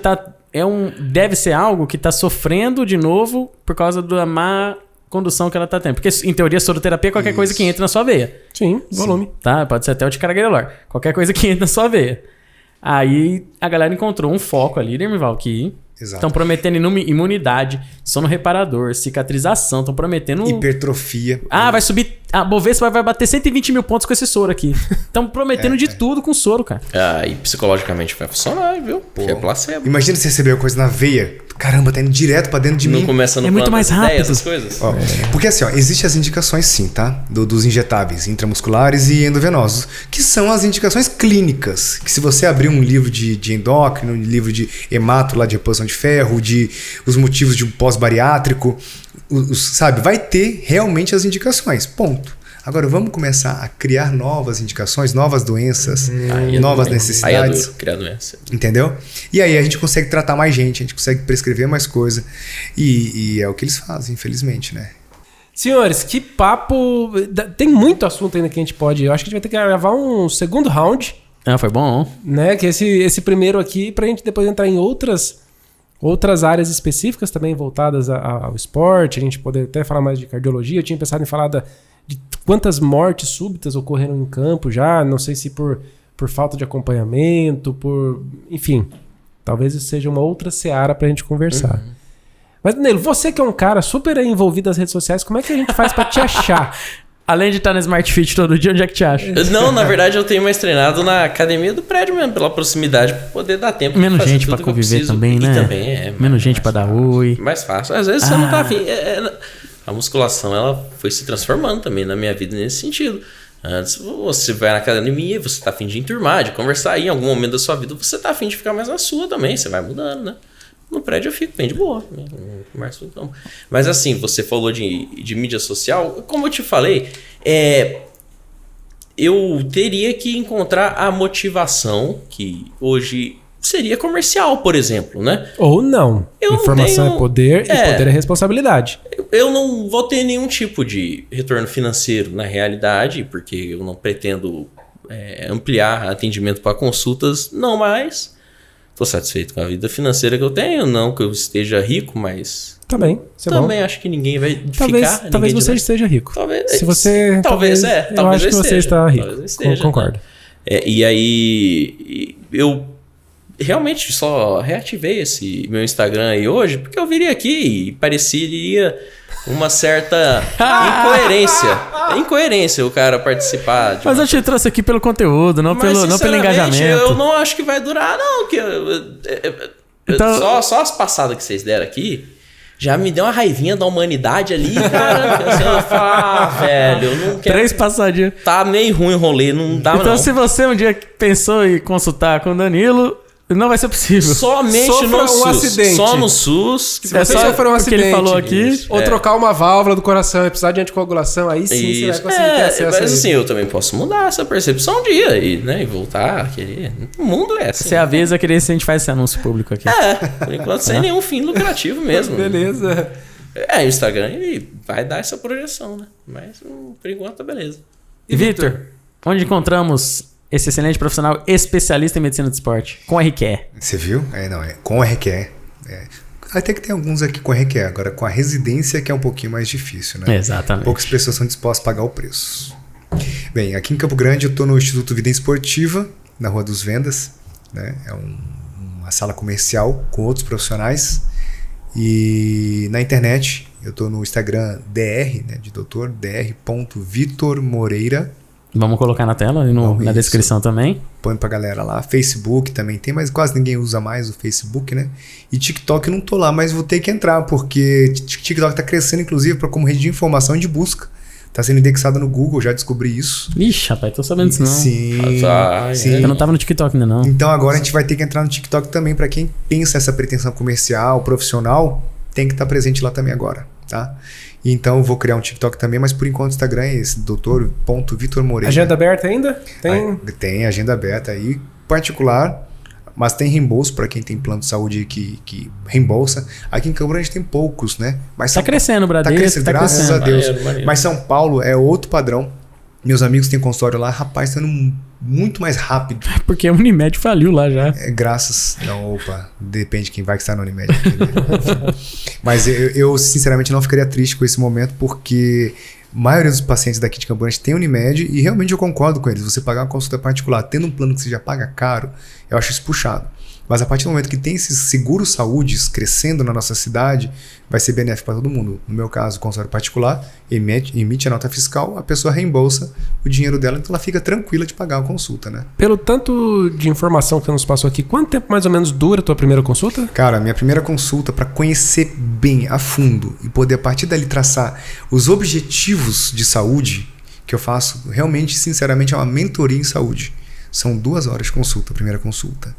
deve ser algo que tá sofrendo de novo por causa da má condução que ela tá tendo. Porque, em teoria, soroterapia é qualquer coisa que entra na sua veia. Sim, volume. Tá? Pode ser até o ticaragrilor. Qualquer coisa que entra na sua veia. Aí, a galera encontrou um foco ali, Dermival, que estão prometendo imunidade, sono reparador, cicatrização, estão prometendo... Hipertrofia. Vai subir... A Bovespa vai bater 120 mil pontos com esse soro aqui. Estão prometendo de tudo com soro, cara. E psicologicamente vai funcionar, viu? Porque é placebo. Imagina você receber uma coisa na veia. Caramba, tá indo direto pra dentro de mim. Não começa no muito mais rápido. Essas coisas. Porque assim, existem as indicações sim, tá? Dos injetáveis, intramusculares e endovenosos. Que são as indicações clínicas. Que se você abrir um livro de endócrino, um livro de hemato lá de reposição de ferro, de os motivos de um pós-bariátrico... sabe, vai ter realmente as indicações, ponto. Agora vamos começar a criar novas indicações, novas doenças, novas necessidades. Aí é duro criar doença. Entendeu? E aí a gente consegue tratar mais gente, a gente consegue prescrever mais coisa. E é o que eles fazem, infelizmente, né? Senhores, que papo. Tem muito assunto ainda que a gente pode. Eu acho que a gente vai ter que gravar um segundo round. Foi bom. Né? Que esse primeiro aqui, pra gente depois entrar em outras áreas específicas também voltadas ao esporte, a gente poder até falar mais de cardiologia. Eu tinha pensado em falar de quantas mortes súbitas ocorreram em campo já, não sei se por falta de acompanhamento, enfim, talvez isso seja uma outra seara pra gente conversar. Mas, Danilo, você que é um cara super envolvido nas redes sociais, como é que a gente faz pra te achar? Além de estar no Smart Fit todo dia, onde é que te acha? Não, na verdade eu tenho mais treinado na academia do prédio mesmo, pela proximidade, pra poder dar tempo. Menos gente pra conviver também, né? E também menos gente pra dar oi. Mais fácil. Às vezes você não tá afim. A musculação, ela foi se transformando também na minha vida nesse sentido. Antes você vai na academia, você tá afim de enturmar, de conversar, e em algum momento da sua vida você tá afim de ficar mais na sua também, você vai mudando, né? No prédio eu fico bem de boa. Mas assim, você falou de mídia social, como eu te falei, eu teria que encontrar a motivação que hoje seria comercial, por exemplo, né? Ou não. Informação é poder e poder é responsabilidade. Eu não vou ter nenhum tipo de retorno financeiro na realidade, porque eu não pretendo ampliar atendimento para consultas, não mais. Estou satisfeito com a vida financeira que eu tenho, não que eu esteja rico, mas... Também acho que ninguém vai ficar... Talvez você esteja rico. Talvez. Se você... Talvez eu acho que você está rico. Concordo. E aí, eu realmente só reativei esse meu Instagram aí hoje, porque eu viria aqui e pareceria uma certa incoerência o cara participar. Mas eu te trouxe aqui pelo conteúdo, não pelo engajamento. Eu não acho que vai durar, não. Então... Só as passadas que vocês deram aqui já me deu uma raivinha da humanidade ali, cara. Eu falo, velho, eu não quero... 3 passadinhas. Tá meio ruim o rolê, não dá Então, se você um dia pensou em consultar com o Danilo, não vai ser possível. Somente no SUS. Acidente. Só no SUS. Se você sofrer um acidente, ele falou aqui, isso, ou trocar uma válvula do coração e precisar de anticoagulação, aí sim isso. você vai conseguir ter acesso mas assim, eu também posso mudar essa percepção um dia e voltar a querer. O mundo é assim. Você avisa que a gente faz esse anúncio público aqui. Por enquanto sem nenhum fim lucrativo mesmo. Beleza. O Instagram vai dar essa projeção, né? Mas por enquanto tá beleza. E Vitor, onde encontramos esse excelente profissional especialista em medicina do esporte? Com RQE. Você viu? Com RQE. Até que tem alguns aqui com RQE. Agora com a residência que é um pouquinho mais difícil, né? Exatamente. Poucas pessoas são dispostas a pagar o preço. Bem, aqui em Campo Grande eu estou no Instituto Vida Esportiva, na Rua dos Vendas. Né? É uma sala comercial com outros profissionais. E na internet eu estou no Instagram DR, né, de doutor, dr.vitormoreira. Vamos colocar na tela e na descrição também. Põe pra galera lá. Facebook também tem, mas quase ninguém usa mais o Facebook, né? E TikTok eu não tô lá, mas vou ter que entrar, porque TikTok tá crescendo, inclusive, como rede de informação e de busca. Tá sendo indexado no Google, já descobri isso. Ixi, rapaz, tô sabendo disso não. Sim. Sim. Eu não tava no TikTok ainda não. Então agora a gente vai ter que entrar no TikTok também. Pra quem pensa essa pretensão comercial, profissional, tem que estar presente lá também agora, tá? Então eu vou criar um TikTok também, mas por enquanto o Instagram é esse, doutor.vitormoreira. Agenda aberta ainda? Tem agenda aberta aí, particular, mas tem reembolso para quem tem plano de saúde que reembolsa. Aqui em Campo Grande tem poucos, né? Mas tá crescendo o Bradesco, graças a Deus. Maneiro. Mas São Paulo é outro padrão. Meus amigos têm consultório lá, rapaz, tá indo muito mais rápido. Porque a Unimed faliu lá já. Depende de quem vai que está na Unimed. Aqui, né? Mas eu sinceramente não ficaria triste com esse momento, porque a maioria dos pacientes daqui de Campo Grande tem Unimed e realmente eu concordo com eles. Você pagar uma consulta particular, tendo um plano que você já paga caro, eu acho isso puxado. Mas a partir do momento que tem esses seguros saúdes crescendo na nossa cidade, vai ser benéfico para todo mundo. No meu caso, o consultório particular emite a nota fiscal, a pessoa reembolsa o dinheiro dela, então ela fica tranquila de pagar a consulta, né? Pelo tanto de informação que nos passou aqui, quanto tempo mais ou menos dura a tua primeira consulta? Cara, minha primeira consulta, para conhecer bem a fundo e poder a partir dali traçar os objetivos de saúde que eu faço, realmente, sinceramente, é uma mentoria em saúde. São 2 horas de consulta, a primeira consulta.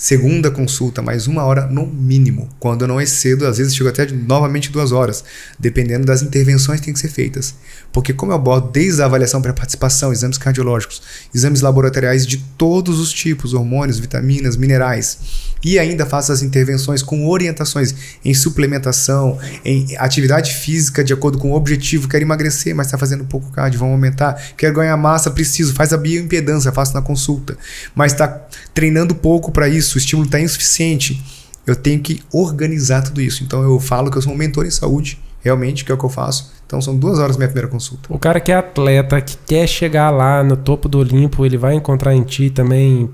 Segunda consulta, mais 1 hora no mínimo. Quando eu não excedo, às vezes chego até novamente 2 horas, dependendo das intervenções que têm que ser feitas. Porque como eu abordo desde a avaliação para participação, exames cardiológicos, exames laboratoriais de todos os tipos, hormônios, vitaminas, minerais, e ainda faço as intervenções com orientações em suplementação, em atividade física de acordo com o objetivo, quero emagrecer, mas está fazendo pouco cardio, vamos aumentar, quero ganhar massa, preciso, faz a bioimpedância, faço na consulta, mas está treinando pouco para isso, o estímulo está insuficiente, eu tenho que organizar tudo isso. Então eu falo que eu sou um mentor em saúde, realmente, que é o que eu faço. Então são 2 horas minha primeira consulta. O cara que é atleta, que quer chegar lá no topo do Olimpo, ele vai encontrar em ti também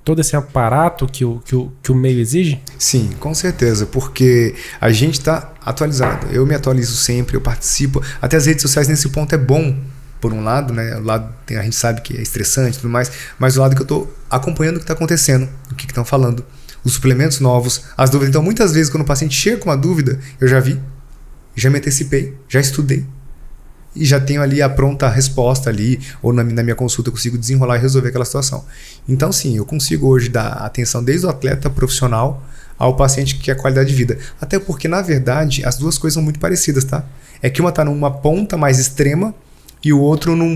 todo esse aparato que o meio exige? Sim, com certeza, porque a gente está atualizado. Eu me atualizo sempre, eu participo. Até as redes sociais nesse ponto é bom, por um lado, né? O lado, a gente sabe que é estressante e tudo mais, mas o lado que eu estou acompanhando o que está acontecendo, o que estão falando, os suplementos novos, as dúvidas. Então muitas vezes quando o paciente chega com uma dúvida, eu já vi, já me antecipei, já estudei e já tenho ali a pronta resposta ali, ou na minha consulta eu consigo desenrolar e resolver aquela situação. Então sim, eu consigo hoje dar atenção desde o atleta profissional ao paciente que quer qualidade de vida. Até porque, na verdade, as duas coisas são muito parecidas, tá? É que uma está numa ponta mais extrema e o outro num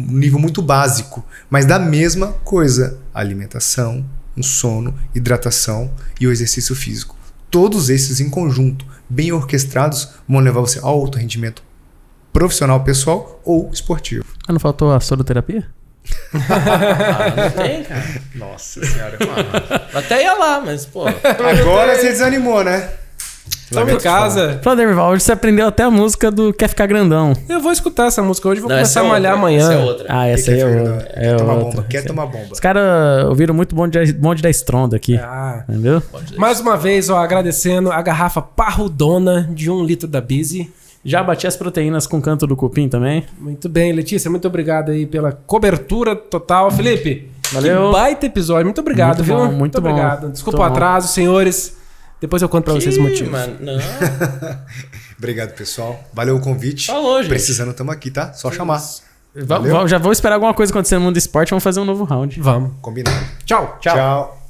nível muito básico, mas da mesma coisa, alimentação, o sono, hidratação e o exercício físico. Todos esses em conjunto, bem orquestrados, vão levar você ao alto rendimento profissional, pessoal ou esportivo. Não faltou a soroterapia? Não tem, cara. Nossa senhora, mano. Até ia lá, mas, pô. Agora você desanimou, né? Estamos em casa. Fala, Derival, hoje você aprendeu até a música do Quer Ficar Grandão. Eu vou escutar essa música hoje, vou Não, começar essa a malhar outra, amanhã. Essa é outra. Ah, essa aí é outra. Quer tomar bomba, quer tomar bomba. Os caras ouviram muito bonde da Stronda aqui. Entendeu? Mais uma vez, ó, agradecendo a garrafa parrudona de 1 litro da Busy. Já bati as proteínas com canto do cupim também. Muito bem, Letícia, muito obrigado aí pela cobertura total. Felipe, valeu. Que baita episódio, muito obrigado, Muito viu? bom, muito bom. Obrigado. Desculpa Muito o atraso, senhores. Depois eu conto pra vocês o motivo. Mano, não. Obrigado, pessoal. Valeu o convite. Falou, gente. Precisando, estamos aqui, tá? Só chamar. Já vou esperar alguma coisa acontecer no mundo do esporte, vamos fazer um novo round. Vamos. Combinado. Tchau. Tchau.